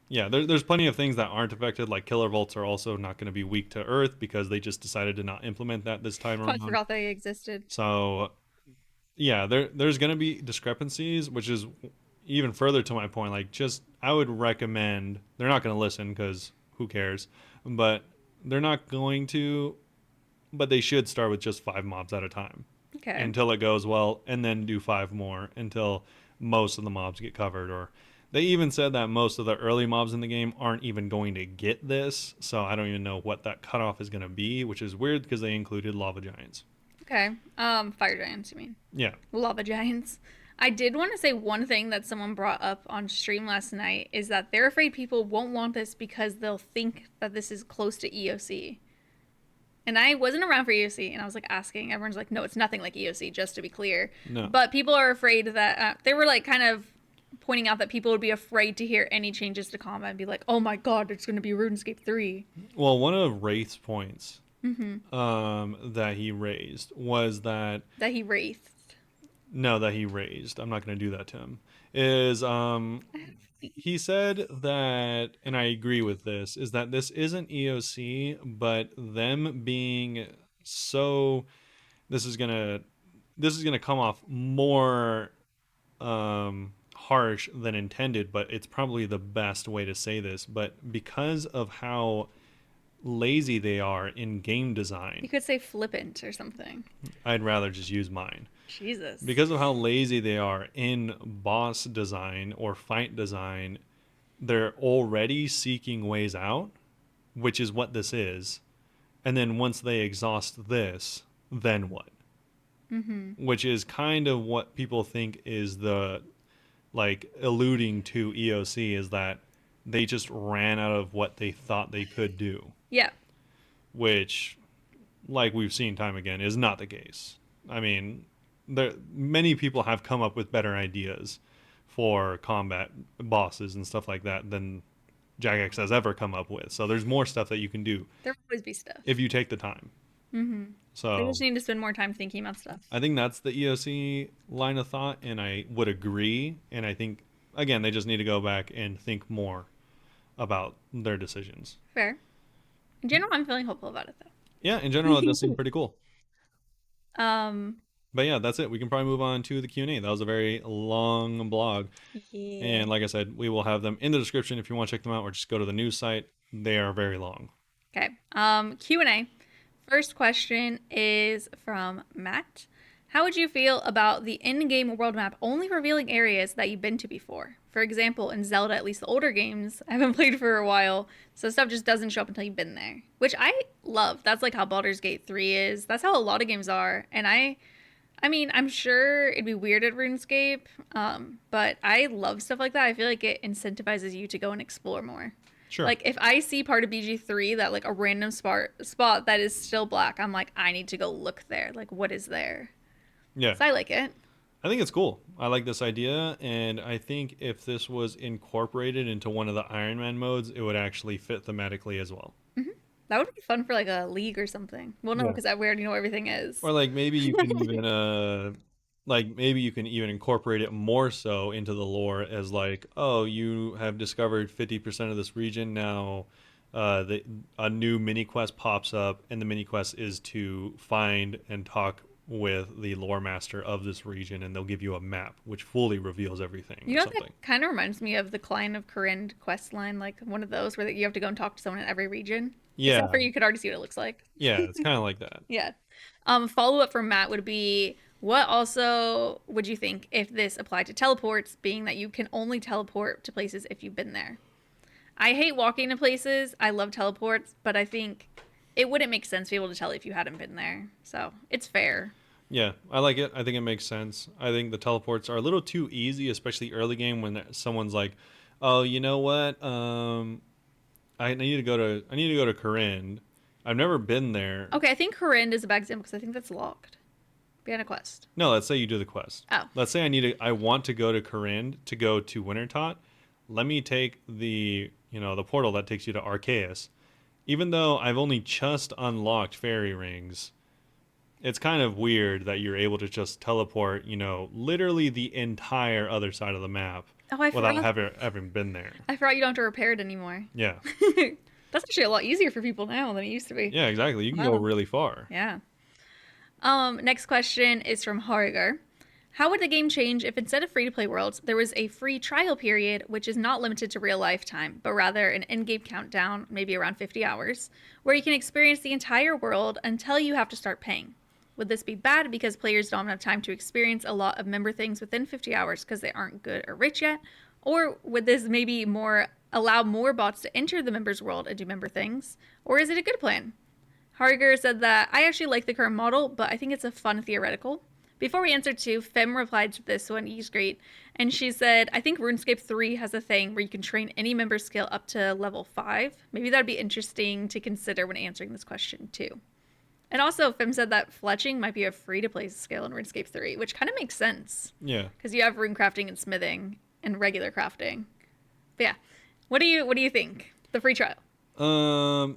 yeah, there's plenty of things that aren't affected, like killer vaults are also not going to be weak to earth because they just decided to not implement that this time Probably around. forgot they existed. So yeah, there's going to be discrepancies, which is even further to my point. Like, just I would recommend they're not going to listen because who cares, but they're not going to. But they should start with just 5 mobs at a time Okay. until it goes well, and then do 5 more until most of the mobs get covered. Or they even said that most of the early mobs in the game aren't even going to get this, so I don't even know what that cutoff is going to be, which is weird because they included lava giants. Okay. Fire giants, you mean? Yeah, Lava giants. I did want to say one thing that someone brought up on stream last night is that they're afraid people won't want this because they'll think that this is close to EOC. And I wasn't around for EOC, and I was like asking. Everyone's like, no, it's nothing like EOC, just to be clear. no. But people are afraid that they were like kind of pointing out that people would be afraid to hear any changes to combat and be like, oh my god, it's going to be RuneScape 3. Well, one of Wraith's points Mm-hmm. that he raised was that That he wraithed. no, that he raised. I'm not going to do that to him. Is he said that, and I agree with this, is that this isn't EOC, but them being so this is gonna this is gonna come off more harsh than intended, but it's probably the best way to say this. But because of how lazy they are in game You design, could say flippant or something. I'd rather just use mine. Jesus. Because of how lazy they are in boss design or fight design, they're already seeking ways out, which is what this is. And then once they exhaust this, then what? Mm-hmm. Which is kind of what people think is the like alluding to EOC is that they just ran out of what they thought they could do, Yeah. which, like we've seen time again, is not the case. I mean, there many people have come up with better ideas for combat bosses and stuff like that than Jagex has ever come up with. So there's more stuff that you can do There will always be stuff. if you take the time. Mm-hmm. They So just need to spend more time thinking about stuff. I think that's the EOC line of thought, and I would agree. And I think again they just need to go back and think more about their decisions. Fair. In general, I'm feeling hopeful about it Yeah, in general, it does seem pretty cool. though. But yeah, that's it. We can probably move on to the Q&A. That was a very long blog. Yeah. And like I said, we will have them in the description if you want to check them out or just go to the news site. They are very long. Okay. Q&A. First question is from Matt. How would you feel about the in-game world map only revealing areas that you've been to before? For example, in Zelda, at least the older games, I haven't played for a while, so stuff just doesn't show up until you've been there, which I love. That's like how Baldur's Gate 3 is. That's how a lot of games are, and I I mean, I'm sure it'd be weird at RuneScape, but I love stuff like that. I feel like it incentivizes you to go and explore more. Sure. Like if I see part of BG3 that like a random spot that is still black, I'm like, I need to go look there. Like, what is there? Yeah. So I like it. I think it's cool. I like this idea, and I think if this was incorporated into one of the Iron Man modes, it would actually fit thematically as well. That would be fun for like a league or something. Well, no, Yeah. because we already know everything is. Or like maybe you can even maybe you can even incorporate it more so into the lore as like, oh, you have discovered 50% of this region now. A new mini quest pops up, and the mini quest is to find and talk with the lore master of this region, and they'll give you a map which fully reveals everything You or know what that something. kind of reminds me of the Client of Corinne quest line, like one of those where you have to go and talk to someone in every region. Except Yeah, for you could already see what it looks like. yeah, it's kind of like that. Yeah. Follow up from Matt would be what also would you think if this applied to teleports, being that you can only teleport to places if you've been there? I hate walking to places. I love teleports, but I think it wouldn't make sense to be able to tell if you hadn't been there. So it's fair. Yeah, I like it. I think it makes sense. I think the teleports are a little too easy, especially early game when someone's like, "Oh, you know what? I need to go to Corinne. I've never been there." Okay, I think Corinne is a bad example because I think that's locked behind a quest. No, let's say you do the quest. Oh, Let's say I want to go to Corinne to go to Wintertot. Let me take the portal that takes you to Arceus. Even though I've only just unlocked fairy rings, it's kind of weird that you're able to just teleport, literally the entire other side of the map oh, I without forgot. having been there. I forgot you don't have to repair it anymore. Yeah. That's actually a lot easier for people now than it used to be. Yeah, exactly. You can go Wow. really far. Yeah. Next question is from Hariger. How would the game change if instead of free to play worlds, there was a free trial period, which is not limited to real life time, but rather an in game countdown, maybe around 50 hours, where you can experience the entire world until you have to start paying? Would this be bad because players don't have time to experience a lot of member things within 50 hours because they aren't good or rich yet? Or would this maybe more allow more bots to enter the members' world and do member things? Or is it a good plan? Harger said that I actually like the current model, but I think it's a fun theoretical. Before we answer to, Fem replied to this one, he's great, and she said, I think RuneScape 3 has a thing where you can train any member skill up to level 5. Maybe that'd be interesting to consider when answering this question too. And also, Fem said that fletching might be a free-to-play skill in RuneScape 3, which kind of makes sense, Yeah. because you have rune crafting and smithing and regular crafting. But yeah, what do you think? The free trial. Um,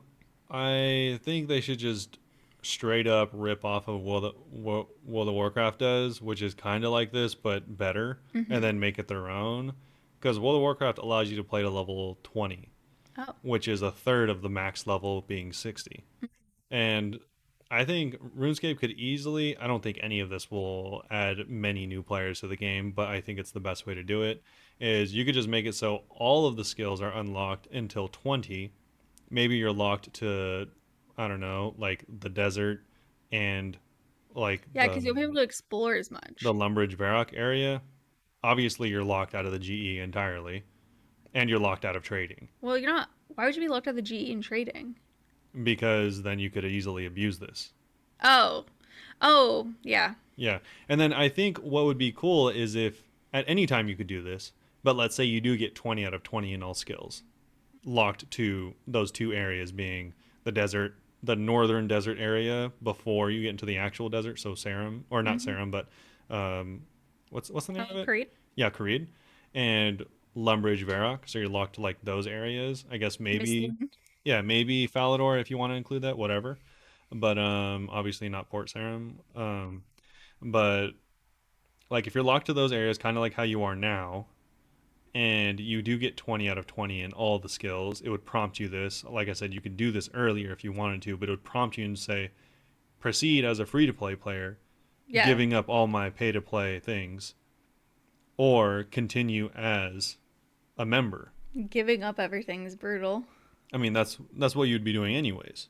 I think they should just straight up rip off of World of Warcraft does, which is kind of like this but better, and Mm-hmm. then make it their own. Because World of Warcraft allows you to play to level 20, Oh, which is a third of the max level being 60. And I think RuneScape could easily, I don't think any of this will add many new players to the game, but I think it's the best way to do it is you could just make it so all of the skills are unlocked until 20. Maybe you're locked to, I don't know, like the desert and like yeah, because you'll be able to explore as the much. Lumbridge Varrock area. Obviously, you're locked out of the GE entirely, and you're locked out of trading Well, you're not. Why would you be locked out of the GE in trading? because then you could easily abuse this. Oh, oh, yeah. Yeah. And then I think what would be cool is if at any time you could do this, but let's say you do get 20 out of 20 in all skills, locked to those two areas being the desert, the northern desert area before you get into the actual desert. So Sarum, or not Mm-hmm. Sarum, but um, what's the name of it? Great. Yeah, Kareed. And Lumbridge Varrock. So you're locked to like those areas. I guess maybe, Mistland. yeah, maybe Falador if you want to include that, whatever. But obviously not Port Sarum. But like if you're locked to those areas, kind of like how you are now, and you do get 20 out of 20 in all the skills, it would prompt you this. Like I said, you could do this earlier if you wanted to, but it would prompt you and say, proceed as a free to play player, Yeah, giving up all my pay to play things, or continue as a member. giving up everything is brutal. I mean, that's what you'd be doing anyways.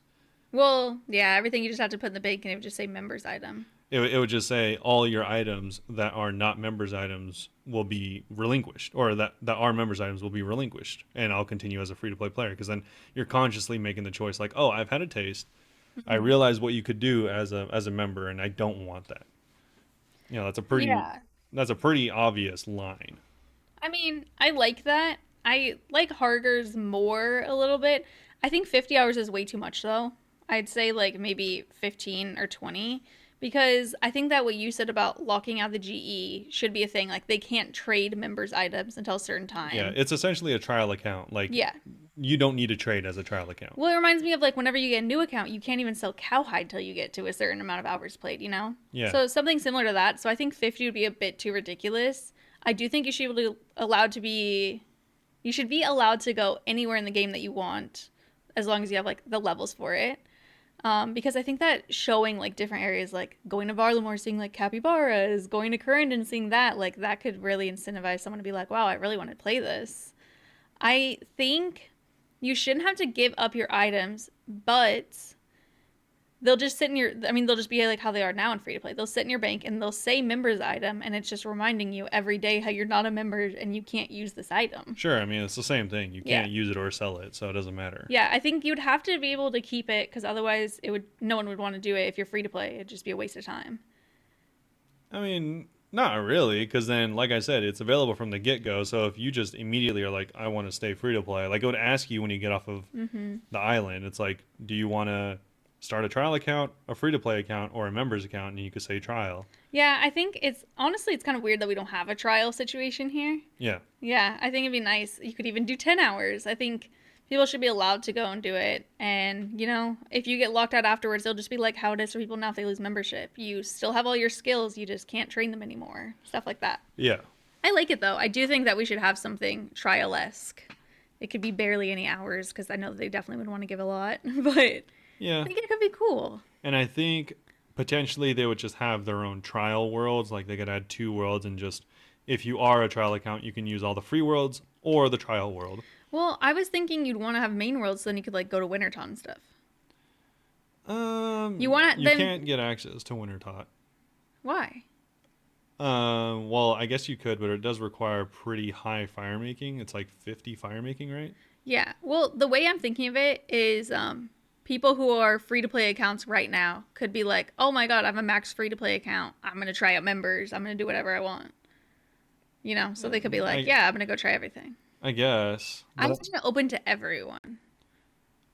Well, yeah, everything you just have to put in the bank and it would just say members item. It would just say all your items that are not members items will be relinquished, or that are members items will be relinquished, and I'll continue as a free to play player because then you're consciously making the choice like, oh, I've had a taste. I Mhm. realize what you could do as a member, and I don't want that. You know, Yeah. that's a pretty obvious line. I mean, I like that. I like Harger's more a little bit. I think 50 hours is way too much though. I'd say like maybe 15 or 20 because I think that what you said about locking out the GE should be a thing. Like they can't trade members' items until a certain Yeah, time. it's essentially a trial account. Like Yeah. you don't need to trade as a trial account. Well, it reminds me of like whenever you get a new account, you can't even sell cowhide till you get to a certain amount of hours played, you know? Yeah. So something similar to that. So I think 50 would be a bit too ridiculous. I do think you should be allowed to go anywhere in the game that you want as long as you have like the levels for it. Because I think that showing like different areas, like going to Varlamore, seeing like capybaras, going to Currendon, seeing that, like that could really incentivize someone to be like, wow, I really want to play this. I think you shouldn't have to give up your items, but they'll just sit in your, I mean, they'll just be like how they are now in free to play. They'll sit in your bank and they'll say members item, and it's just reminding you every day how you're not a member and you can't use this item. Sure, I mean it's the same thing. You Yeah. can't use it or sell it, so it doesn't matter. Yeah, I think you'd have to be able to keep it because otherwise no one would want to do it if you're free to play. It'd just be a waste of time. I mean, not really, because then, like I said, it's available from the get go. So if you just immediately are like, I want to stay free to play, like it would ask you when you get off of the island, it's like, do you want to start a trial account, a free to play account, or a members account? And you could say trial. Yeah, I think it's honestly it's kind of weird that we don't have a trial situation here. Yeah. Yeah, I think it'd be nice. You could even do 10 hours. I think people should be allowed to go and do it. And, you know, if you get locked out afterwards, it'll just be like how it is for people now if they lose membership. You still have all your skills, you just can't train them anymore. Stuff like that. Yeah. I like it though. I do think that we should have something trial-esque. It could be barely any hours because I know they definitely would want to give a lot, but I Yeah. think it could be cool. And I think potentially they would just have their own trial worlds. Like they could add 2 worlds and just, if you are a trial account, you can use all the free worlds or the trial world. Well, I was thinking you'd want to have main worlds so then you could like go to Winterton and stuff. You want to You then can't get access to Wintertot. why? Well, I guess you could, but it does require pretty high fire making. It's like 50 fire making, right? Yeah. Well, the way I'm thinking of it is people who are free to play accounts right now could be like, "Oh my god, I have a max free to play account. I'm going to try out members. I'm going to do whatever I want." You know, so they could be like, "Yeah, I'm going to go try everything." I guess. I'm But, going to open to everyone.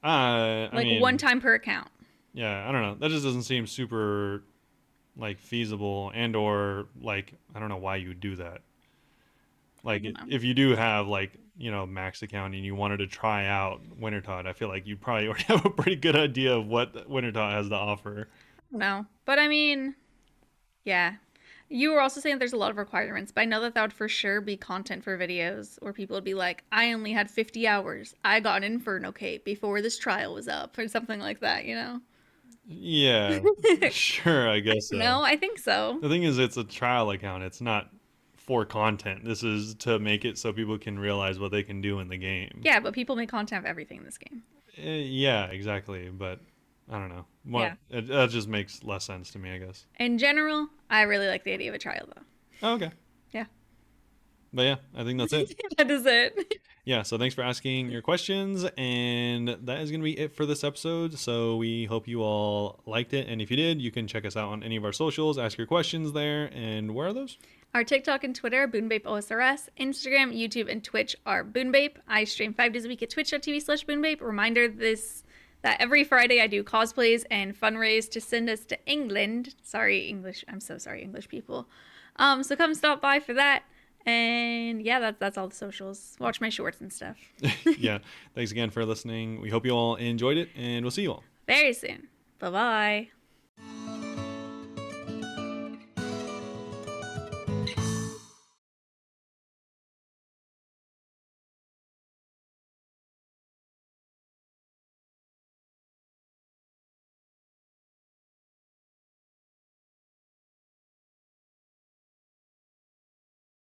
I Like mean, one time per account. yeah, I don't know. That just doesn't seem super like feasible, and or like I don't know why you would do that. Like don't know. if you do have like, you know, max account and you wanted to try out Wintertot, I feel like you probably already have a pretty good idea of what Wintertot has to offer. No. But I mean, yeah. You were also saying there's a lot of requirements, but I know that that would for sure be content for videos where people would be like, I only had 50 hours. I got an Inferno cape before this trial was up, or something like that, you know? Yeah, sure, I guess so. No, I think so. The thing is, it's a trial account. It's not for content. This is to make it so people can realize what they can do in the game. Yeah, but people make content of everything in this game. Yeah, exactly. But I don't know. Yeah. That just makes less sense to me, I guess. In general, I really like the idea of a trial, though. Oh, okay. Yeah. But yeah, I think that's it. That is it. Yeah, so thanks for asking your questions, and that is going to be it for this episode. So we hope you all liked it, and if you did, you can check us out on any of our socials, ask your questions there, and where are those? Our TikTok and Twitter are Bunebapeosrs. Instagram, YouTube, and Twitch are Bunebape. I stream 5 days a week at twitch.tv/Bunebape. Reminder that every Friday I do cosplays and fundraise to send us to England. Sorry, English. I'm so sorry, English people. So come stop by for that. And yeah, that's all the socials. Watch my shorts and stuff. Yeah, thanks again for listening. We hope you all enjoyed it, and we'll see you all Very soon. Bye-bye.